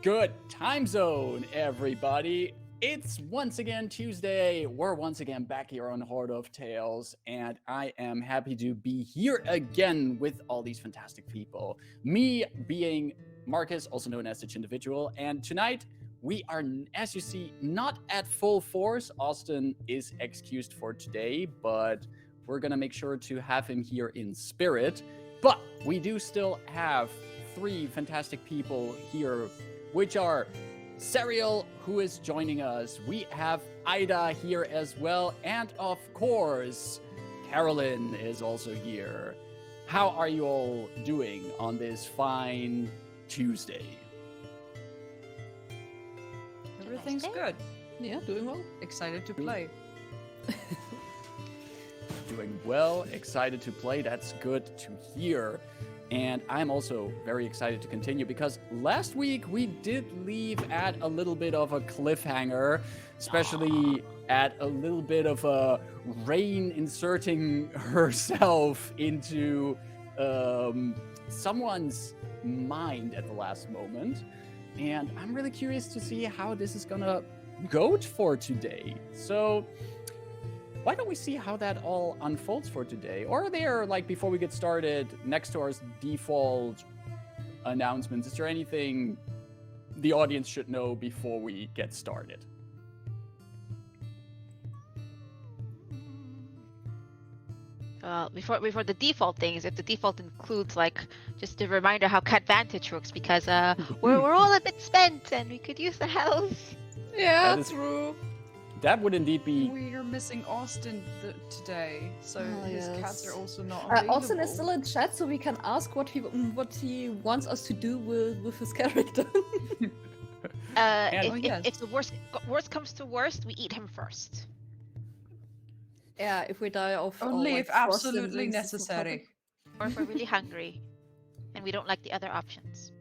Good time zone, everybody. It's once again Tuesday. We're once again back here on Horde of Tales, and I am happy to be here again with all these fantastic people. Me being Marcus, also known as Such Individual, and tonight we are, as you see, not at full force. Austin is excused for today, but we're gonna make sure to have him here in spirit. But we do still have three fantastic people here, which are Serial, who is joining us. We have Ida here as well. And of course, Carolyn is also here. How are you all doing on this fine Tuesday? Everything's good. Yeah, doing well. Excited to play. Doing well, excited to play. That's good to hear. And I'm also very excited to continue because last week we did leave at a little bit of a cliffhanger, especially at a little bit of a Rain inserting herself into someone's mind at the last moment. And I'm really curious to see how this is gonna go for today. So why don't we see how that all unfolds for today? Or are there, like, before we get started, next to our default announcements, is there anything the audience should know before we get started? Before the default things, if the default includes, like, just a reminder how Catvantage works, because we're all a bit spent and we could use the help. Yeah, That is- true. That would indeed be... We're missing Austin today, so his cats are also not Austin is still in chat, so we can ask what he wants us to do with his character. If the worst comes to worst, we eat him first. Yeah, if we die of Only like, if frost and absolutely things, it's not necessary. Or if we're really hungry and we don't like the other options.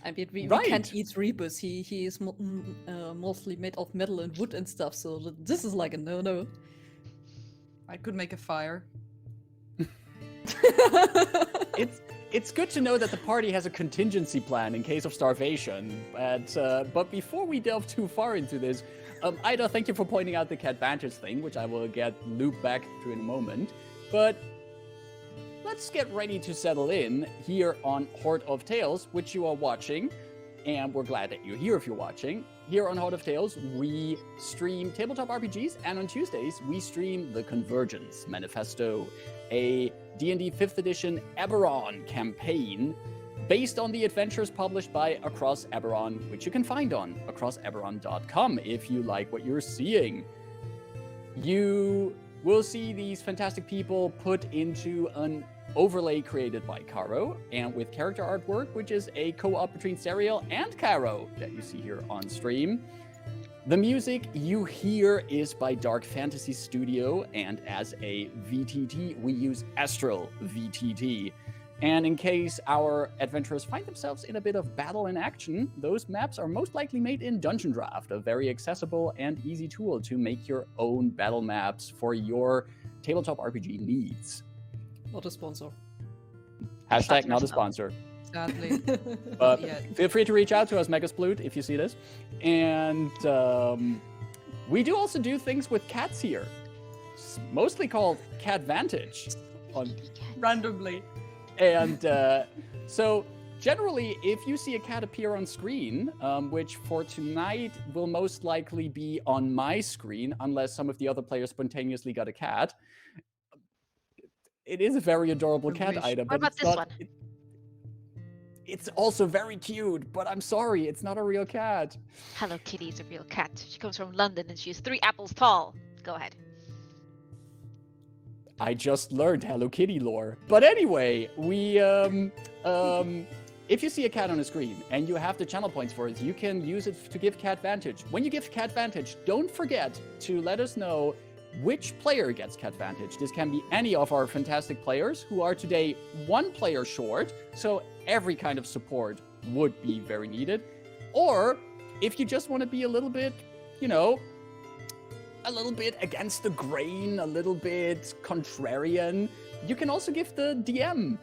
I mean, we Right. can't eat Rebus. He is mostly made of metal and wood and stuff, so this is like a no-no. I could make a fire. It's good to know that the party has a contingency plan in case of starvation. But before we delve too far into this, Ida, thank you for pointing out the Catvantage thing, which I will get looped back to in a moment. But let's get ready to settle in here on Horde of Tales, which you are watching, and we're glad that you're here if you're watching. Here on Horde of Tales, we stream tabletop RPGs, and on Tuesdays, we stream the Convergence Manifesto, a D&D 5th edition Eberron campaign based on the adventures published by Across Eberron, which you can find on acrosseberron.com if you like what you're seeing. You will see these fantastic people put into an overlay created by Caro, and with character artwork, which is a co-op between Serial and Caro that you see here on stream. The music you hear is by Dark Fantasy Studio, and as a VTT, we use Astral VTT. And in case our adventurers find themselves in a bit of battle in action, those maps are most likely made in Dungeon Draft, a very accessible and easy tool to make your own battle maps for your tabletop RPG needs. Not a sponsor. Hashtag not a sponsor. Sadly. But Yeah. feel free to reach out to us, Megasploot, if you see this. And we do also do things with cats here. It's mostly called Catvantage. Randomly. And so generally, if you see a cat appear on screen, which for tonight will most likely be on my screen, unless some of the other players spontaneously got a cat, it is a very adorable cat item. What about it's this not, one? It's also very cute, but I'm sorry, it's not a real cat. Hello Kitty is a real cat. She comes from London and she's 3 apples tall. Go ahead. I just learned Hello Kitty lore. But anyway, we if you see a cat on a screen and you have the channel points for it, you can use it to give Catvantage. When you give Catvantage, don't forget to let us know which player gets Catvantage. This can be any of our fantastic players who are today 1 player short, so every kind of support would be very needed. Or if you just want to be a little bit, you know, a little bit against the grain, a little bit contrarian, you can also give the DM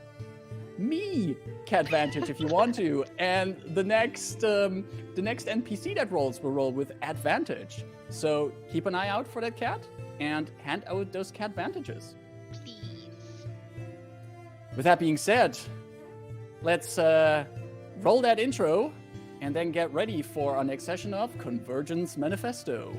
me Catvantage if you want to. And the next NPC that rolls will roll with advantage. So keep an eye out for that cat and hand out those Catvantages. Please. With that being said, let's roll that intro and then get ready for our next session of Convergence Manifesto.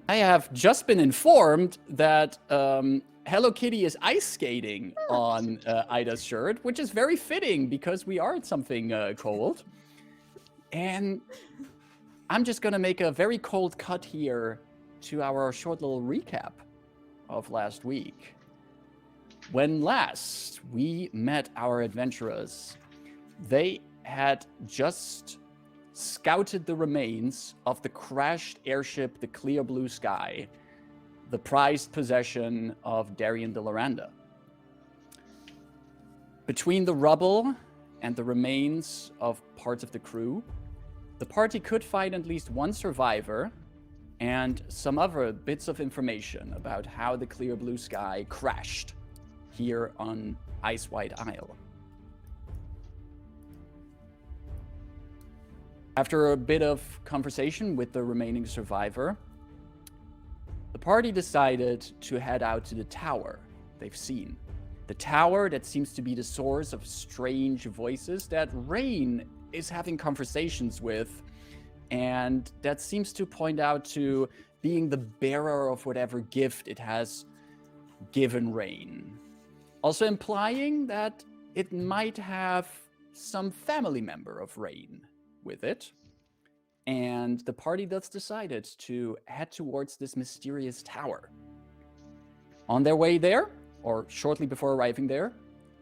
I have just been informed that Hello Kitty is ice skating on Ida's shirt, which is very fitting because we are at something cold. And I'm just going to make a very cold cut here to our short little recap of last week. When last we met our adventurers, they had just scouted the remains of the crashed airship, the Clear Blue Sky, the prized possession of Darien de Loranda. Between the rubble and the remains of parts of the crew, the party could find at least one survivor and some other bits of information about how the Clear Blue Sky crashed here on Icewhite Isle. After a bit of conversation with the remaining survivor, the party decided to head out to the tower they've seen. The tower that seems to be the source of strange voices that Rain is having conversations with, and that seems to point out to being the bearer of whatever gift it has given Rain. Also implying that it might have some family member of Rain with it. And the party thus decided to head towards this mysterious tower. On their way there, or shortly before arriving there,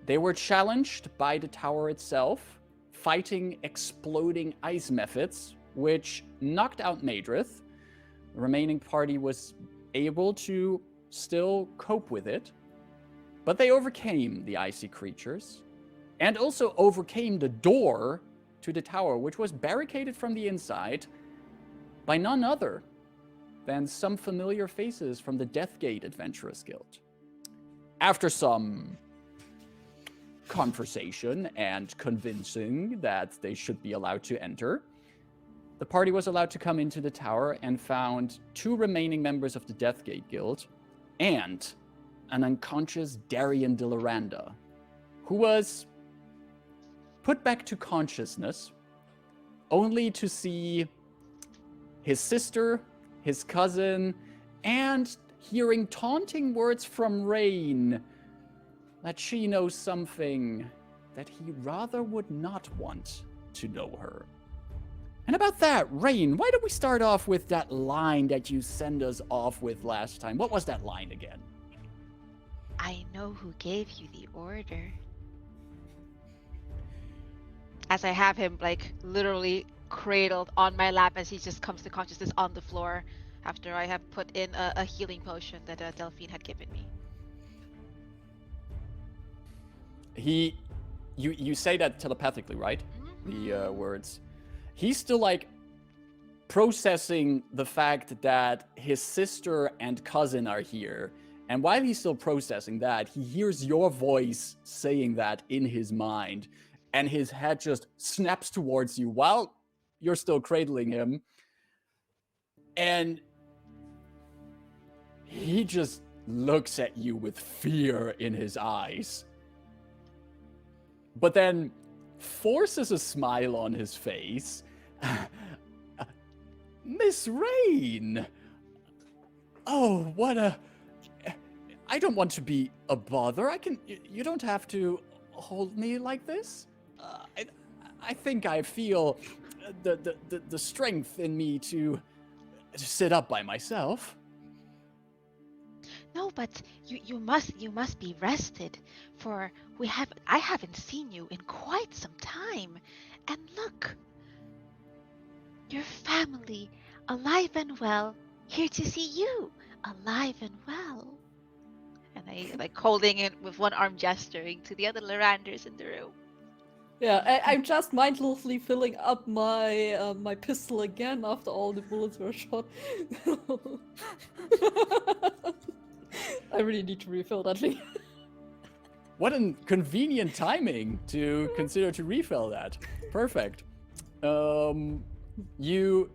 they were challenged by the tower itself, fighting exploding ice methods, which knocked out Madrith. The remaining party was able to still cope with it, but they overcame the icy creatures, and also overcame the door to the tower, which was barricaded from the inside by none other than some familiar faces from the Deathsgate Adventurers Guild. After some conversation and convincing that they should be allowed to enter, the party was allowed to come into the tower and found 2 remaining members of the Deathsgate Guild and an unconscious Darien de Loranda, who was put back to consciousness, only to see his sister, his cousin, and hearing taunting words from Rain that she knows something that he rather would not want to know her. And about that, Rain, why don't we start off with that line that you sent us off with last time? What was that line again? I know who gave you the order. As I have him, like, literally cradled on my lap as he just comes to consciousness on the floor after I have put in a healing potion that Delphine had given me. You say that telepathically, right? Mm-hmm. The words. He's still, like, processing the fact that his sister and cousin are here. And while he's still processing that, he hears your voice saying that in his mind. And his head just snaps towards you while you're still cradling him. And he just looks at you with fear in his eyes. But then forces a smile on his face. Miss Rain! Oh, what a... I don't want to be a bother. You don't have to hold me like this. I think I feel the strength in me to sit up by myself. No, but you must be rested, for I haven't seen you in quite some time. And look, your family, alive and well, here to see you, alive and well. And I like holding it with one arm, gesturing to the other Loranders in the room. Yeah, I'm just mindlessly filling up my my pistol again after all the bullets were shot. I really need to refill that thing. What a convenient timing to consider to refill that. Perfect. You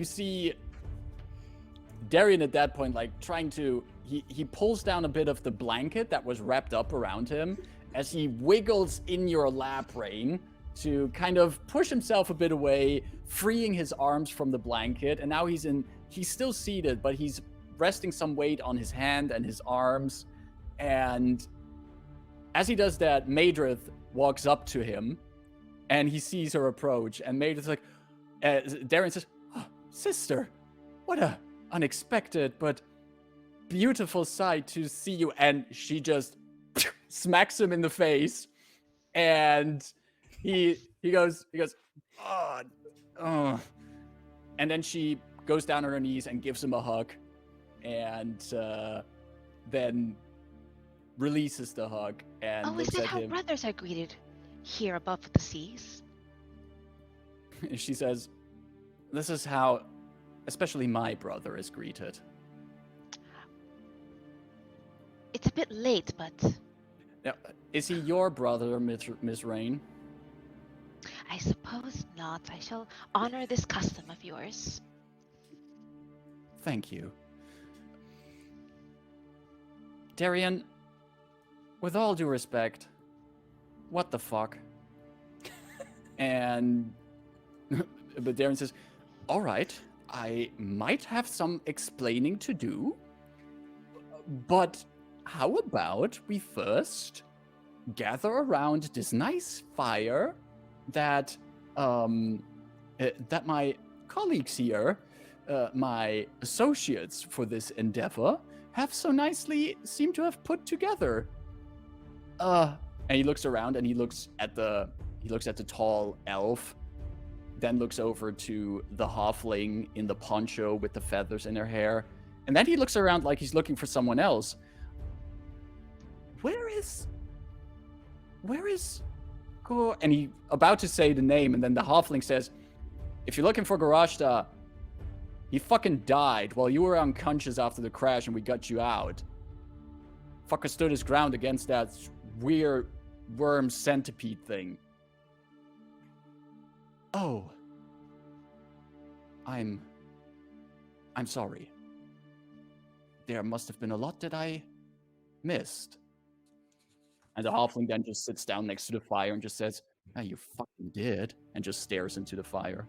see Darian at that point, like trying to, he pulls down a bit of the blanket that was wrapped up around him as he wiggles in your lap, Rain, to kind of push himself a bit away, freeing his arms from the blanket. And now he's still seated, but he's resting some weight on his hand and his arms. And as he does that, Maedrith walks up to him and he sees her approach. And Maedrith's like, Darian says, oh, sister, what a unexpected but beautiful sight to see you. And she just smacks him in the face. And he goes, oh. And then she goes down on her knees and gives him a hug. And then releases the hug and is looks that at how him. brothers are greeted here above the seas? She says, this is how especially my brother is greeted. It's a bit late, but... Now, is he your brother, Miss Rain? I suppose not. I shall honor this custom of yours. Thank you. Darian, with all due respect, what the fuck? And... But Darian says, all right, I might have some explaining to do, but how about we first gather around this nice fire that that my colleagues here, my associates for this endeavor, have so nicely seem to have put together. And he looks around and he looks at the tall elf, then looks over to the halfling in the poncho with the feathers in her hair, and then he looks around like he's looking for someone else. Where is Go? And he about to say the name, and then the halfling says, if you're looking for Garashta, he fucking died while you were unconscious after the crash and we got you out. Fucker stood his ground against that weird worm centipede thing. Oh. I'm sorry. There must have been a lot that I missed. And the halfling then just sits down next to the fire and just says, "Ah, you fucking did," and just stares into the fire.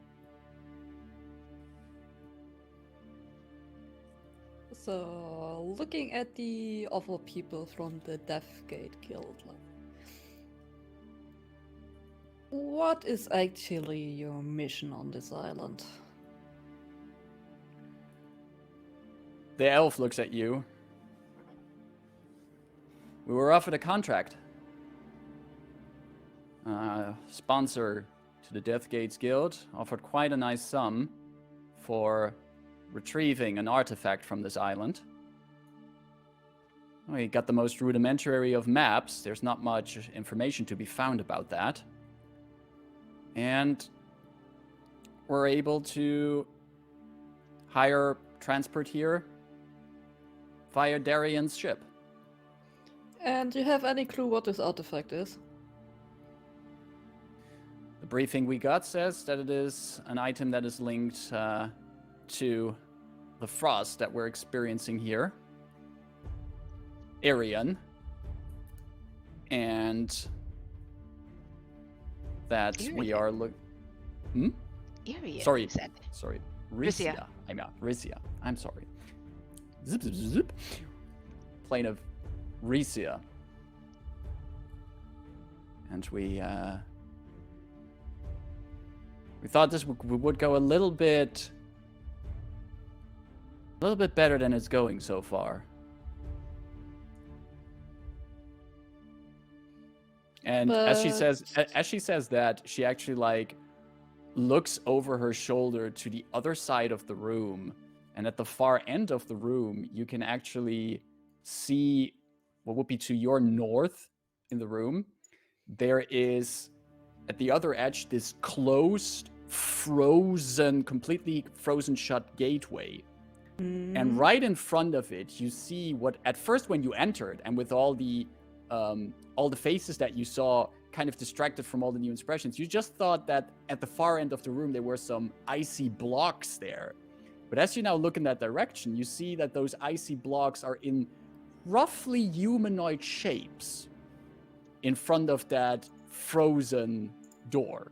So, looking at the other people from the Deathsgate Guild, what is actually your mission on this island? The elf looks at you. We were offered a contract. Sponsor to the Deathsgate Guild offered quite a nice sum for retrieving an artifact from this island. We got the most rudimentary of maps. There's not much information to be found about that. And we're able to hire transport here via Darian's ship. And do you have any clue what this artifact is? The briefing we got says that it is an item that is linked to the frost that we're experiencing here. Arian. And that we are Arian, Sorry. said. Sorry. Risia. Risia. I'm sorry. Zip, zip, zip, zip. Plane of Risia. And we thought this would go a little bit little bit better than it's going so far. And as she says that, she actually like looks over her shoulder to the other side of the room, and at the far end of the room, you can actually see what would be to your north in the room. There is at the other edge this closed, frozen, completely frozen shut gateway. And right in front of it, you see what at first when you entered, and with all the faces that you saw kind of distracted from all the new expressions, you just thought that at the far end of the room there were some icy blocks there. But as you now look in that direction, you see that those icy blocks are in roughly humanoid shapes in front of that frozen door.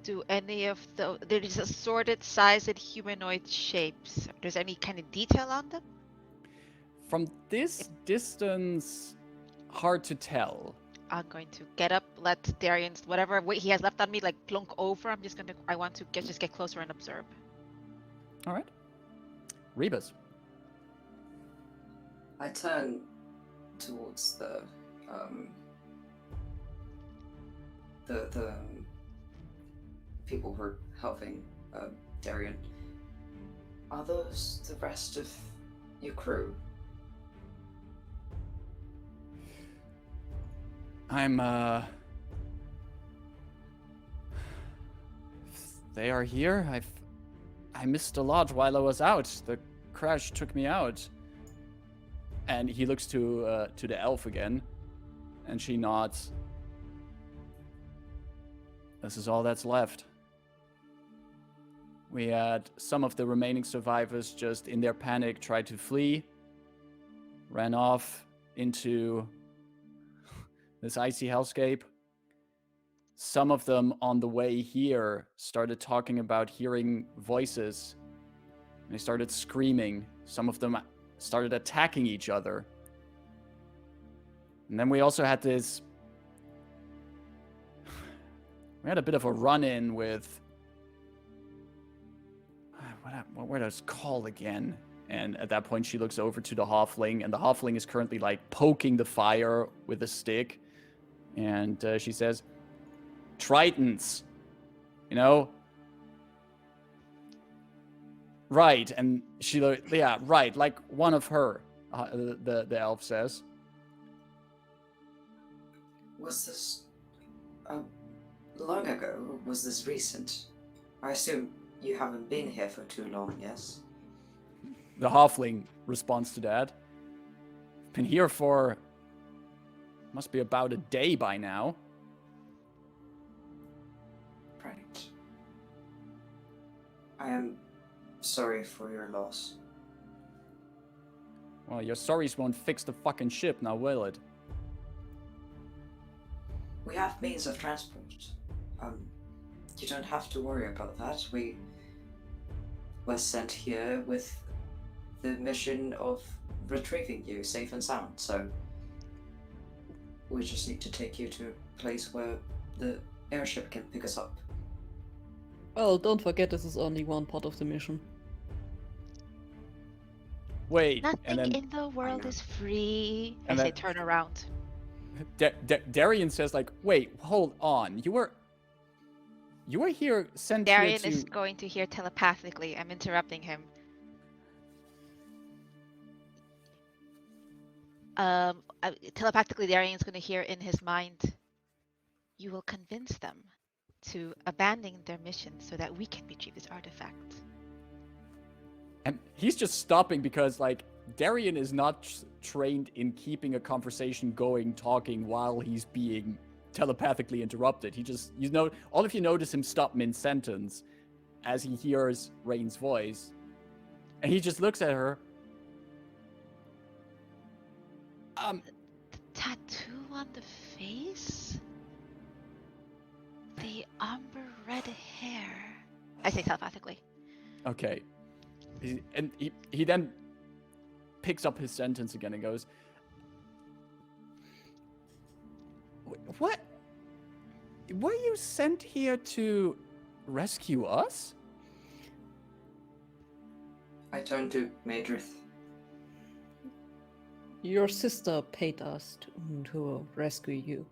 Do any of there is assorted sized humanoid shapes? There's any kind of detail on them? From this distance, hard to tell. I'm going to get up, let Darian's whatever weight he has left on me like plunk over. I want to just get closer and observe. All right. Rebus. I turn towards the people who are helping Darian. Are those the rest of your crew? They are here. I missed a lot while I was out. The crash took me out. And he looks to the elf again, and she nods. This is all that's left. We had some of the remaining survivors just in their panic tried to flee, ran off into this icy hellscape. Some of them on the way here started talking about hearing voices. They started screaming. Some of them started attacking each other. And then we also had this... We had a bit of a run-in with... What were those called again? And at that point, she looks over to the halfling, and the halfling is currently, like, poking the fire with a stick. And she says, Tritons, you know? Right, and she, yeah, right, like one of her, the elf says. Was this long ago, or was this recent? I assume you haven't been here for too long, yes? The halfling responds to that. Been here for, must be about a day by now. Right. I am sorry for your loss. Well, your sorries won't fix the fucking ship, now will it? We have means of transport. You don't have to worry about that. We were sent here with the mission of retrieving you safe and sound, so we just need to take you to a place where the airship can pick us up. Well, don't forget this is only one part of the mission. Wait, Nothing and then in the world is free. And I say then- turn around. Darian says, like, wait, hold on. You were here sent Darian here to... is going to hear telepathically. I'm interrupting him. Telepathically, Darian's going to hear in his mind, you will convince them to abandon their mission so that we can retrieve this artifact. And he's just stopping because, like, Darian is not trained in keeping a conversation going, talking while he's being telepathically interrupted. He just, all of you notice him stop mid-sentence as he hears Rain's voice. And he just looks at her. The tattoo on the face? The umber red hair. I say telepathically. Okay. And he then picks up his sentence again and goes, What? Were you sent here to rescue us? I turn to Madrith. Your sister paid us to rescue you.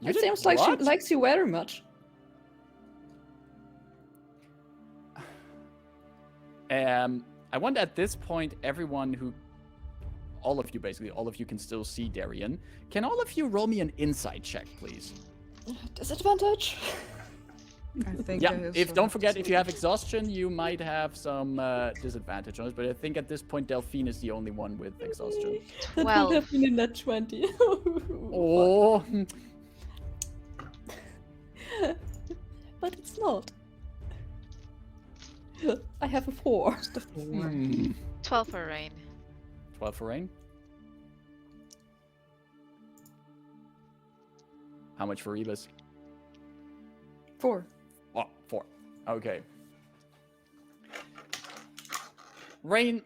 It seems like she likes you very much. I want at this point everyone who, all of you can still see Darian. Can all of you roll me an insight check, please? Disadvantage? I think Yeah, don't forget, if you have exhaustion, you might have some disadvantage on it, but I think at this point Delphine is the only one with exhaustion. That would have been in that 20. Oh. But it's not. I have a 4. 12 for Rain. 12 for Rain. How much for Rebus? 4. Oh, 4. Okay. Rain,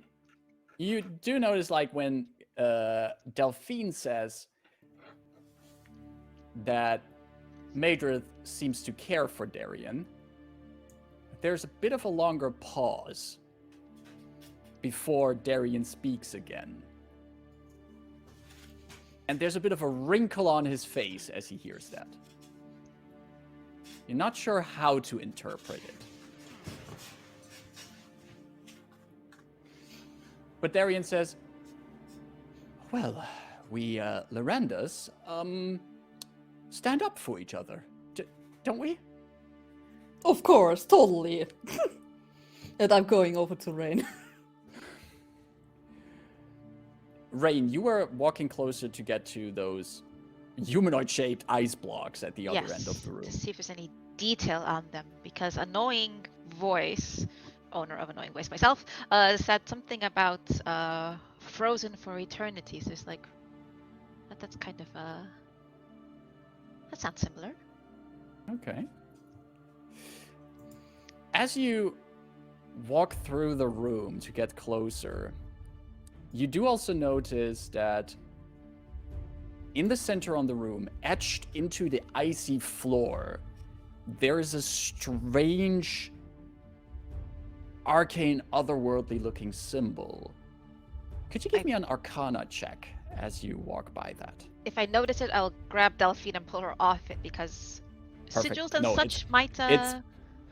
you do notice, like, when Delphine says that Madrith seems to care for Darian, there's a bit of a longer pause before Darian speaks again. And there's a bit of a wrinkle on his face as he hears that. You're not sure how to interpret it. But Darian says, well, we Lorandas, stand up for each other, don't we? Of course, totally. And I'm going over to Rain. Rain, you were walking closer to get to those humanoid-shaped ice blocks at the other end of the room. To see if there's any detail on them, because Annoying Voice, owner of Annoying Voice myself, said something about frozen for eternity. So it's like, that's kind of that sounds similar. Okay. As you walk through the room to get closer, you do also notice that in the center of the room, etched into the icy floor, there is a strange, arcane, otherworldly looking symbol. Could you give me an Arcana check as you walk by that? If I notice it, I'll grab Delphine and pull her off it, because Perfect. sigils and No, such might...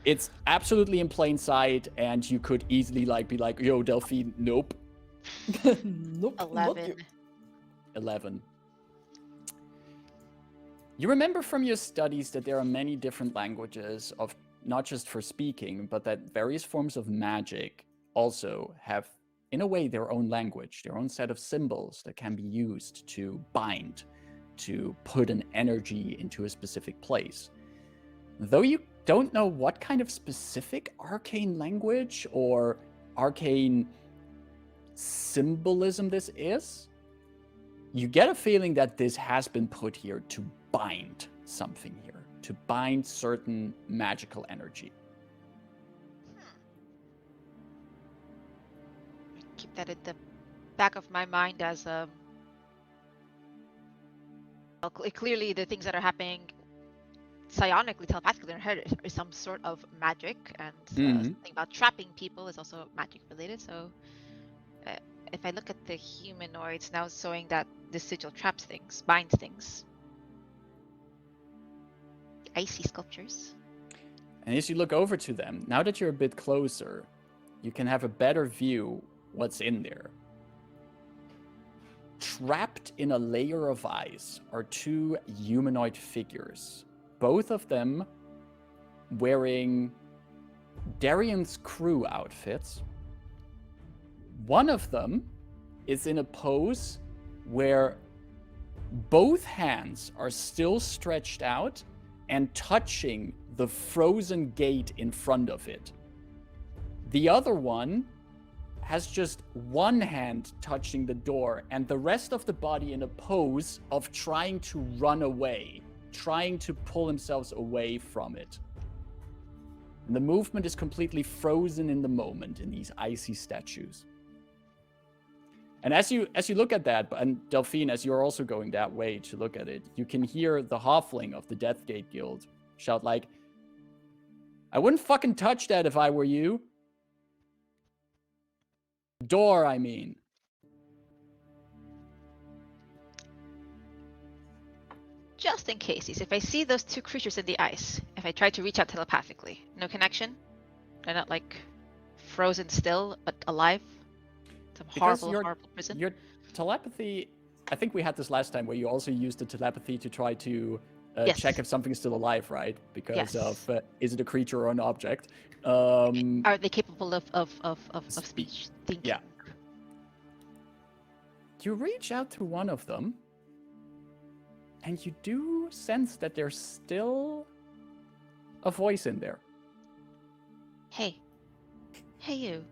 It's absolutely in plain sight, and you could easily be like, yo, Delphine, nope. Nope. 11. 11. You remember from your studies that there are many different languages of not just for speaking, but that various forms of magic also have, in a way, their own language, their own set of symbols that can be used to bind, to put an energy into a specific place. Though you don't know what kind of specific arcane language or arcane symbolism this is, you get a feeling that this has been put here to bind something here, to bind certain magical energy. Keep that at the back of my mind as clearly the things that are happening psionically, telepathically in her head is some sort of magic, and something about trapping people is also magic related. So if I look at the humanoids now, showing that the sigil traps things, binds things. Icy sculptures. And as you look over to them, now that you're a bit closer, you can have a better view what's in there. Trapped in a layer of ice are two humanoid figures, both of them wearing Darian's crew outfits. One of them is in a pose where both hands are still stretched out and touching the frozen gate in front of it. The other one has just one hand touching the door and the rest of the body in a pose of trying to run away, trying to pull themselves away from it. And the movement is completely frozen in the moment in these icy statues. And as you look at that, and Delphine, as you're also going that way to look at it, you can hear the halfling of the Deathsgate Guild shout like, "I wouldn't fucking touch that if I were you." Door, I mean. Just in cases, if I see those two creatures in the ice, if I try to reach out telepathically, no connection? They're not like frozen still, but alive? Some horrible prison? Your telepathy, I think we had this last time where you also used the telepathy to try to Yes. check if something's still alive, right? Because Yes. of, is it a creature or an object? Are they capable of speech? Thinking? Yeah. You reach out to one of them, and you do sense that there's still a voice in there. Hey. Hey, you.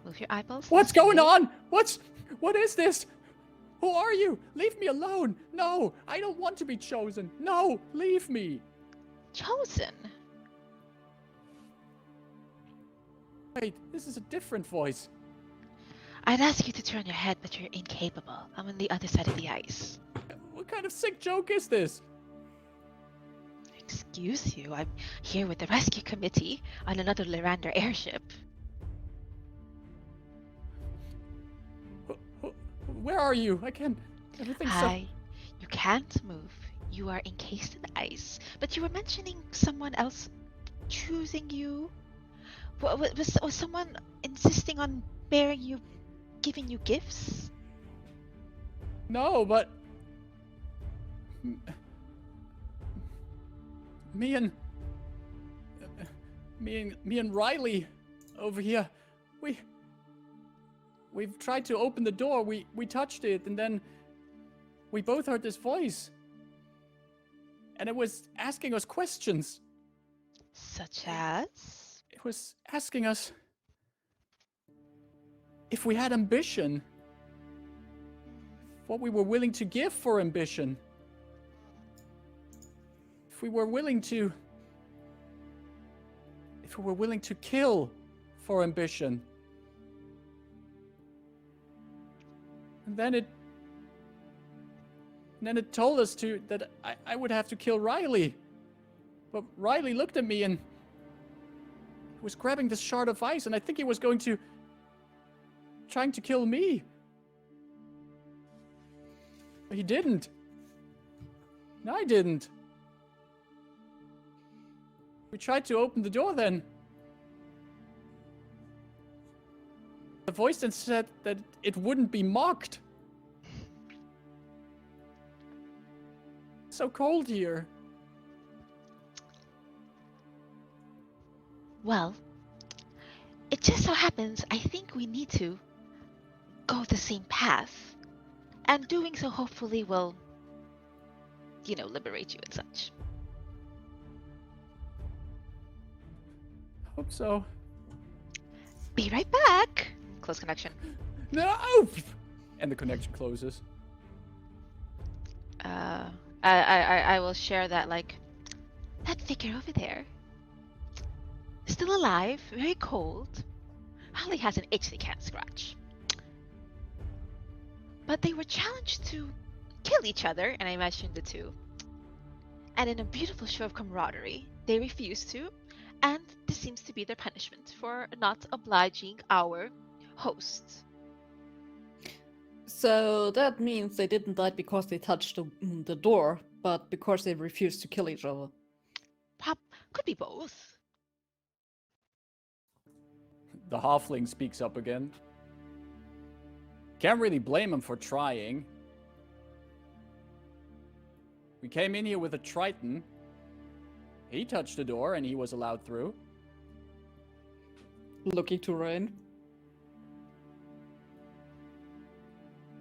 Move your eyeballs. What's this going way. on? What is this? Who are you? Leave me alone. No, I don't want to be chosen. No, leave me. Chosen? Wait, this is a different voice. I'd ask you to turn your head, but you're incapable. I'm on the other side of the ice. What kind of sick joke is this? Excuse you, I'm here with the rescue committee on another Lyrander airship. Where are you? I can't. Everything's so. You can't move. You are encased in ice. But you were mentioning someone else choosing you? Was someone insisting on bearing you, giving you gifts? No, but me and Riley over here, we've tried to open the door. We touched it, and then we both heard this voice, and it was asking us questions. Such as? It was asking us if we had ambition, what we were willing to give for ambition, if we were willing to kill for ambition. And then it told us that I would have to kill Riley. But Riley looked at me and was grabbing this shard of ice, and I think he was trying to kill me. But he didn't. And I didn't. We tried to open the door then. The voice then said that it wouldn't be mocked. It's so cold here. Well, it just so happens I think we need to go the same path. And doing so hopefully will, liberate you and such. Hope so. Be right back. Close connection. No! And the connection closes. I will share that, that figure over there. Still alive, very cold. Holly has an itch they can't scratch. But they were challenged to kill each other, and I mentioned the two. And in a beautiful show of camaraderie, they refused to, and this seems to be their punishment for not obliging our host. So that means they didn't die because they touched the door, but because they refused to kill each other. Could be both. The halfling speaks up again. Can't really blame him for trying. We came in here with a triton. He touched the door and he was allowed through. Looking to Rain.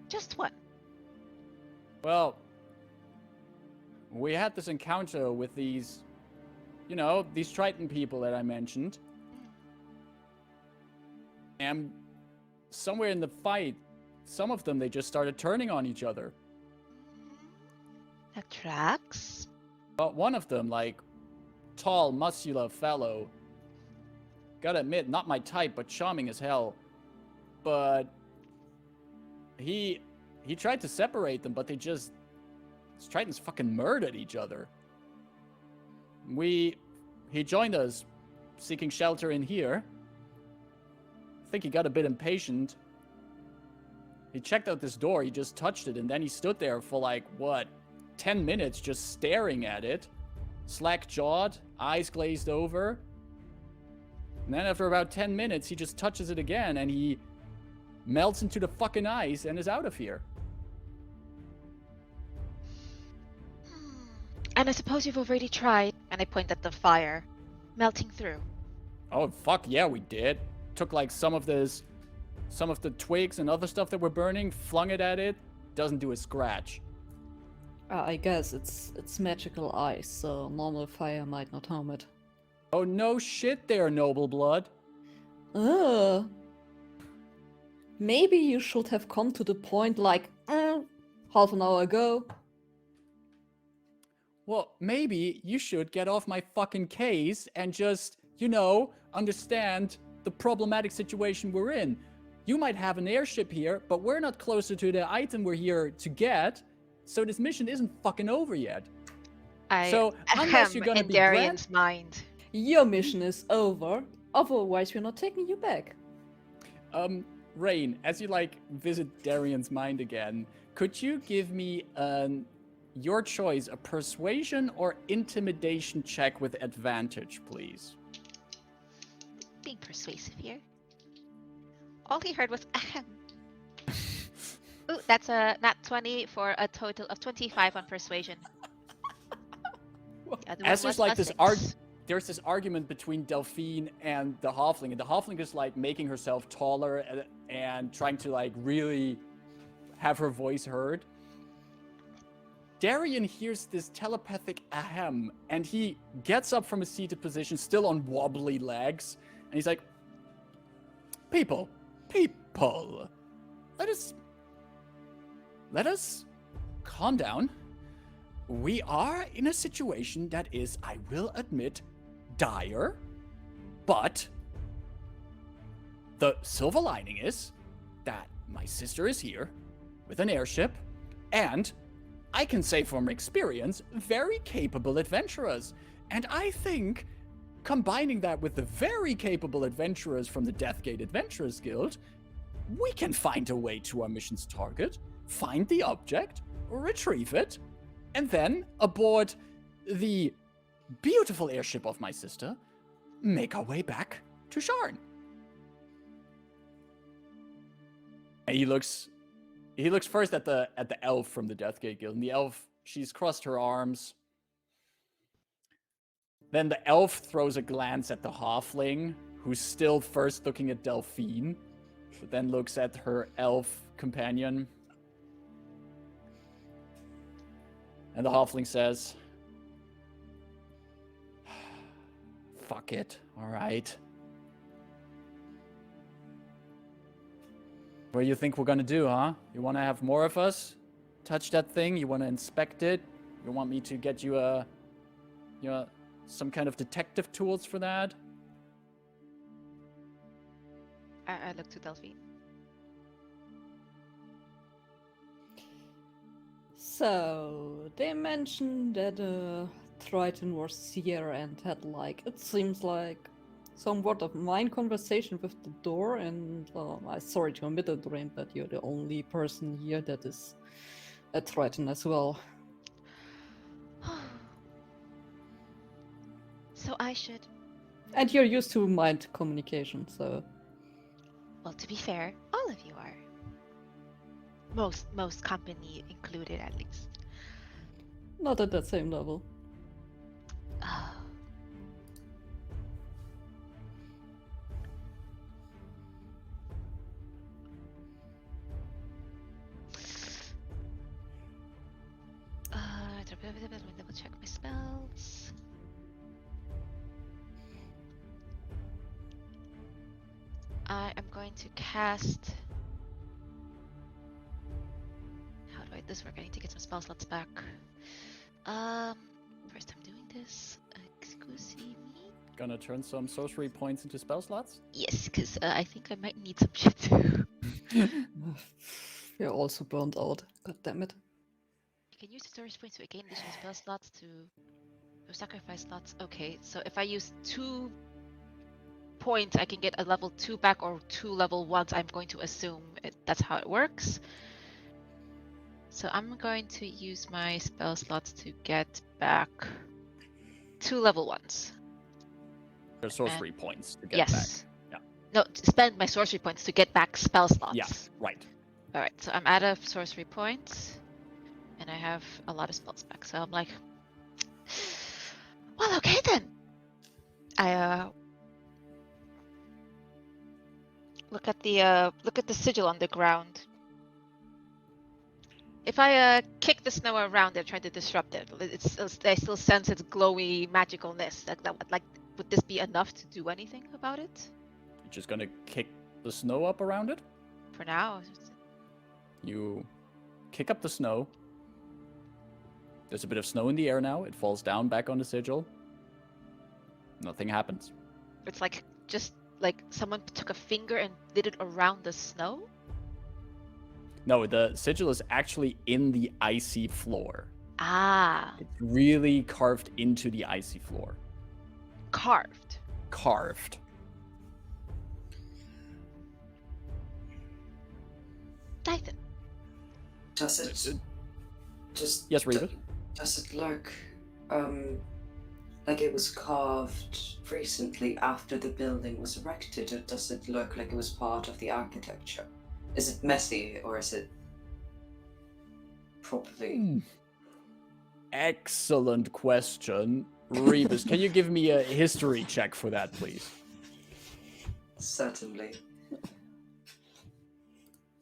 Just one. Well, we had this encounter with these, these triton people that I mentioned. And somewhere in the fight, some of them, they just started turning on each other. That tracks. But one of them, tall, muscular fellow, gotta admit, not my type, but charming as hell. But he tried to separate them, but these tritons fucking murdered each other. He joined us, seeking shelter in here. I think he got a bit impatient. He checked out this door, he just touched it, and then he stood there for like, 10 minutes just staring at it. Slack-jawed, eyes glazed over. And then after about 10 minutes, he just touches it again, and he melts into the fucking ice and is out of here. And I suppose you've already tried, and I point at the fire, melting through. Oh, fuck yeah, we did. Took like some of the twigs and other stuff that were burning, flung it at it, doesn't do a scratch. I guess it's magical ice, so normal fire might not harm it. Oh, no shit there, noble blood. Maybe you should have come to the point like half an hour ago. Well, maybe you should get off my fucking case and just, understand the problematic situation we're in. You might have an airship here, but we're not closer to the item we're here to get, so this mission isn't fucking over yet. So, unless you're gonna be Darian's mind. Your mission is over, otherwise we're not taking you back. Rain, as you visit Darian's mind again, could you give me your choice, a persuasion or intimidation check with advantage, please? Being persuasive here. All he heard was ahem. Ooh, that's a nat 20 for a total of 25 on persuasion. The other As one there's was this a 6. there's this argument between Delphine and the halfling, and the halfling is making herself taller and trying to really have her voice heard. Darian hears this telepathic ahem, and he gets up from a seated position, still on wobbly legs, and he's like, People, let us calm down. We are in a situation that is, I will admit, dire, but the silver lining is that my sister is here with an airship, and I can say from experience, very capable adventurers. And I think combining that with the very capable adventurers from the Deathsgate Adventurers Guild, we can find a way to our mission's target, find the object, retrieve it, and then, aboard the beautiful airship of my sister, make our way back to Sharn. And he looks first at the elf from the Deathsgate Guild, and the elf, she's crossed her arms. Then the elf throws a glance at the halfling, who's still first looking at Delphine, but then looks at her elf companion. And the halfling says, Fuck it, alright. What do you think we're gonna do, huh? You wanna have more of us touch that thing? You wanna inspect it? You want me to get you some kind of detective tools for that? I look to Delphine. So, they mentioned that Triton was here and had it seems like somewhat of mind conversation with the door, and I'm sorry to admit it, Rain, but you're the only person here that is a Triton as well. So I should. And you're used to mind communication, so... Well, to be fair, all of you are. Most company included, at least. Not at that same level. Oh. Let me double check my spells. I am going to cast. How do I do this work? I need to get some spell slots back. First time doing this. Excuse me. Gonna turn some sorcery points into spell slots? Yes, because I think I might need some shit too. We're also burnt out. God damn it. You can use the storage points to gain additional spell slots to sacrifice slots. Okay, so if I use 2 points, I can get a level 2 back or 2 level 1s. I'm going to assume that's how it works. So I'm going to use my spell slots to get back 2 level 1s. Your sorcery points to get Yes. back. Yeah. No, to spend my sorcery points to get back spell slots. Yeah, right. Alright, so I'm out of sorcery points. And I have a lot of spells back. So I'm like, well, okay then. I look at the sigil on the ground. If I kick the snow around it, trying to disrupt it, I still sense its glowy magicalness. Like, would this be enough to do anything about it? You're just gonna kick the snow up around it? For now. You kick up the snow. There's a bit of snow in the air now. It falls down back on the sigil. Nothing happens. It's like just like someone took a finger and did it around the snow. No, the sigil is actually in the icy floor. Ah. It's really carved into the icy floor. Carved. Carved. Dython. Does it just... Yes, Rebus? Does it look like it was carved recently after the building was erected, or does it look like it was part of the architecture? Is it messy, or is it properly... Excellent question. Rebus, can you give me a history check for that, please? Certainly.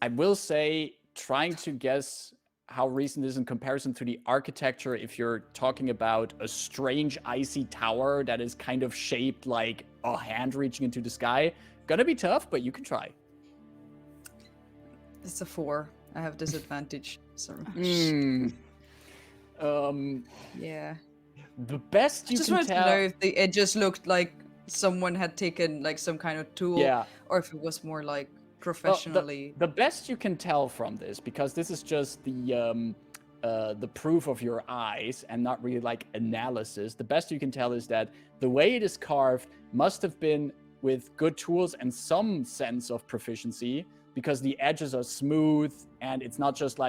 I will say, trying to guess how recent it is in comparison to the architecture, if you're talking about a strange icy tower that is kind of shaped like a hand reaching into the sky, gonna be tough, but you can try. It's a 4. I have disadvantage. So yeah. The best you I just can wanted tell. to know if it just looked like someone had taken like some kind of tool, or if it was more like professionally. Well, the best you can tell from this, because this is just the proof of your eyes and not really like analysis. The best you can tell is that the way it is carved must have been with good tools and some sense of proficiency, because the edges are smooth and it's not just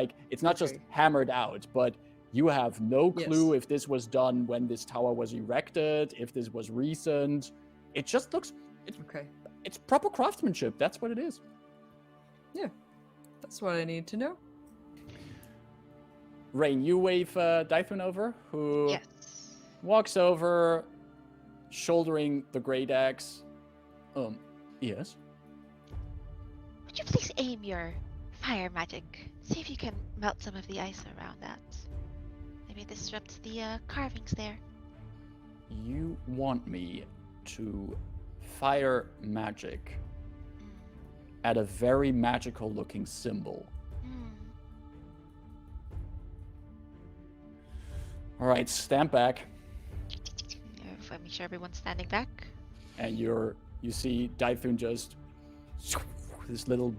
hammered out, but you have no clue if this was done when this tower was erected, if this was recent. It just looks it's proper craftsmanship. That's what it is. Yeah, that's what I need to know. Rain, you wave Dython over, who walks over, shouldering the great axe. Yes? Would you please aim your fire magic? See if you can melt some of the ice around that. Maybe disrupt the carvings there. You want me to fire magic at a very magical looking symbol. All right, stand back. Make sure everyone's standing back. And you see Dython just this little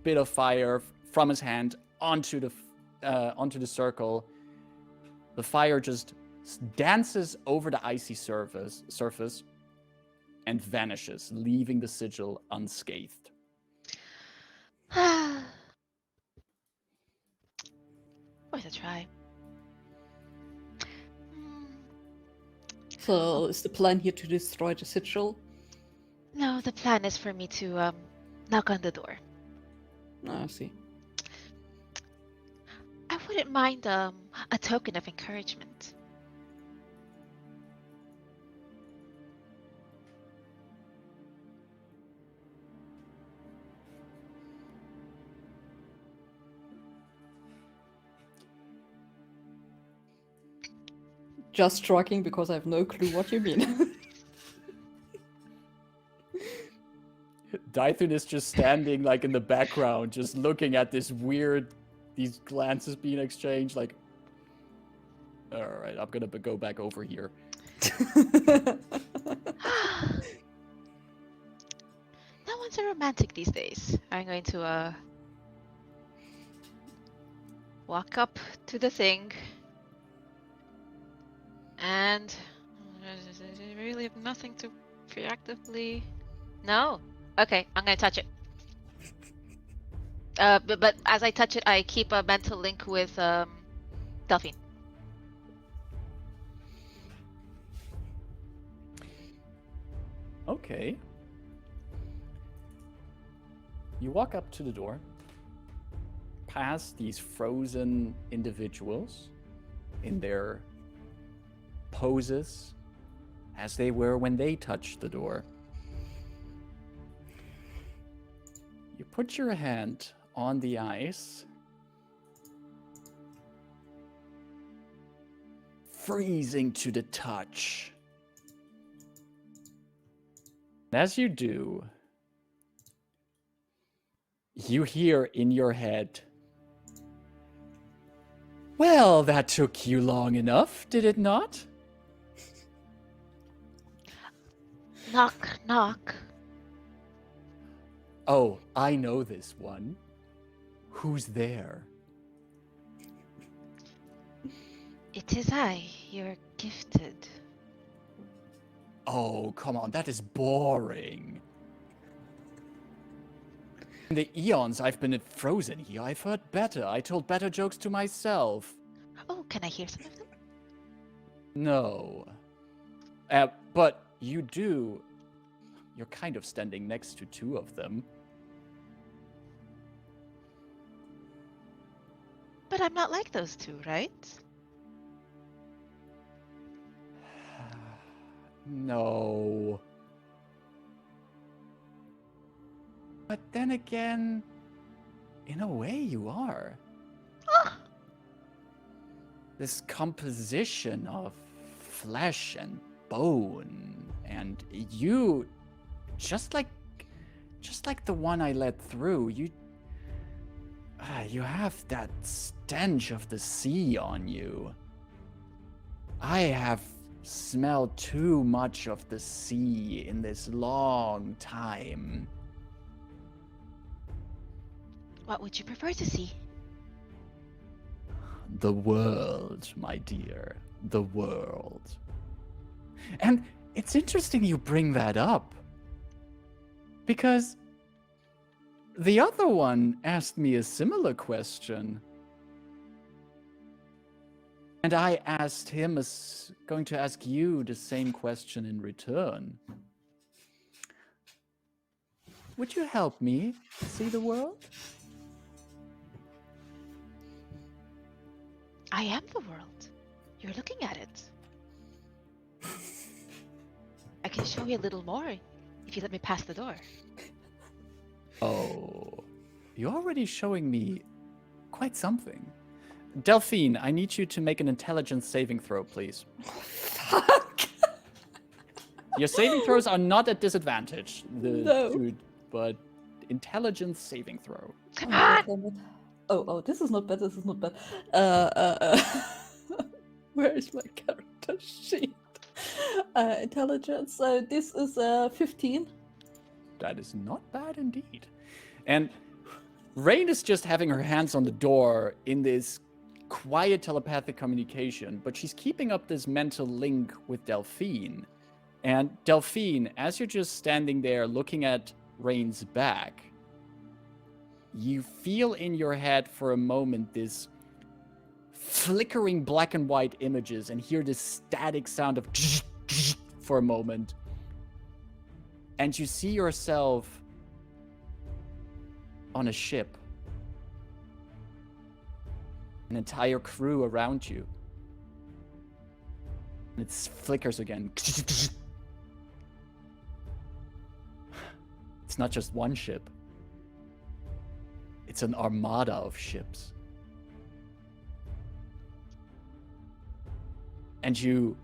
bit of fire from his hand onto the circle. The fire just dances over the icy surface and vanishes, leaving the sigil unscathed. Worth a try. So, is the plan here to destroy the sigil? No, the plan is for me to knock on the door. I see. I wouldn't mind a token of encouragement. Just shrugging because I have no clue what you mean. Dython is just standing like in the background, just looking at these glances being exchanged, like, all right, I'm gonna go back over here. No one's a romantic these days. I'm going to walk up to the thing. And I really have nothing to reactively. No. Okay, I'm gonna touch it. But as I touch it, I keep a mental link with Delphine. Okay. You walk up to the door, past these frozen individuals in their poses as they were when they touched the door. You put your hand on the ice, freezing to the touch. As you do, you hear in your head, "Well, that took you long enough, did it not?" Knock, knock. "Oh, I know this one. Who's there?" It is I, your gifted. "Oh, come on, that is boring. In the eons I've been frozen here, I've heard better. I told better jokes to myself." Oh, can I hear some of them? "No. But you do. You're kind of standing next to two of them." But I'm not like those two, right? No. But then again, in a way you are. Ah! This composition of flesh and bone, and you, just like the one I let through, you have that stench of the sea on you. I have smelled too much of the sea in this long time. What would you prefer to see? The world, my dear. The world. And it's interesting you bring that up. Because the other one asked me a similar question. And I asked him, going to ask you the same question in return. Would you help me see the world? I am the world. You're looking at it. I can show you a little more if you let me pass the door. Oh, you're already showing me quite something. Delphine, I need you to make an intelligence saving throw, please. Fuck. Your saving throws are not at disadvantage, No. dude, but intelligence saving throw. Come on! damn it. Oh, this is not bad, this is not bad. Where is my character sheet? Intelligence, this is 15. That is not bad indeed. And Rain is just having her hands on the door in this quiet telepathic communication, but she's keeping up this mental link with Delphine. And Delphine, as you're just standing there looking at Rain's back, you feel in your head for a moment this flickering black and white images and hear this static sound of for a moment. And you see yourself on a ship. An entire crew around you. And it flickers again. It's not just one ship. It's an armada of ships. And you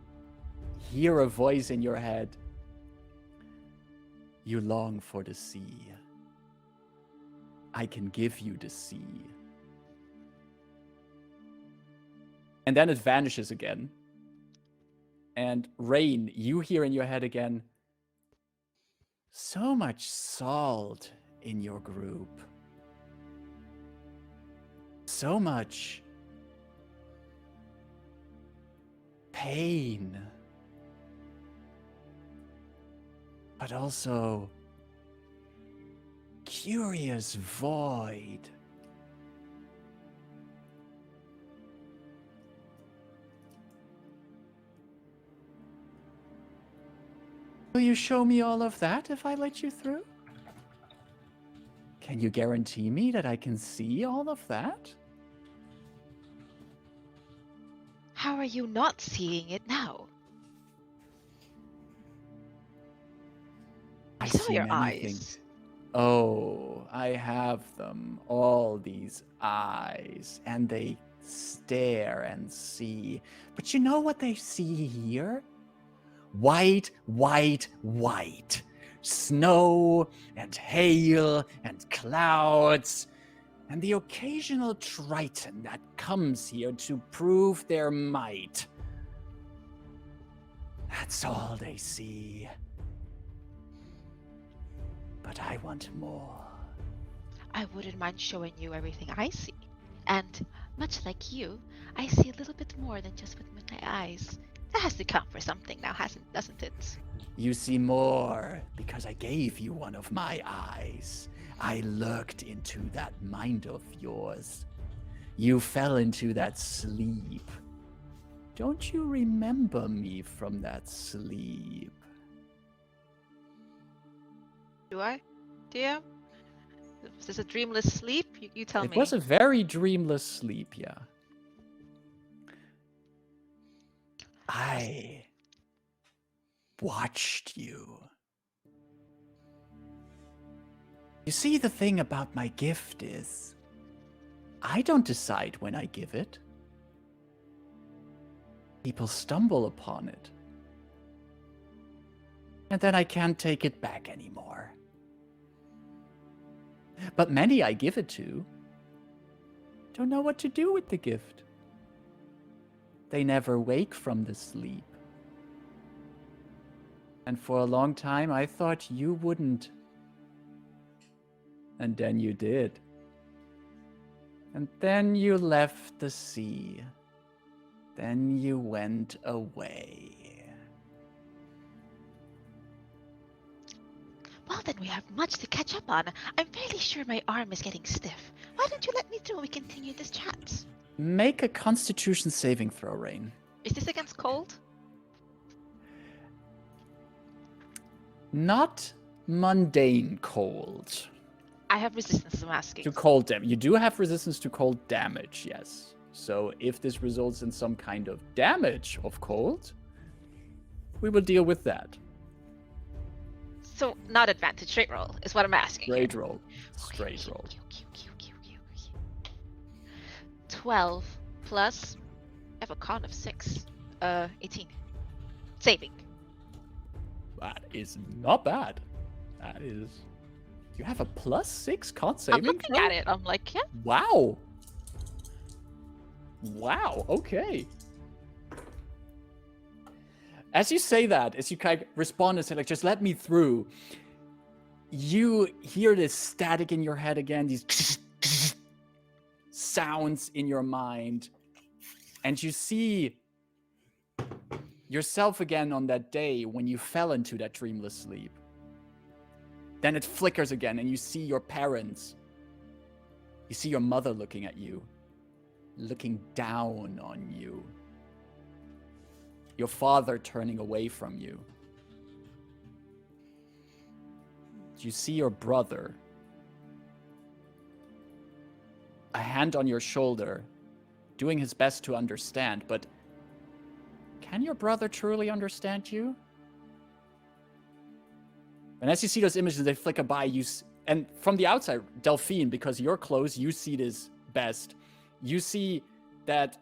hear a voice in your head. You long for the sea. I can give you the sea. And then it vanishes again. And Rain, you hear in your head again, so much salt in your group. So much pain, but also curious void. Will you show me all of that if I let you through? Can you guarantee me that I can see all of that? How are you not seeing it now? I saw see your many eyes. things. Oh, I have them. All these eyes. And they stare and see. But you know what they see here? White, white, white. Snow and hail and clouds. And the occasional triton that comes here to prove their might. That's all they see. But I want more. I wouldn't mind showing you everything I see. And much like you, I see a little bit more than just with my eyes. That has to count for something now, doesn't it? You see more because I gave you one of my eyes. I looked into that mind of yours. You fell into that sleep. Don't you remember me from that sleep? Do I? Do you? Was this a dreamless sleep? You tell me. It was a very dreamless sleep, yeah. I watched you. You see, the thing about my gift is, I don't decide when I give it. People stumble upon it. And then I can't take it back anymore. But many I give it to don't know what to do with the gift. They never wake from the sleep. And for a long time, I thought you wouldn't. And then you did. And then you left the sea. Then you went away. Well, then we have much to catch up on. I'm fairly sure my arm is getting stiff. Why don't you let me through and we continue this chat? Make a Constitution saving throw, Rain. Is this against cold? Not mundane cold. I have resistance, I'm asking. To cold damage. You do have resistance to cold damage, yes. So if this results in some kind of damage of cold, we will deal with that. So, not advantage, straight roll is what I'm asking. Straight roll. Straight roll. 12 plus, I have a con of 6. 18. Saving. That is not bad. That is... You have a +6 con saving? I'm looking at it, I'm like, yeah. Wow. Wow, okay. As you say that, as you kind of respond and say, like, just let me through, you hear this static in your head again, these sounds in your mind, and you see yourself again on that day when you fell into that dreamless sleep. Then it flickers again, and you see your parents. You see your mother looking at you, looking down on you. Your father turning away from you. You see your brother. A hand on your shoulder, doing his best to understand, but can your brother truly understand you? And as you see those images, they flicker by, and from the outside, Delphine, because you're close, you see this best. You see that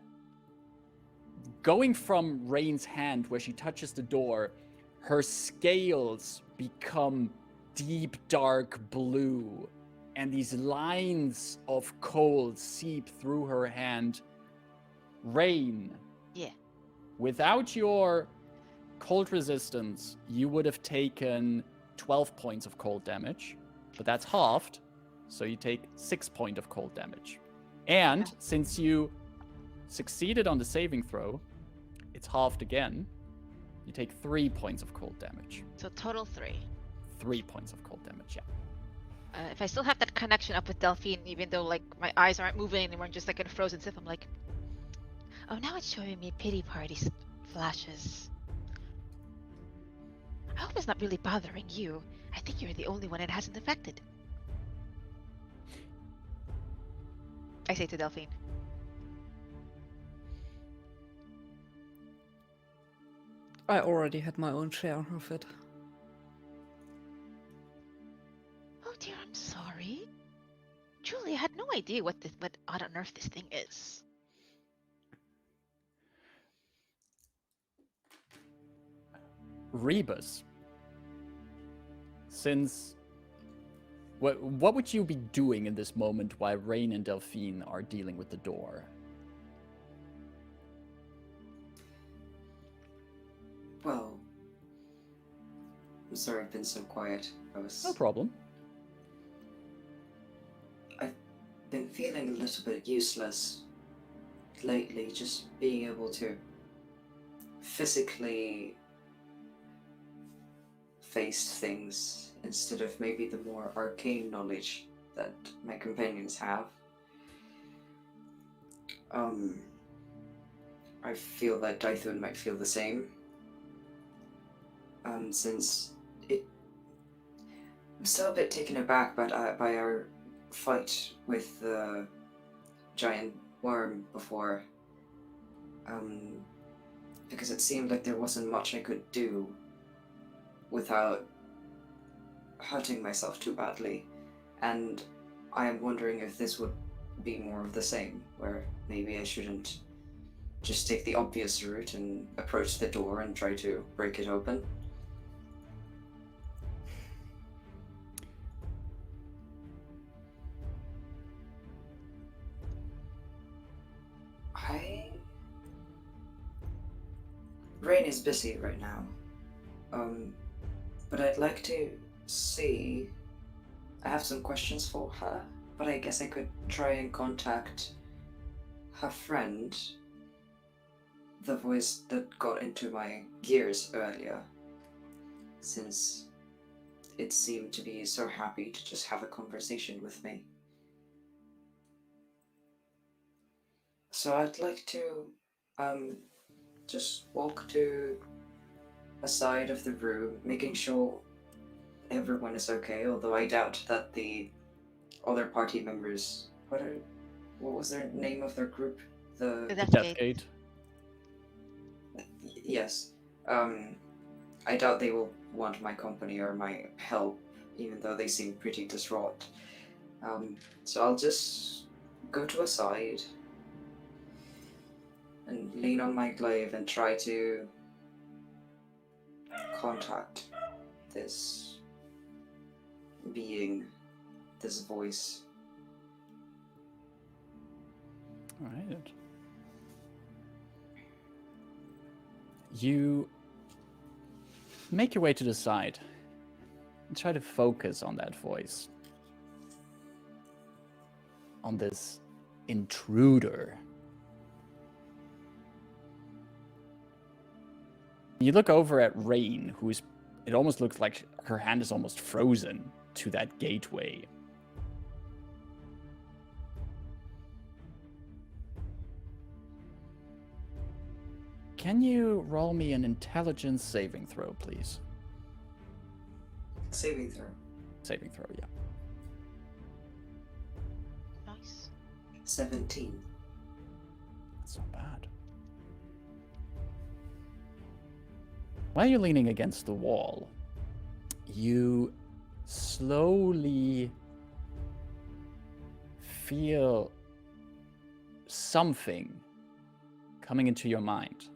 going from Rain's hand, where she touches the door, her scales become deep, dark blue, and these lines of cold seep through her hand. Rain. Yeah. Without your cold resistance, you would have taken 12 points of cold damage, but that's halved, so you take 6 points of cold damage. And since you succeeded on the saving throw, it's halved again. You take 3 points of cold damage. So total 3. 3 points of cold damage, yeah. If I still have that connection up with Delphine, even though like my eyes aren't moving anymore, I'm just like in a frozen sip, I'm like, oh, now it's showing me pity party flashes. I hope it's not really bothering you. I think you're the only one it hasn't affected. I say to Delphine. I already had my own share of it. Oh dear, I'm sorry. Truly, I had no idea what on earth this thing is. Rebus, since what would you be doing in this moment while Rain and Delphine are dealing with the door? Well, I'm sorry I've been so quiet. No problem. I've been feeling a little bit useless lately, just being able to physically face things instead of maybe the more arcane knowledge that my companions have. I feel that Dythun might feel the same. Since I'm still a bit taken aback by our fight with the giant worm before. Because it seemed like there wasn't much I could do without hurting myself too badly, and I am wondering if this would be more of the same, where maybe I shouldn't just take the obvious route and approach the door and try to break it open. Rain is busy right now, but I'd like to see. I have some questions for her, but I guess I could try and contact her friend, the voice that got into my gears earlier, since it seemed to be so happy to just have a conversation with me. So I'd like to just walk to a side of the room, making sure everyone is okay, although I doubt that the other party members... What was their name of their group? The Deathsgate. Yes. I doubt they will want my company or my help, even though they seem pretty distraught. So I'll just go to a side and lean on my glaive and try to contact this being, this voice. Alright. You make your way to the side and try to focus on that voice. On this intruder. You look over at Rain, it almost looks like her hand is almost frozen to that gateway. Can you roll me an intelligence saving throw, please? Saving throw. Saving throw, yeah. Nice. 17. That's not bad. While you're leaning against the wall, you slowly feel something coming into your mind.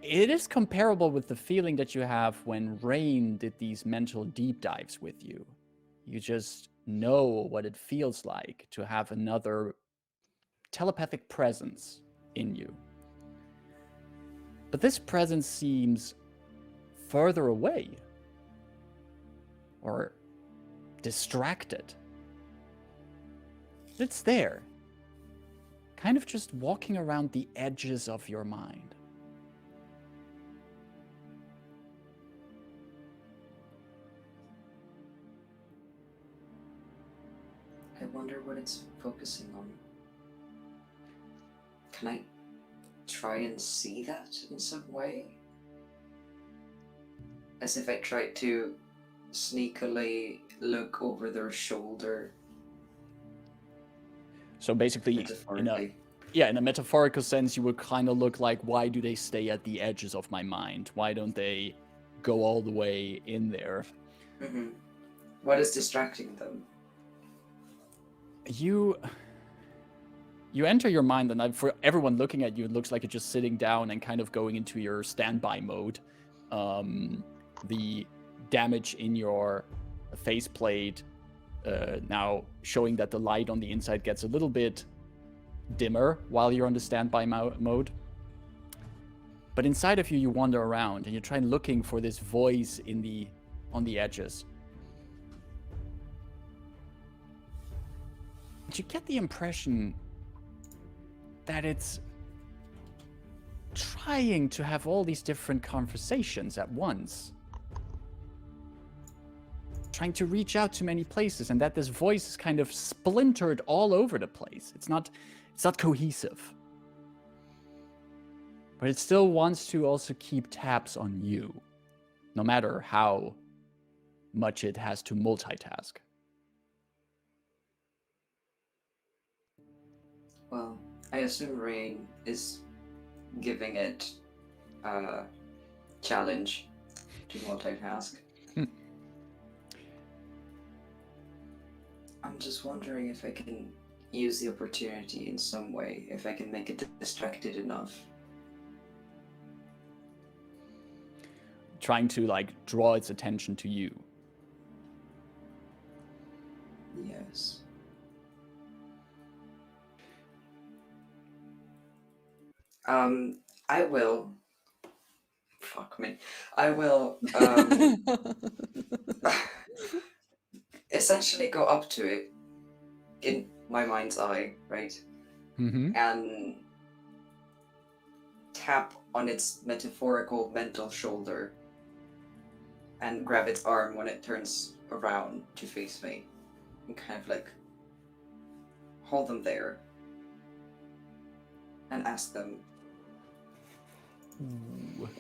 It is comparable with the feeling that you have when Rain did these mental deep dives with you. You just know what it feels like to have another telepathic presence in you. But this presence seems further away or distracted. It's there, kind of just walking around the edges of your mind. I wonder what it's focusing on. Can I try and see that in some way? As if I tried to sneakily look over their shoulder. So basically, in a metaphorical sense, you would kind of look like, why do they stay at the edges of my mind? Why don't they go all the way in there? Mm-hmm. What is distracting them? You enter your mind, and for everyone looking at you, it looks like you're just sitting down and kind of going into your standby mode. The damage in your faceplate now showing that the light on the inside gets a little bit dimmer while you're on the standby mode. But inside of you, you wander around and you try looking for this voice on the edges. And you get the impression that it's trying to have all these different conversations at once. Trying to reach out to many places, and that this voice is kind of splintered all over the place. It's not cohesive. But it still wants to also keep tabs on you, no matter how much it has to multitask. Well, I assume Rain is giving it a challenge to multitask. I'm just wondering if I can use the opportunity in some way, if I can make it distracted enough. Trying to, draw its attention to you. Yes. I will... Fuck me. I will, essentially go up to it in my mind's eye, right? Mm-hmm. And tap on its metaphorical mental shoulder and grab its arm when it turns around to face me and kind of hold them there and ask them,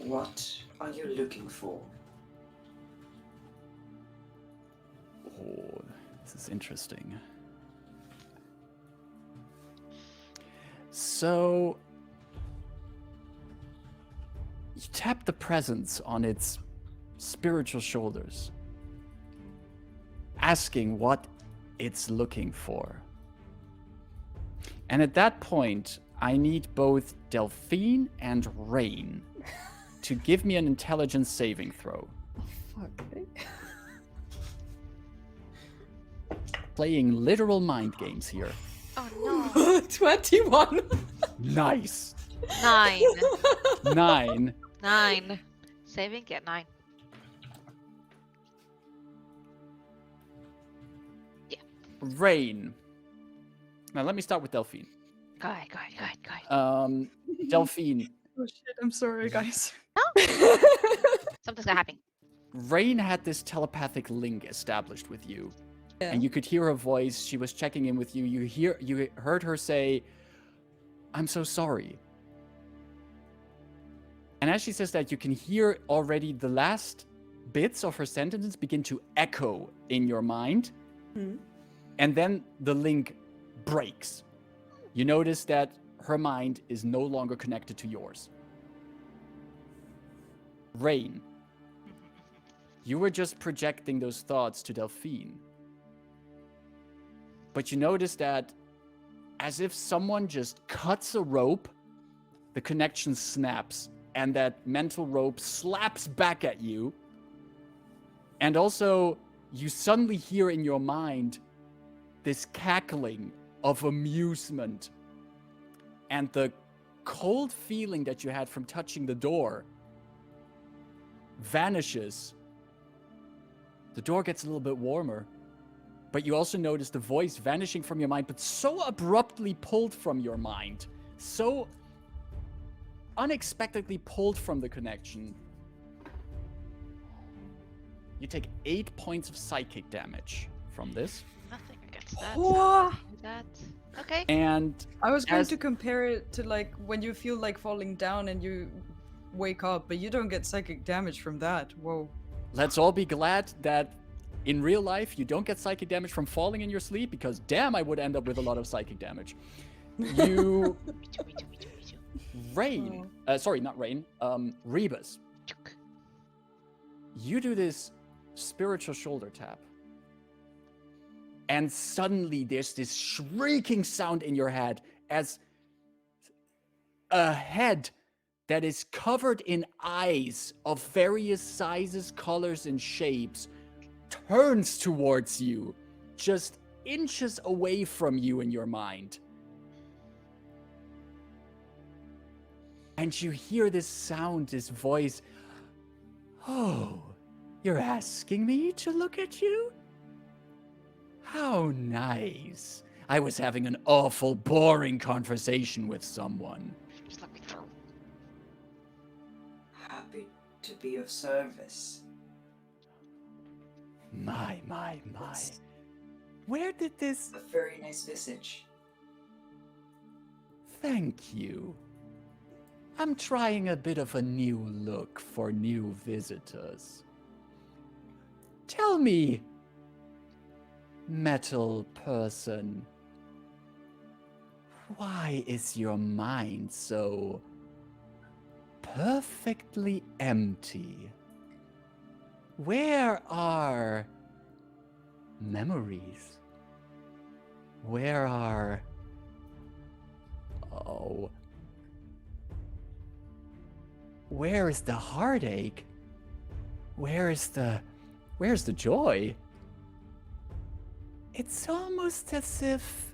what are you looking for? Oh, this is interesting. So, you tap the presence on its spiritual shoulders, asking what it's looking for. And at that point, I need both Delphine and Rain to give me an intelligence saving throw. Oh, fuck me. Playing literal mind games here. Oh no. 21. Nice. 9. 9. 9. Saving, get 9. Yeah. Rain. Now let me start with Delphine. Go ahead. Delphine. Oh shit, I'm sorry, guys. Something's gonna happen. Rain had this telepathic link established with you. Yeah. And you could hear her voice. She was checking in with you. You heard her say, "I'm so sorry." And as she says that, you can hear already the last bits of her sentences begin to echo in your mind. Hmm. And then the link breaks. You notice that her mind is no longer connected to yours. Rain, you were just projecting those thoughts to Delphine. But you notice that as if someone just cuts a rope, the connection snaps, and that mental rope slaps back at you. And also, you suddenly hear in your mind this cackling of amusement. And the cold feeling that you had from touching the door vanishes. The door gets a little bit warmer. But you also notice the voice vanishing from your mind, but so abruptly pulled from your mind. So unexpectedly pulled from the connection. You take 8 points of psychic damage from this. Nothing against that. Whoa. That. Okay. And I was going to compare it to like when you feel like falling down and you wake up, but you don't get psychic damage from that. Whoa. let's all be glad that in real life you don't get psychic damage from falling in your sleep, because damn, I would end up with a lot of psychic damage. You... Me too, me too, me too, me too. Rain. Sorry, not Rain. Rebus. Chuk. You do this spiritual shoulder tap. And suddenly there's this shrieking sound in your head as a head that is covered in eyes of various sizes, colors, and shapes turns towards you, just inches away from you in your mind. And you hear this sound, this voice. Oh, you're asking me to look at you? How nice. I was having an awful boring conversation with someone. Just let me through. Happy to be of service. My. Where did this... A very nice visage. Thank you. I'm trying a bit of a new look for new visitors. Tell me, metal person, why is your mind so perfectly empty? Where are memories? Where are... Oh... Where is the heartache? Where's the joy? It's almost as if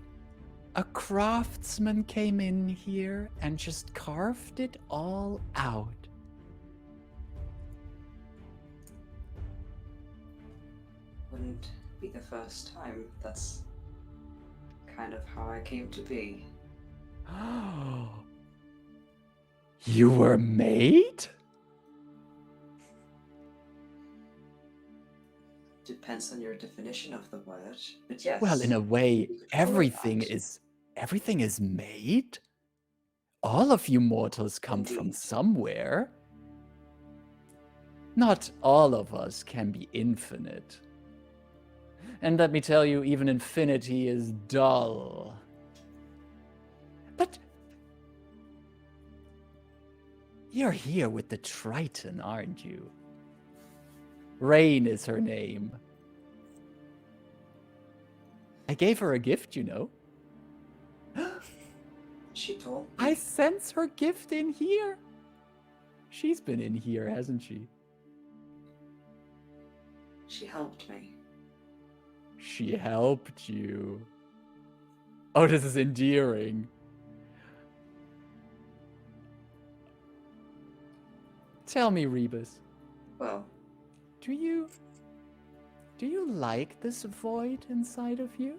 a craftsman came in here and just carved it all out. Wouldn't be the first time. That's kind of how I came to be. Oh. You were made? Depends on your definition of the word, but yes. Well, in a way, you could call it everything that. is made. All of you mortals come from Indeed. somewhere. Not all of us can be infinite. And let me tell you, even infinity is dull. But you're here with the Triton, aren't you? Rain is her name. I gave her a gift, you know. She told me. I sense her gift in here. She's been in here, hasn't she? She helped me. She helped you. Oh, this is endearing. Tell me, Rebus, Well, do you like this void inside of you?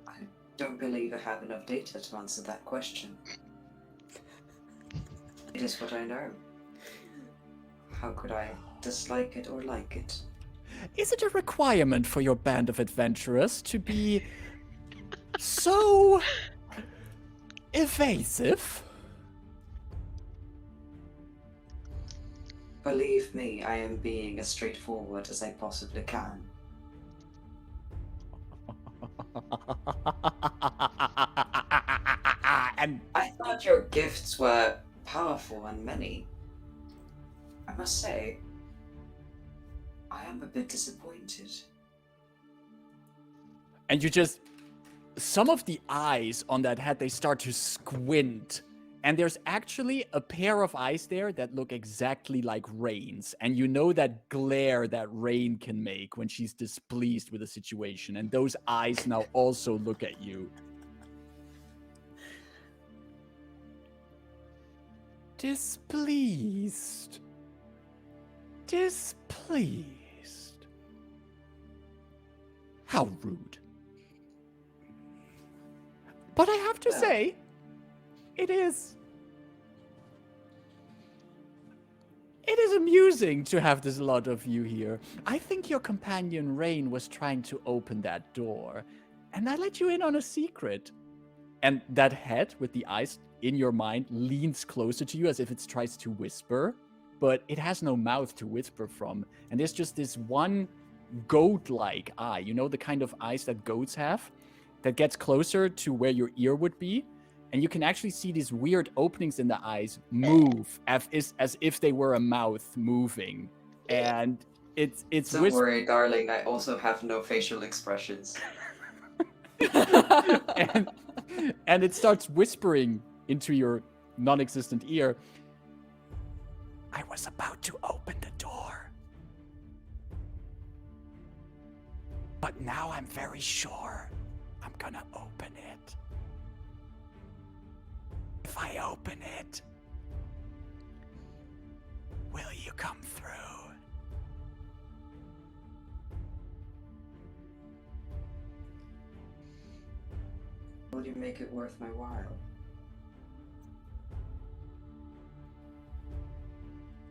I don't believe I have enough data to answer that question. It is what I know. How could I dislike it or like it? Is it a requirement for your band of adventurers to be so evasive? Believe me, I am being as straightforward as I possibly can. And I thought your gifts were powerful and many. I must say, I am a bit disappointed. you just... Some of the eyes on that head, they start to squint. And there's actually a pair of eyes there that look exactly like Rain's. And you know that glare that Rain can make when she's displeased with a situation. And those eyes now also look at you. Displeased. Displeased. How rude. But I have to say, it is amusing to have this lot of you here. I think your companion Rain was trying to open that door, and I let you in on a secret. And that head with the eyes in your mind leans closer to you as if it tries to whisper, but it has no mouth to whisper from. And there's just this one goat-like eye, you know, the kind of eyes that goats have, that gets closer to where your ear would be. And you can actually see these weird openings in the eyes move as if they were a mouth moving. And it's Don't worry, darling, I also have no facial expressions. and it starts whispering into your non-existent ear. I was about to open the door, but now I'm very sure I'm gonna open it. If I open it, will you come through? Will you make it worth my while?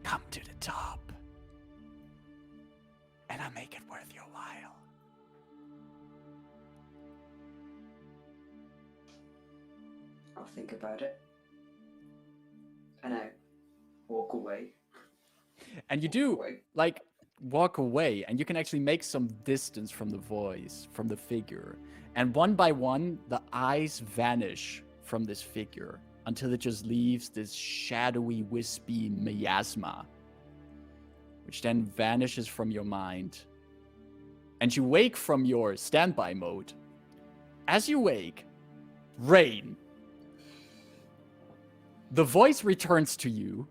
Come to the top, and I'll make it worth your while. I'll think about it. And I walk away. And you do, walk away, and you can actually make some distance from the voice, from the figure. And one by one, the eyes vanish from this figure until it just leaves this shadowy, wispy miasma, which then vanishes from your mind. And you wake from your standby mode. As you wake, Rain, the voice returns to you,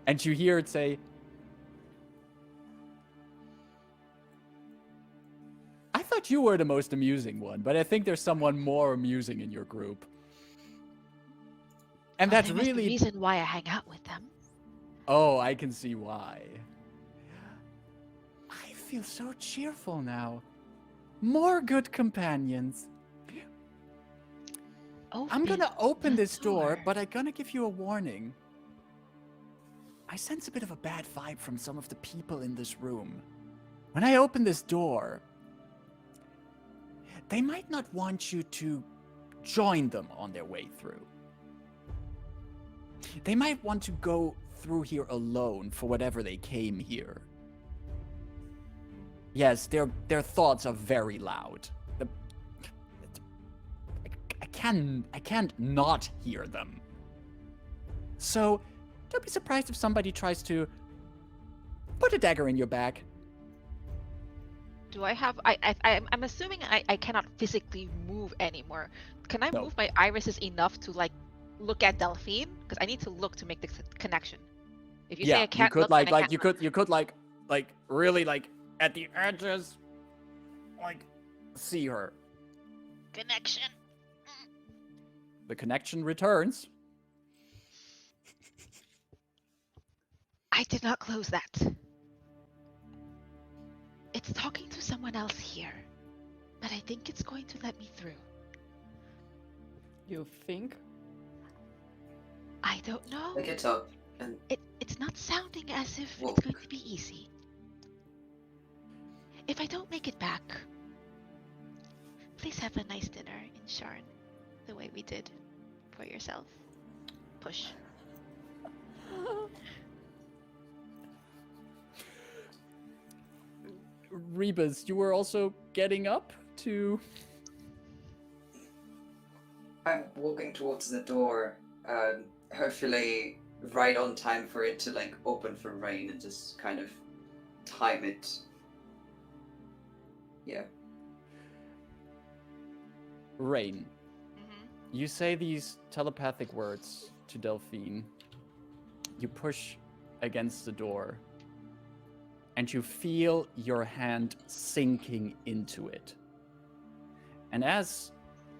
and you hear it say, I thought you were the most amusing one, but I think there's someone more amusing in your group. And that's there must be really a reason why I hang out with them. Oh, I can see why. I feel so cheerful now. More good companions. I'm gonna open this door, but I'm gonna give you a warning. I sense a bit of a bad vibe from some of the people in this room. When I open this door, they might not want you to join them on their way through. They might want to go through here alone for whatever they came here. Yes, their thoughts are very loud. I can't not hear them. So, don't be surprised if somebody tries to put a dagger in your back. Do I have? I'm assuming I cannot physically move anymore. Can I move my irises enough to look at Delphine? Because I need to look to make the connection. If you say I can't you could look, you could really at the edges, see her. connection. The connection returns. I did not close that. It's talking to someone else here, but I think it's going to let me through. You think? I don't know. Pick it up and It's not sounding as if Look. it's going to be easy. If I don't make it back, please have a nice dinner in Sharn, the way we did for yourself. Push. Rebus, you were also getting up to... I'm walking towards the door, hopefully right on time for it to open for Rain and just kind of time it. Yeah. Rain, you say these telepathic words to Delphine. You push against the door, and you feel your hand sinking into it. And as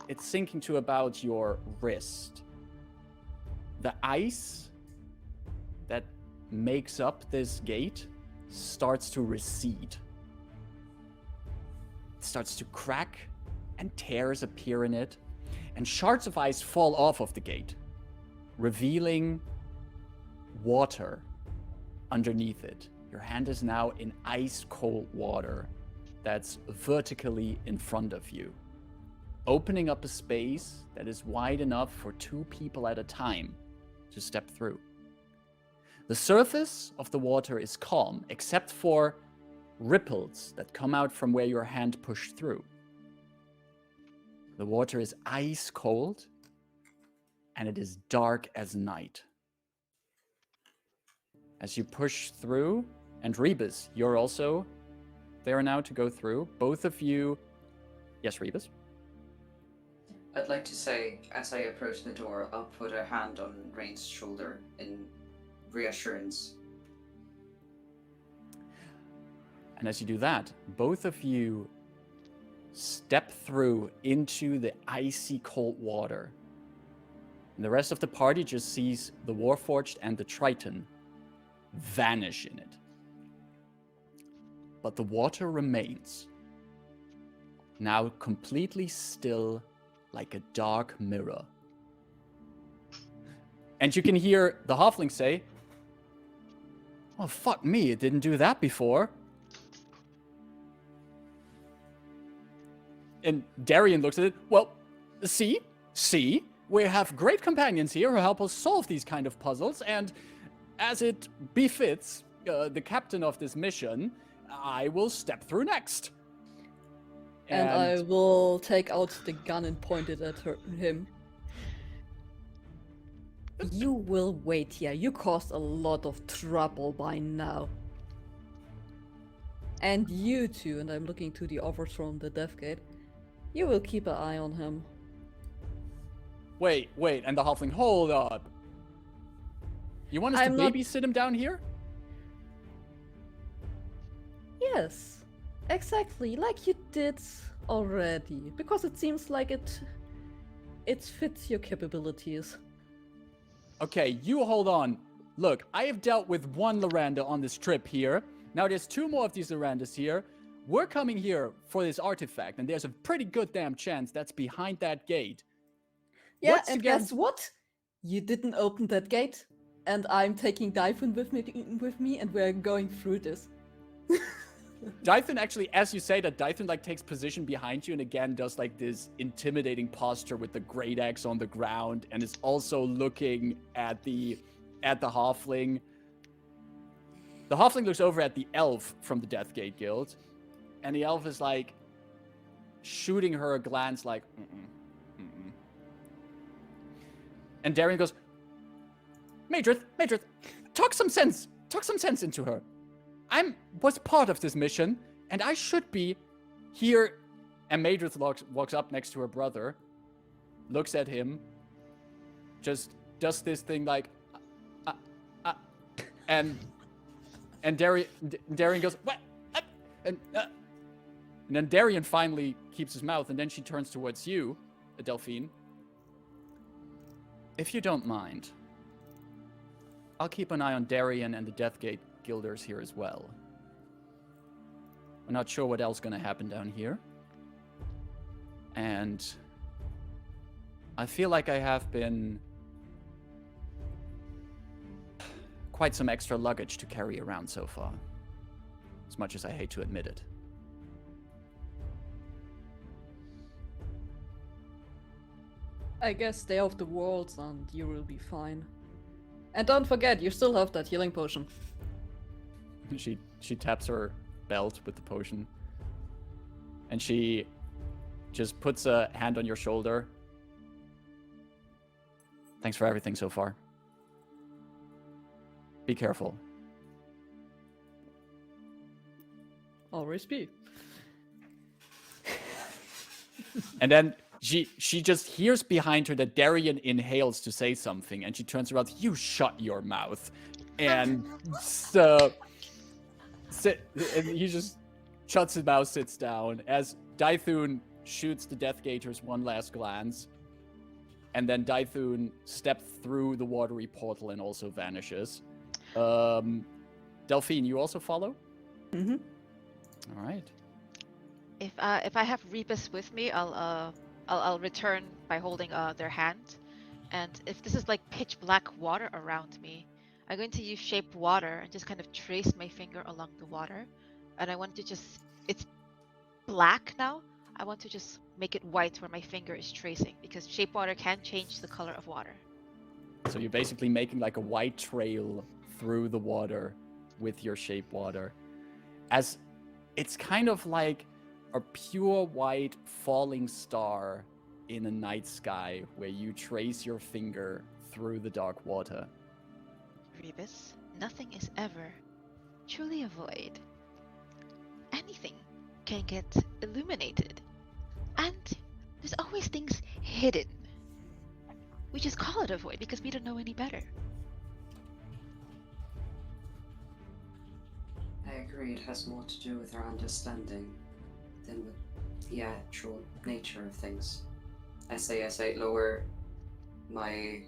it's sinking to about your wrist, the ice that makes up this gate starts to recede. It starts to crack, and tears appear in it, and shards of ice fall off of the gate, revealing water underneath it. Your hand is now in ice-cold water that's vertically in front of you, opening up a space that is wide enough for 2 people at a time to step through. The surface of the water is calm, except for ripples that come out from where your hand pushed through. The water is ice cold, and it is dark as night. As you push through, and Rebus, you're also there now to go through. Both of you... Yes, Rebus? I'd like to say, as I approach the door, I'll put a hand on Rain's shoulder in reassurance. And as you do that, both of you step through into the icy cold water. And the rest of the party just sees the Warforged and the Triton vanish in it. But the water remains, now completely still, like a dark mirror. And you can hear the halfling say, "Oh, fuck me, it didn't do that before." And Darian looks at it, "Well, see, we have great companions here who help us solve these kind of puzzles, and as it befits the captain of this mission, I will step through next." And I will take out the gun and point it at him. You will wait here. You caused a lot of trouble by now. And you two, and I'm looking to the others from the Deathsgate, you will keep an eye on him. Wait, and the halfling, hold up. You want us to babysit him down here? Yes, exactly, like you did already. Because it seems like it fits your capabilities. Okay, you hold on. Look, I have dealt with one Loranda on this trip here. Now there's 2 more of these Lorandas here. We're coming here for this artifact, and there's a pretty good damn chance that's behind that gate. Yeah, and guess what? You didn't open that gate, and I'm taking Delphine with me, and we're going through this. Delphine actually, as you say that, Delphine like takes position behind you and again does like this intimidating posture with the great axe on the ground, and is also looking at the halfling. The halfling looks over at the elf from the Deathsgate Guild, and the elf is like shooting her a glance like, mm-mm. And Darian goes, Madrith, talk some sense into her. Was part of this mission, and I should be here. And Madrith walks up next to her brother, looks at him, just does this thing like, and Darian goes, what? And then Darian finally keeps his mouth, and then she turns towards you, Delphine. If you don't mind, I'll keep an eye on Darian and the Deathsgate Guilders here as well. We're not sure what else is going to happen down here. And I feel like I have been quite some extra luggage to carry around so far, as much as I hate to admit it. I guess stay off the walls and you will be fine. And don't forget, you still have that healing potion. She taps her belt with the potion. And she just puts a hand on your shoulder. Thanks for everything so far. Be careful. Always be. And then she just hears behind her that Darian inhales to say something, and she turns around, "You shut your mouth." And and he just shuts his mouth, sits down, as Dythun shoots the Deathgaters one last glance. and then Dythun steps through the watery portal and also vanishes. Delphine, you also follow? Mm-hmm. All right. If I have Rebus with me, I'll return by holding their hand, and if this is like pitch black water around me, I'm going to use shape water and just kind of trace my finger along the water, and I want to it's black now. I want to just make it white where my finger is tracing, because shape water can change the color of water. So you're basically making like a white trail through the water with your shape water. As it's kind of like a pure white falling star in a night sky where you trace your finger through the dark water. Rebus, nothing is ever truly a void. Anything can get illuminated, and there's always things hidden. We just call it a void because we don't know any better. I agree, it has more to do with our understanding than with the actual nature of things. I say, lower my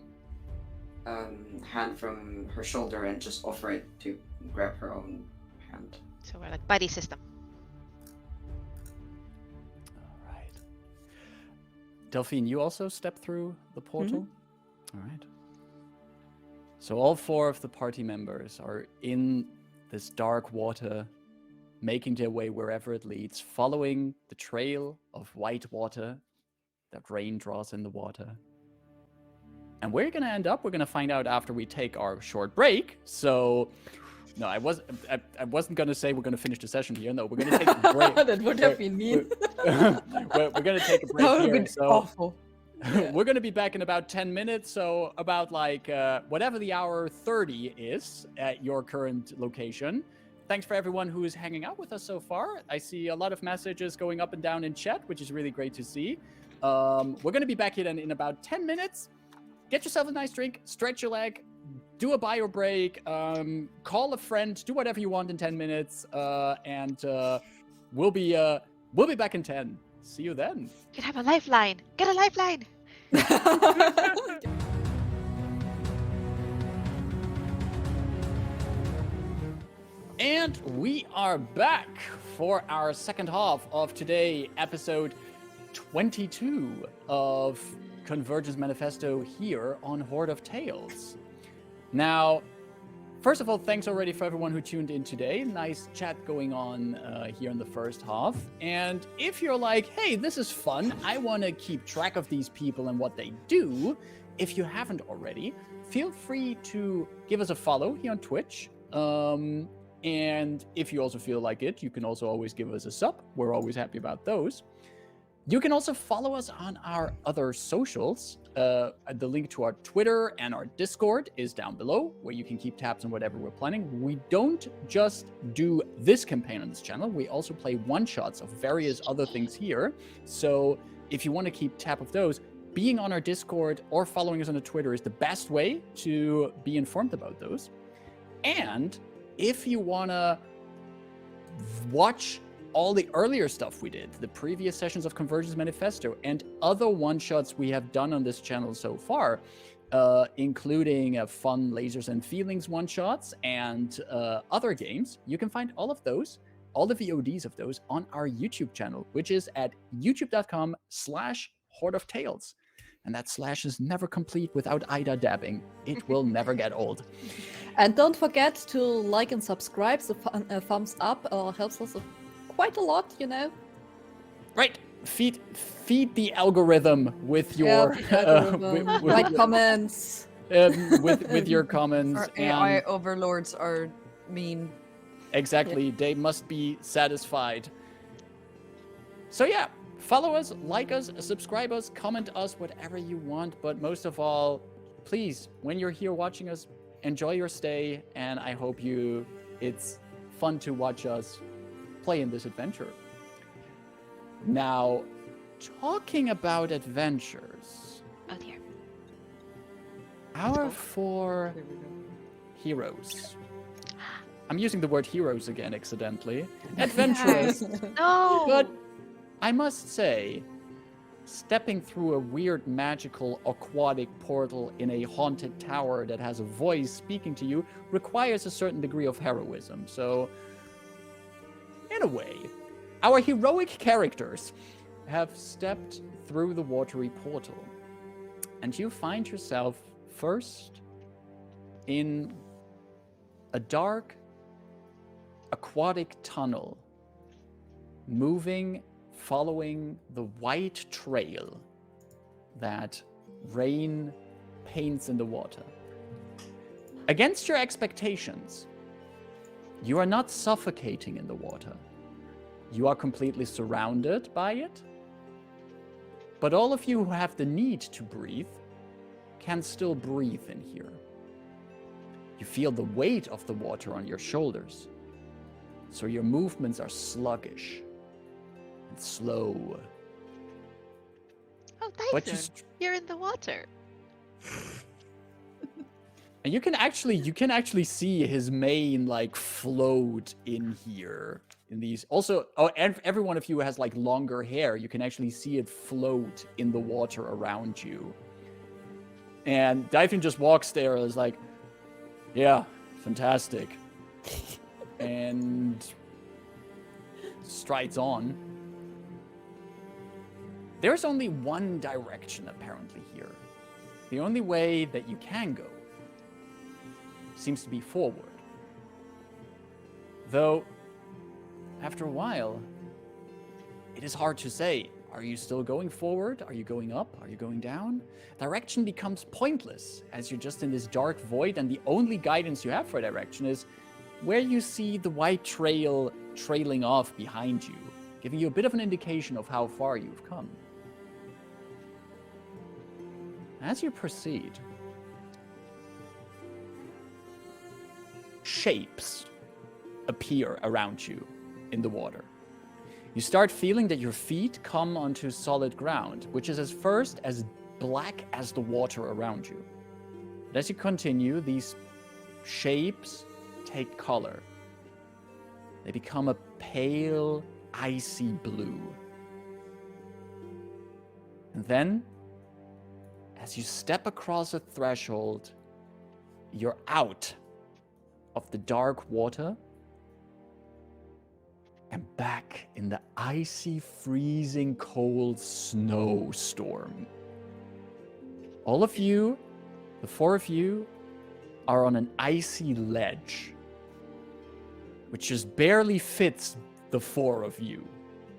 hand from her shoulder and just offer it to grab her own hand. So we're like buddy system. All right. Delphine, you also step through the portal? All right. So all 4 of the party members are in this dark water, making their way wherever it leads, following the trail of white water that rain draws in the water. And where you're going to end up, we're going to find out after we take our short break. So, no, I wasn't going to say we're going to finish the session here. No, we're going to take a break. That would have been mean. We're going to take a break That would have here. been So awful. we're going to be back in about 10 minutes. So about like whatever the hour 30 is at your current location. Thanks for everyone who is hanging out with us so far. I see a lot of messages going up and down in chat, which is really great to see. We're going to be back here then in about 10 minutes. Get yourself a nice drink, stretch your leg, do a bio break, call a friend, do whatever you want in 10 minutes, and we'll be back in 10. See you then. You can have a lifeline. Get a lifeline. And we are back for our second half of today, episode 22 of Convergence Manifesto here on Horde of Tales. Now, first of all, thanks already for everyone who tuned in today. Nice chat going on here in the first half. And if you're like, hey, this is fun, I want to keep track of these people and what they do, if you haven't already, feel free to give us a follow here on Twitch. And if you also feel like it, you can also always give us a sub. We're always happy about those. You can also follow us on our other socials. The link to our Twitter and our Discord is down below, where you can keep tabs on whatever we're planning. We don't just do this campaign on this channel. We also play one-shots of various other things here. So if you want to keep tab of those, being on our Discord or following us on the Twitter is the best way to be informed about those. And if you want to watch all the earlier stuff we did, the previous sessions of Convergence Manifesto, and other one-shots we have done on this channel so far, including fun Lasers and Feelings one-shots and other games, you can find all of those, all the VODs of those, on our YouTube channel, which is at youtube.com/Horde of Tales. And that slash is never complete without Ida dabbing. It will never get old. And don't forget to like and subscribe. The thumbs up helps us quite a lot, you know. Right. Feed the algorithm with your write comments. With your comments. Our AI overlords are mean. Exactly. Yeah. They must be satisfied. So yeah, follow us, like us, subscribe us, comment us, whatever you want. But most of all, please, when you're here watching us, enjoy your stay, and I hope it's fun to watch us play in this adventure. Now, talking about adventures. Oh dear. Our 4 heroes. I'm using the word heroes again accidentally. Adventurers. No. But I must say, stepping through a weird magical aquatic portal in a haunted tower that has a voice speaking to you requires a certain degree of heroism. So, in a way, our heroic characters have stepped through the watery portal. And you find yourself first in a dark aquatic tunnel, following the white trail that rain paints in the water. Against your expectations, you are not suffocating in the water. You are completely surrounded by it. But all of you who have the need to breathe can still breathe in here. You feel the weight of the water on your shoulders, so your movements are sluggish and slow. Oh, But Dyson, you're in the water. And you can actually see his mane like float in here. In these also, and every one of you has like longer hair. You can actually see it float in the water around you. And Delphine just walks there and is like, yeah, fantastic. And strides on. There's only one direction apparently here. The only way that you can go seems to be forward. Though, after a while, it is hard to say. Are you still going forward? Are you going up? Are you going down? Direction becomes pointless as you're just in this dark void, and the only guidance you have for direction is where you see the white trail trailing off behind you, giving you a bit of an indication of how far you've come. As you proceed, shapes appear around you in the water. You start feeling that your feet come onto solid ground, which is first as black as the water around you. But as you continue, these shapes take color. They become a pale, icy blue. And then, as you step across a threshold, you're out of the dark water and back in the icy, freezing cold snowstorm. All of you, the four of you, are on an icy ledge, which just barely fits the four of you.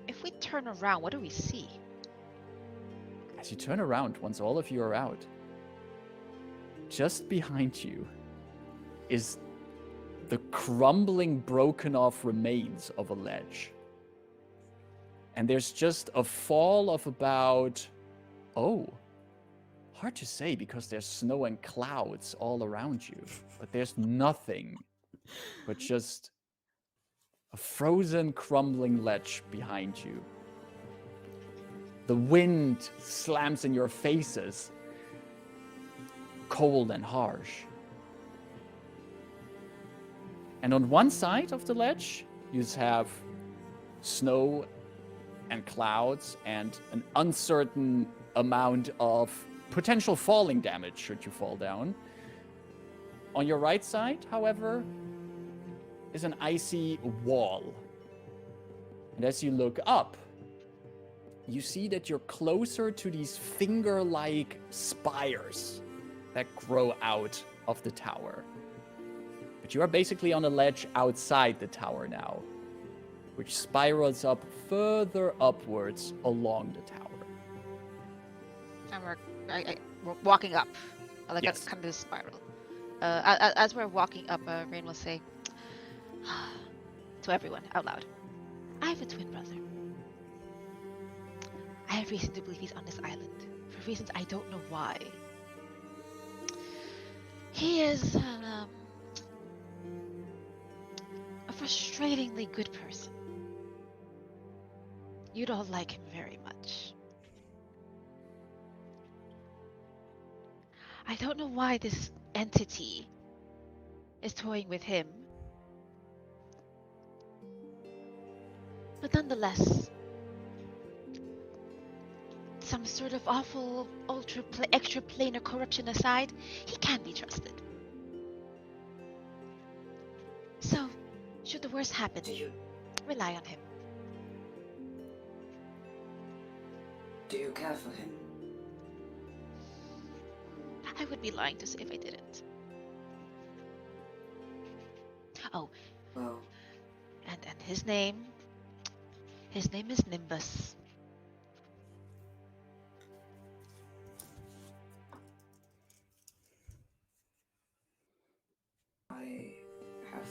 If we turn around, what do we see? As you turn around, once all of you are out, just behind you is the crumbling, broken off remains of a ledge. And there's just a fall of about, hard to say because there's snow and clouds all around you, but there's nothing but just a frozen, crumbling ledge behind you. The wind slams in your faces, cold and harsh. And on one side of the ledge, you have snow and clouds and an uncertain amount of potential falling damage should you fall down. On your right side, however, is an icy wall. And as you look up, you see that you're closer to these finger-like spires that grow out of the tower. But you are basically on a ledge outside the tower now, which spirals up further upwards along the tower. And we're walking up. Like Yes. that's kind of the spiral. As we're walking up, Rain will say to everyone out loud, I have a twin brother. I have reason to believe he's on this island, for reasons I don't know why. He is a frustratingly good person. You don't like him very much. I don't know why this entity is toying with him. But nonetheless, some sort of awful extra planar corruption aside, he can be trusted. So, should the worst happen, rely on him. Do you care for him? I would be lying to say if I didn't. Oh, Well, and his name is Nimbus. I have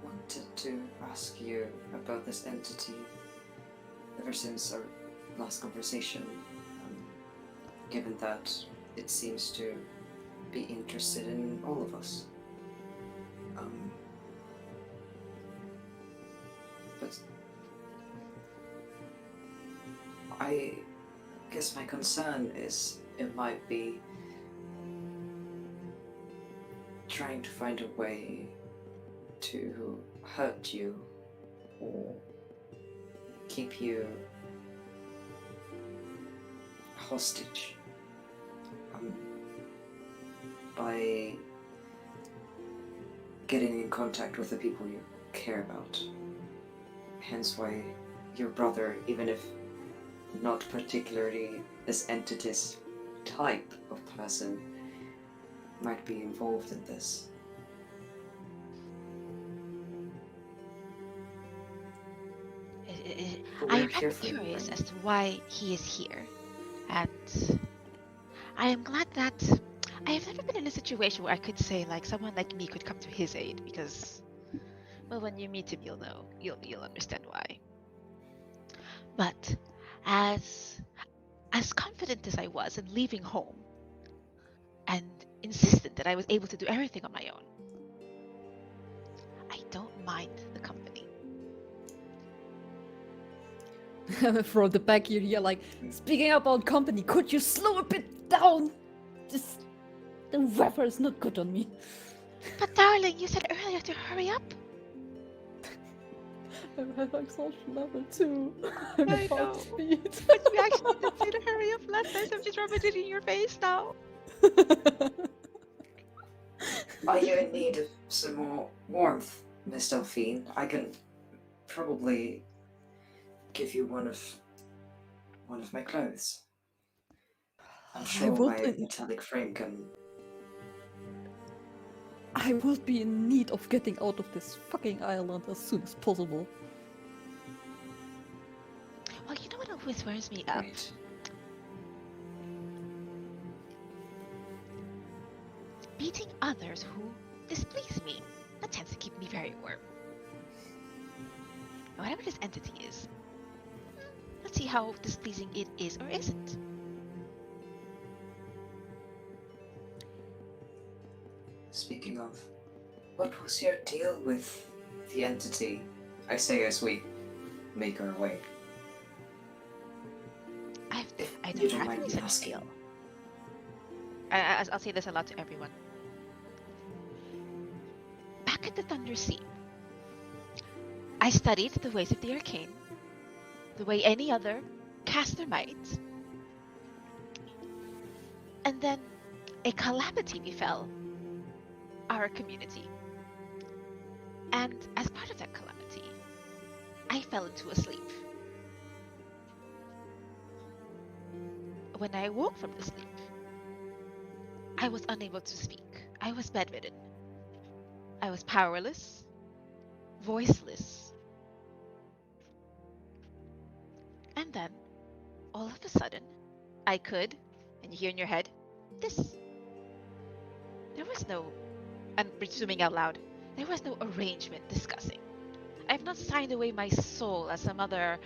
wanted to ask you about this entity ever since our last conversation, given that it seems to be interested in all of us. But I guess my concern is it might be trying to find a way to hurt you or keep you hostage by getting in contact with the people you care about. Hence why your brother, even if not particularly this entity's type of person, might be involved in this. I am curious as to why he is here, and I am glad that I have never been in a situation where I could say like someone like me could come to his aid, because, well, when you meet him, you'll know, you'll understand why. But as confident as I was in leaving home, and insistent that I was able to do everything on my own, I don't mind the company. From the back you hear like, speaking about company, could you slow a bit down? The weather is not good on me. But darling, you said earlier to hurry up. I'm at exhaustion level 2. I'm I about know. to beat. But you actually did say to hurry up last time, so I'm just rubbing it in your face now. Are you in need of some more warmth, Miss Delphine? I can probably give you one of my clothes. I'm sure my metallic frame can. I will be in need of getting out of this fucking island as soon as possible. Well, you know what always wears me up? Great. Beating others who displease me. That tends to keep me very warm. And whatever this entity is, let's see how displeasing it is or isn't. Speaking of, what was your deal with the entity? I say as we make our way. I You don't don't have mind any me such asking. deal. I'll say this aloud to everyone. Back at the Thunder Sea, I studied the ways of the arcane, the way any other caster might, and then a calamity befell our community. And as part of that calamity, I fell into a sleep. When I woke from the sleep, I was unable to speak. I was bedridden. I was powerless, voiceless. And then, all of a sudden, I could, and you hear in your head, this. There was no, I'm presuming out loud, there was no arrangement discussing. I have not signed away my soul as some other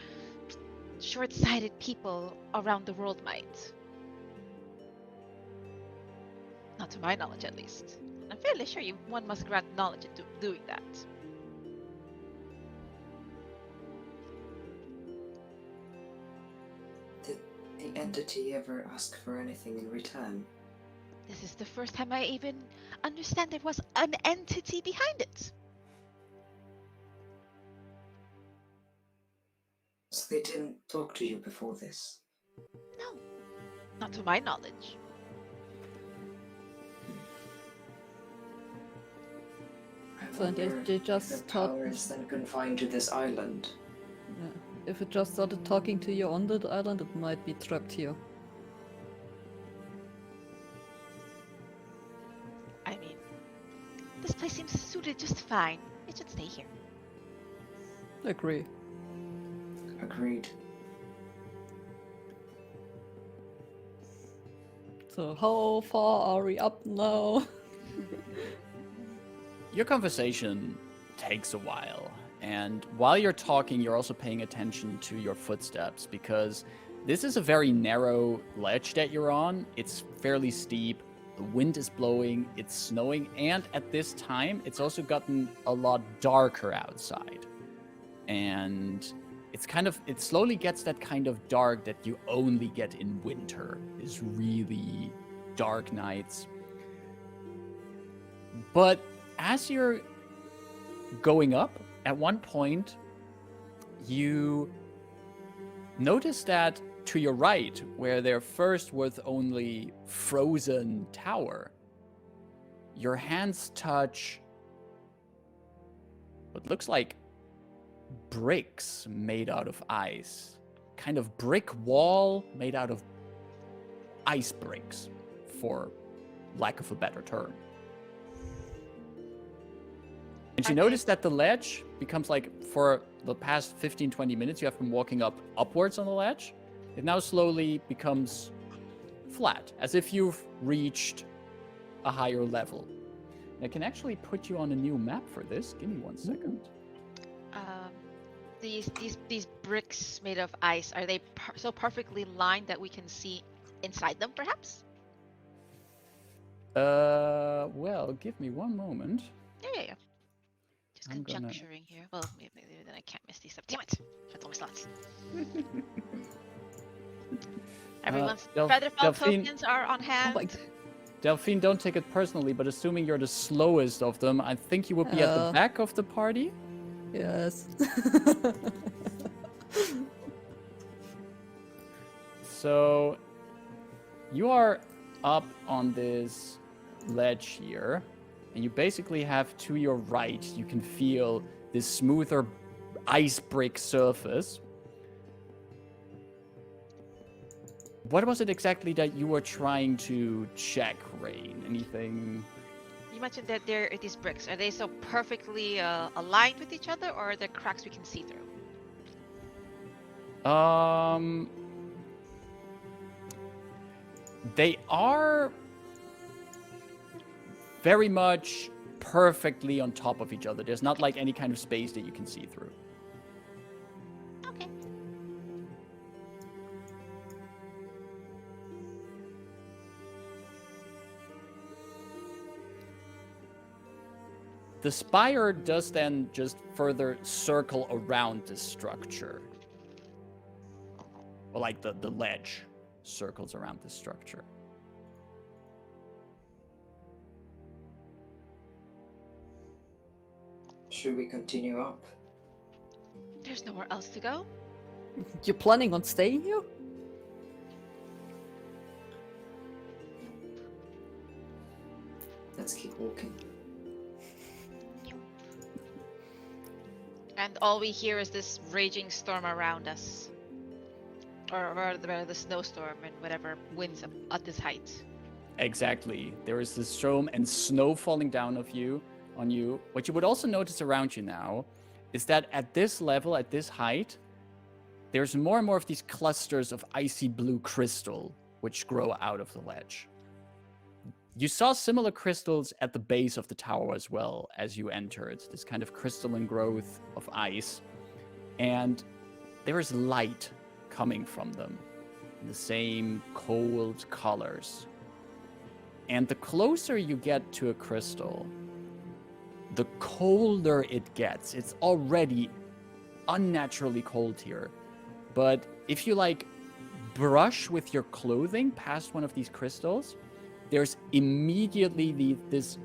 short-sighted people around the world might. Not to my knowledge, at least. I'm fairly sure one must grant knowledge into doing that. Did the entity ever ask for anything in return? This is the first time I even understand there was an entity behind it. So they didn't talk to you before this? No, Not to my knowledge. I So wonder they if just the thought- power is then confined to this island. Yeah. If it just started talking to you on that island, it might be trapped here. I mean, this place seems suited just fine. It should stay here. Agree. Agreed. So how far are we up now? Your conversation takes a while, and while you're talking, you're also paying attention to your footsteps, because this is a very narrow ledge that you're on. It's fairly steep, the wind is blowing, it's snowing, and at this time, it's also gotten a lot darker outside. And it slowly gets that kind of dark that you only get in winter, is really dark nights. But as you're going up, at one point, you notice that to your right, where there first was only frozen tower, your hands touch what looks like bricks made out of ice. Kind of brick wall made out of ice bricks, for lack of a better term. And you Okay. notice that the ledge becomes like, for the past 15-20 minutes, you have been walking upwards on the ledge. It now slowly becomes flat, as if you've reached a higher level. I can actually put you on a new map for this. Give me 1 second. These bricks made of ice, are they so perfectly lined that we can see inside them, perhaps? Well, give me 1 moment. Yeah. Just I'm gonna- conjuncturing here. Well, maybe then I can't miss these stuff. Damn it! Shut all my slots. Everyone's Featherfall Delphine- tokens are on hand. my Delphine, don't take it personally, but assuming you're the slowest of them, I think you would be at the back of the party. Yes. So you are up on this ledge here, and you basically have to your right, you can feel this smoother ice brick surface. What was it exactly that you were trying to check, Rain? Anything? You mentioned that there are these bricks. Are they so perfectly aligned with each other, or are there cracks we can see through? They are very much perfectly on top of each other. There's not like any kind of space that you can see through. Okay. The spire does then just further circle around this structure. Or like the ledge circles around this structure. Should we continue up? There's nowhere else to go. You're planning on staying here? Let's keep walking. And all we hear is this raging storm around us. Or rather the snowstorm and whatever winds up at this height. Exactly. There is this storm and snow falling down on you. What you would also notice around you now is that at this level, at this height, there's more and more of these clusters of icy blue crystal which grow out of the ledge. You saw similar crystals at the base of the tower as well as you entered, this kind of crystalline growth of ice. And there is light coming from them in the same cold colors. And the closer you get to a crystal, the colder it gets. It's already unnaturally cold here. But if you like brush with your clothing past one of these crystals, there's immediately this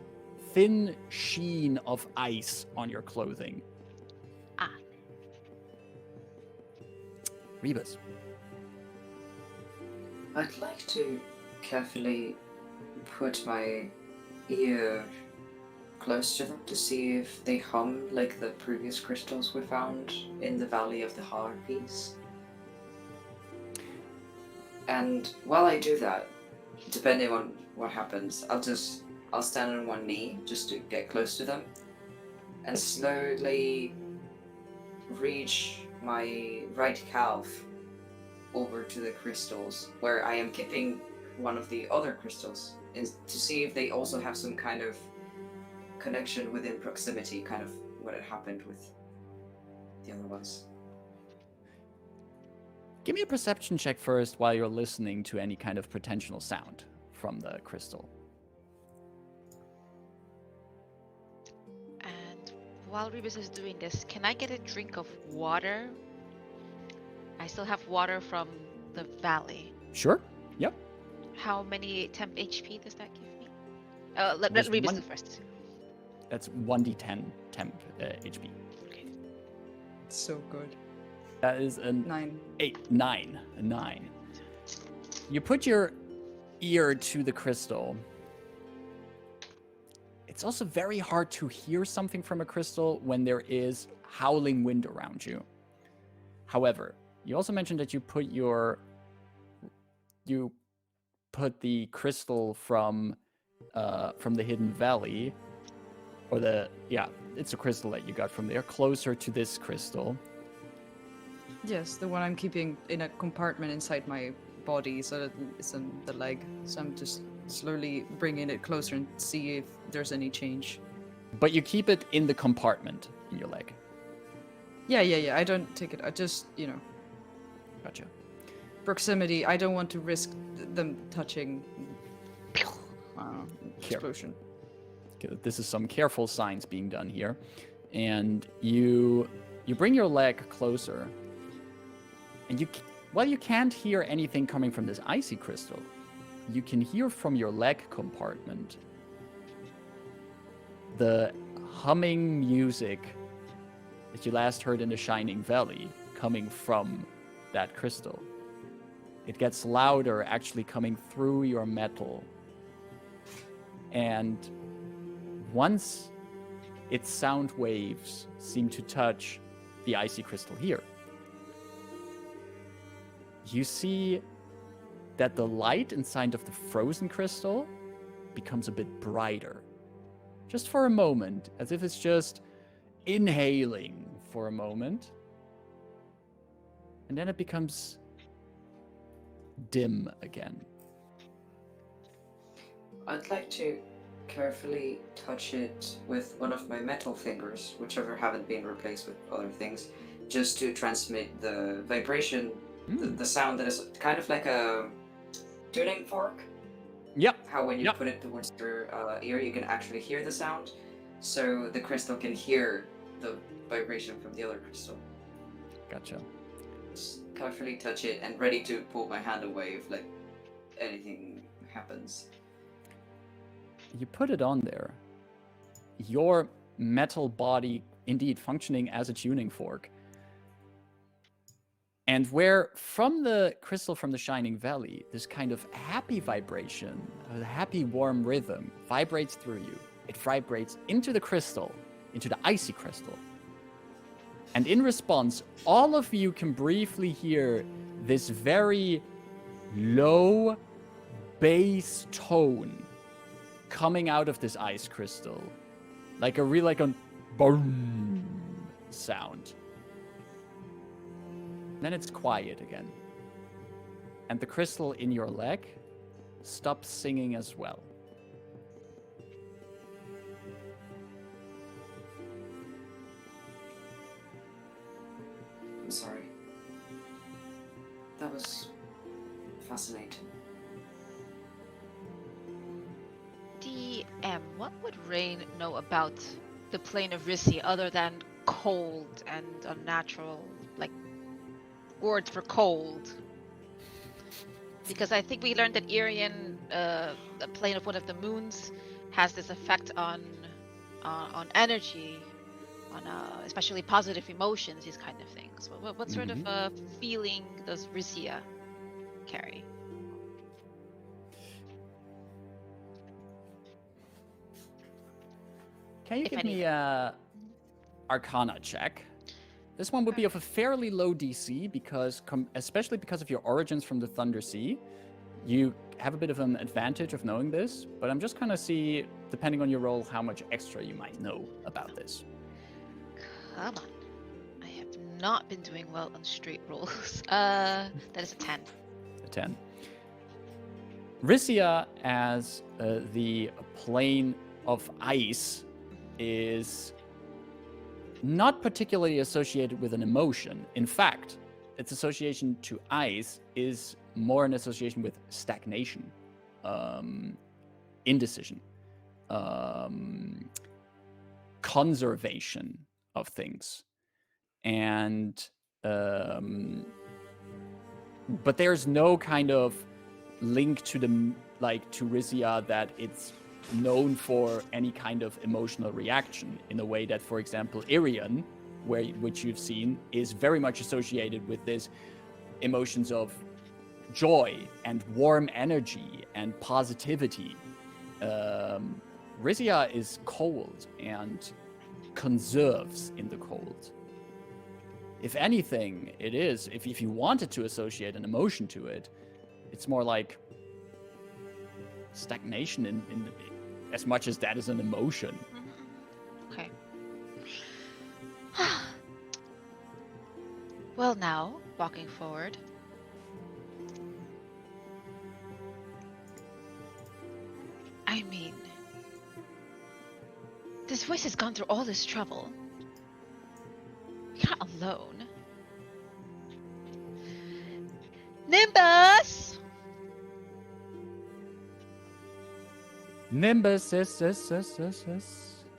thin sheen of ice on your clothing. Ah. Rebus. I'd like to carefully put my ear close to them to see if they hum like the previous crystals we found in the Valley of the Harpies. And while I do that, depending on what happens, I'll stand on one knee just to get close to them and slowly reach my right calf over to the crystals where I am keeping one of the other crystals to see if they also have some kind of connection within proximity, kind of what had happened with the other ones. Give me a perception check first while you're listening to any kind of potential sound from the crystal. And while Rebus is doing this, can I get a drink of water? I still have water from the valley. Sure. Yep. How many temp HP does that give me? Let There's Rebus one- do first. That's 1d10 temp HP. Okay. So good. That is an 9. 9. You put your ear to the crystal. It's also very hard to hear something from a crystal when there is howling wind around you. However, you also mentioned that you put the crystal from the hidden valley, it's a crystal that you got from there, closer to this crystal. Yes, the one I'm keeping in a compartment inside my body so that it's on the leg. So I'm just slowly bringing it closer and see if there's any change. But you keep it in the compartment in your leg. Yeah. I don't take it. I just, Gotcha. proximity. I don't want to risk them touching. Explosion. Okay, this is some careful science being done here. And you bring your leg closer. And while you can't hear anything coming from this icy crystal, you can hear from your leg compartment the humming music that you last heard in the Shining Valley coming from that crystal. It gets louder, actually coming through your metal. And once its sound waves seem to touch the icy crystal here, you see that the light inside of the frozen crystal becomes a bit brighter. Just for a moment, as if it's just inhaling for a moment. And then it becomes dim again. I'd like to carefully touch it with one of my metal fingers, whichever haven't been replaced with other things, just to transmit the vibration, the sound that is kind of like a tuning fork. Yep. How when you put it towards your ear, you can actually hear the sound, so the crystal can hear the vibration from the other crystal. Gotcha. Just carefully touch it and ready to pull my hand away if like anything happens. You put it on there. Your metal body indeed functioning as a tuning fork. And where from the crystal from the Shining Valley, this kind of happy vibration, a happy warm rhythm vibrates through you. It vibrates into the crystal, into the icy crystal. And in response, all of you can briefly hear this very low bass tone coming out of this ice crystal. Like a boom sound. Then it's quiet again. And the crystal in your leg stops singing as well. I'm sorry. That was fascinating. DM, what would Rain know about the plane of Rissi other than cold and unnatural, like words for cold? Because I think we learned that Irian, the plane of one of the moons, has this effect on energy, on especially positive emotions, these kind of things. What sort of feeling does Rissia carry? Can you if give anything. me a Arcana check? This one would be of a fairly low DC because, especially because of your origins from the Thunder Sea, you have a bit of an advantage of knowing this. But I'm just kind of see, depending on your role, how much extra you might know about this. Come on. I have not been doing well on straight rolls. That is a 10. A 10. Risia, as the plane of ice, is not particularly associated with an emotion. In fact, its association to ice is more an association with stagnation, indecision, conservation of things. And but there's no kind of link to the to Risia that it's known for any kind of emotional reaction in a way that, for example, Irion, which you've seen, is very much associated with this emotions of joy and warm energy and positivity. Risia is cold and conserves in the cold. If anything, it is, if you wanted to associate an emotion to it, it's more like stagnation in as much as that is an emotion. Okay. Well, now, walking forward. I mean, this voice has gone through all this trouble. You're not alone. Nimbus! Nimbus,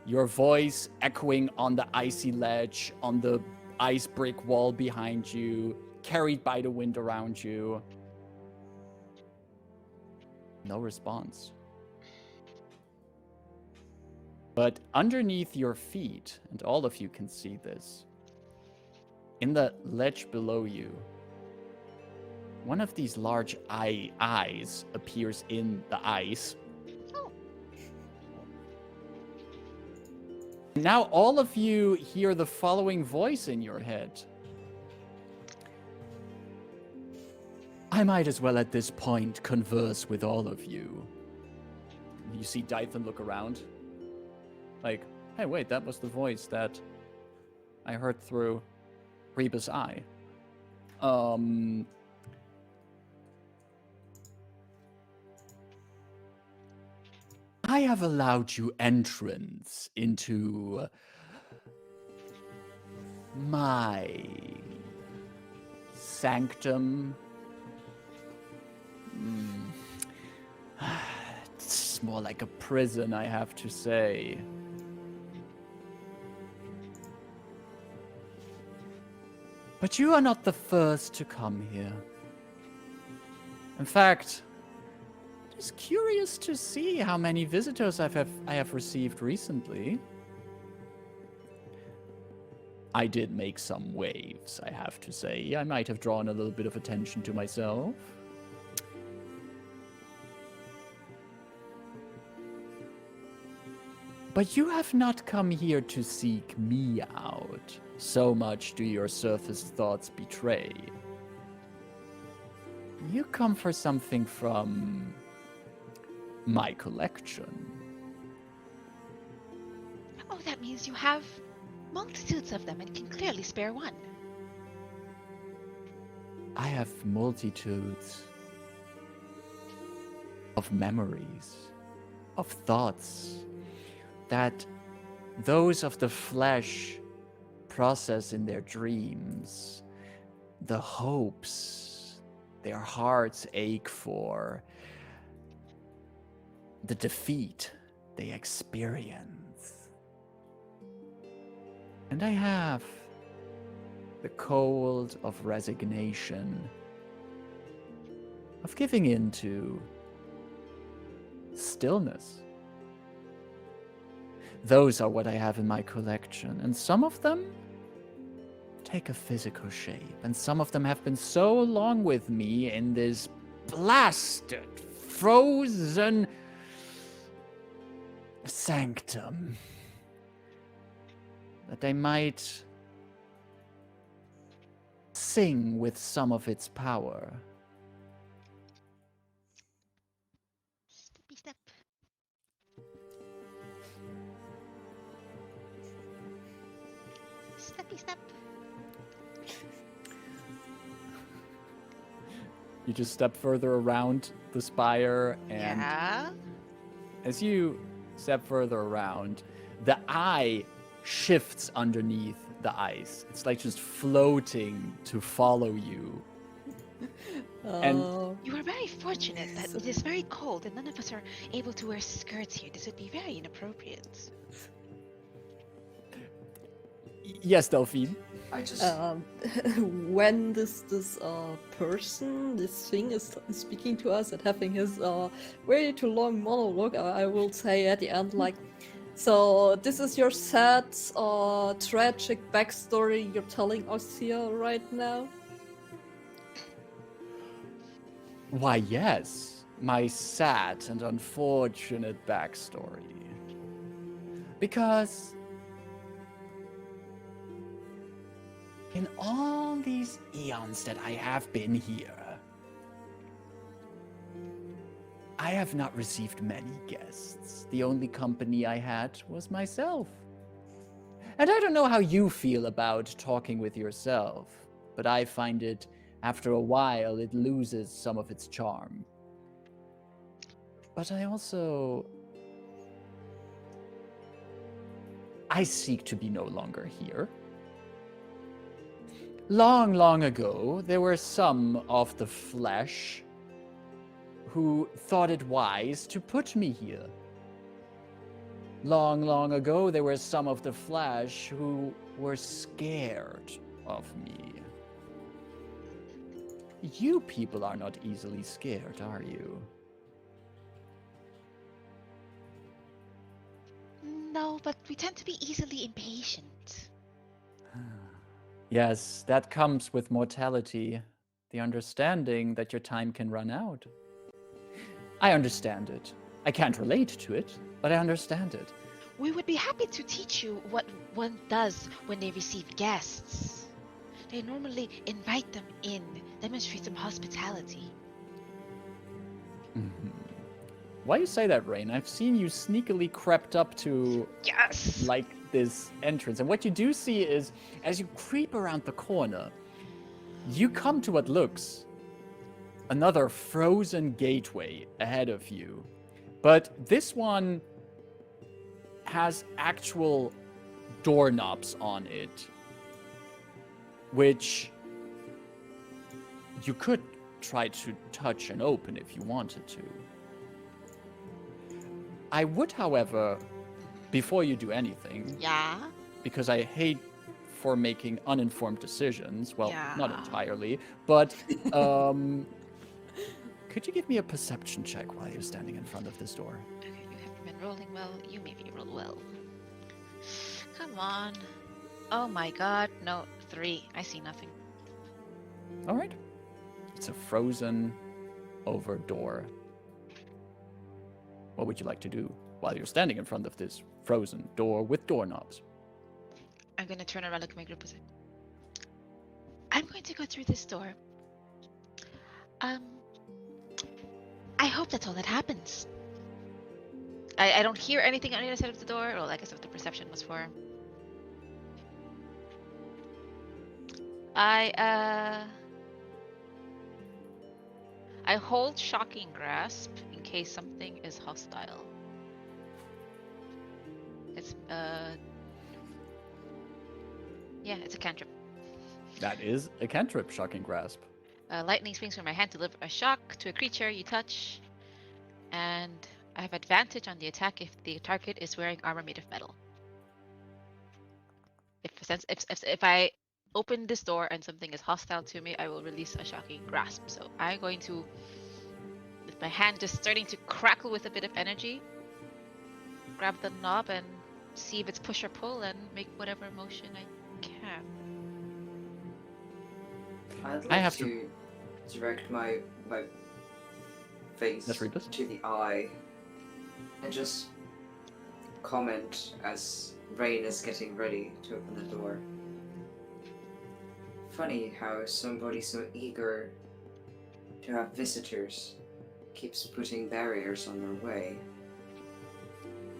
your voice echoing on the icy ledge, on the ice brick wall behind you, carried by the wind around you. No response. But underneath your feet, and all of you can see this, in the ledge below you, one of these large eyes appears in the ice. Now all of you hear the following voice in your head. I might as well at this point converse with all of you. You see Dython look around. Like, hey, wait, that was the voice that I heard through Rebus' eye. I have allowed you entrance into my sanctum. It's more like a prison, I have to say. But you are not the first to come here. In fact, it's curious to see how many visitors I have received recently. I did make some waves, I have to say. I might have drawn a little bit of attention to myself. But you have not come here to seek me out. So much do your surface thoughts betray. You come for something from my collection. Oh, that means you have multitudes of them and can clearly spare one. I have multitudes of memories, of thoughts that those of the flesh process in their dreams, the hopes their hearts ache for, the defeat they experience. And I have the cold of resignation, of giving in to stillness. Those are what I have in my collection, and some of them take a physical shape, and some of them have been so long with me in this blasted, frozen sanctum that I might sing with some of its power. Steppy step. Steppy step. You just step further around the spire, and Yeah. as you step further around, the eye shifts underneath the ice. It's like just floating to follow you. And- You are very fortunate that it is very cold and none of us are able to wear skirts here. This would be very inappropriate. Yes, Delphine. I just. When this person, this thing is speaking to us and having his way too long monologue, I will say at the end, like, so this is your sad, tragic backstory you're telling us here right now? Why, yes. My sad and unfortunate backstory. Because in all these eons that I have been here, I have not received many guests. The only company I had was myself. And I don't know how you feel about talking with yourself, but I find it, after a while, it loses some of its charm. But I seek to be no longer here. Long, long ago, there were some of the flesh who thought it wise to put me here. Long, long ago, there were some of the flesh who were scared of me. You people are not easily scared, are you? No, but we tend to be easily impatient. Yes, that comes with mortality. The understanding that your time can run out. I understand it. I can't relate to it, but I understand it. We would be happy to teach you what one does when they receive guests. They normally invite them in, demonstrate some hospitality. Mhm. Why you say that, Rain? I've seen you sneakily crept up to Yes! like this entrance, and what you do see is, as you creep around the corner, you come to what looks another frozen gateway ahead of you. But this one has actual doorknobs on it, which you could try to touch and open if you wanted to. I would, however, before you do anything, Yeah? because I hate for making uninformed decisions, well, not Yeah. entirely, but could you give me a perception check while you're standing in front of this door? Okay, you haven't been rolling well. You maybe roll well. Come on. Oh my god, no, 3. I see nothing. All right. It's a frozen over door. What would you like to do while you're standing in front of this frozen door with doorknobs? I'm gonna turn around, look at my group and say, I'm going to go through this door. I hope that's all that happens. I don't hear anything on the other side of the door. Well, I guess what the perception was for. I hold Shocking Grasp in case something is hostile. It's yeah, it's a cantrip. That is a cantrip, Shocking Grasp. Lightning springs from my hand to deliver a shock to a creature you touch, and I have advantage on the attack if the target is wearing armor made of metal. If I open this door and something is hostile to me, I will release a Shocking Grasp. So I'm going to, with my hand just starting to crackle with a bit of energy, grab the knob and see if it's push or pull and make whatever motion I can. I'd like I have to direct my face Yes, Rebus? to the eye and just comment as Rain is getting ready to open the door. Funny how somebody so eager to have visitors keeps putting barriers on their way.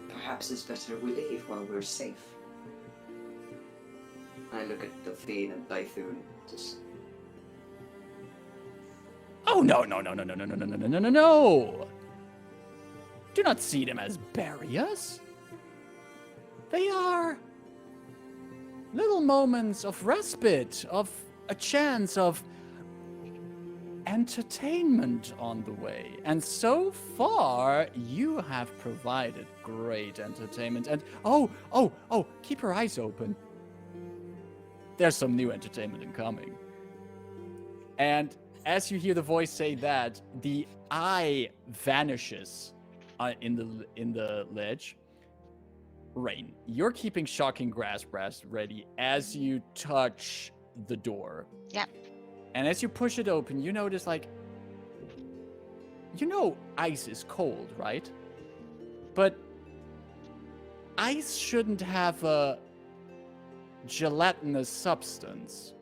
Perhaps it's better we leave while we're safe. I look at Delphine and Typhoon, just... Oh, no. Do not see them as barriers. They are little moments of respite, of a chance of entertainment on the way. And so far, you have provided great entertainment. And oh, keep your eyes open. There's some new entertainment incoming. And as you hear the voice say that, the eye vanishes in the ledge. Rain, you're keeping Shocking Grasp ready as you touch the door. Yep. And as you push it open, you notice, like, you know ice is cold, right? But ice shouldn't have a gelatinous substance.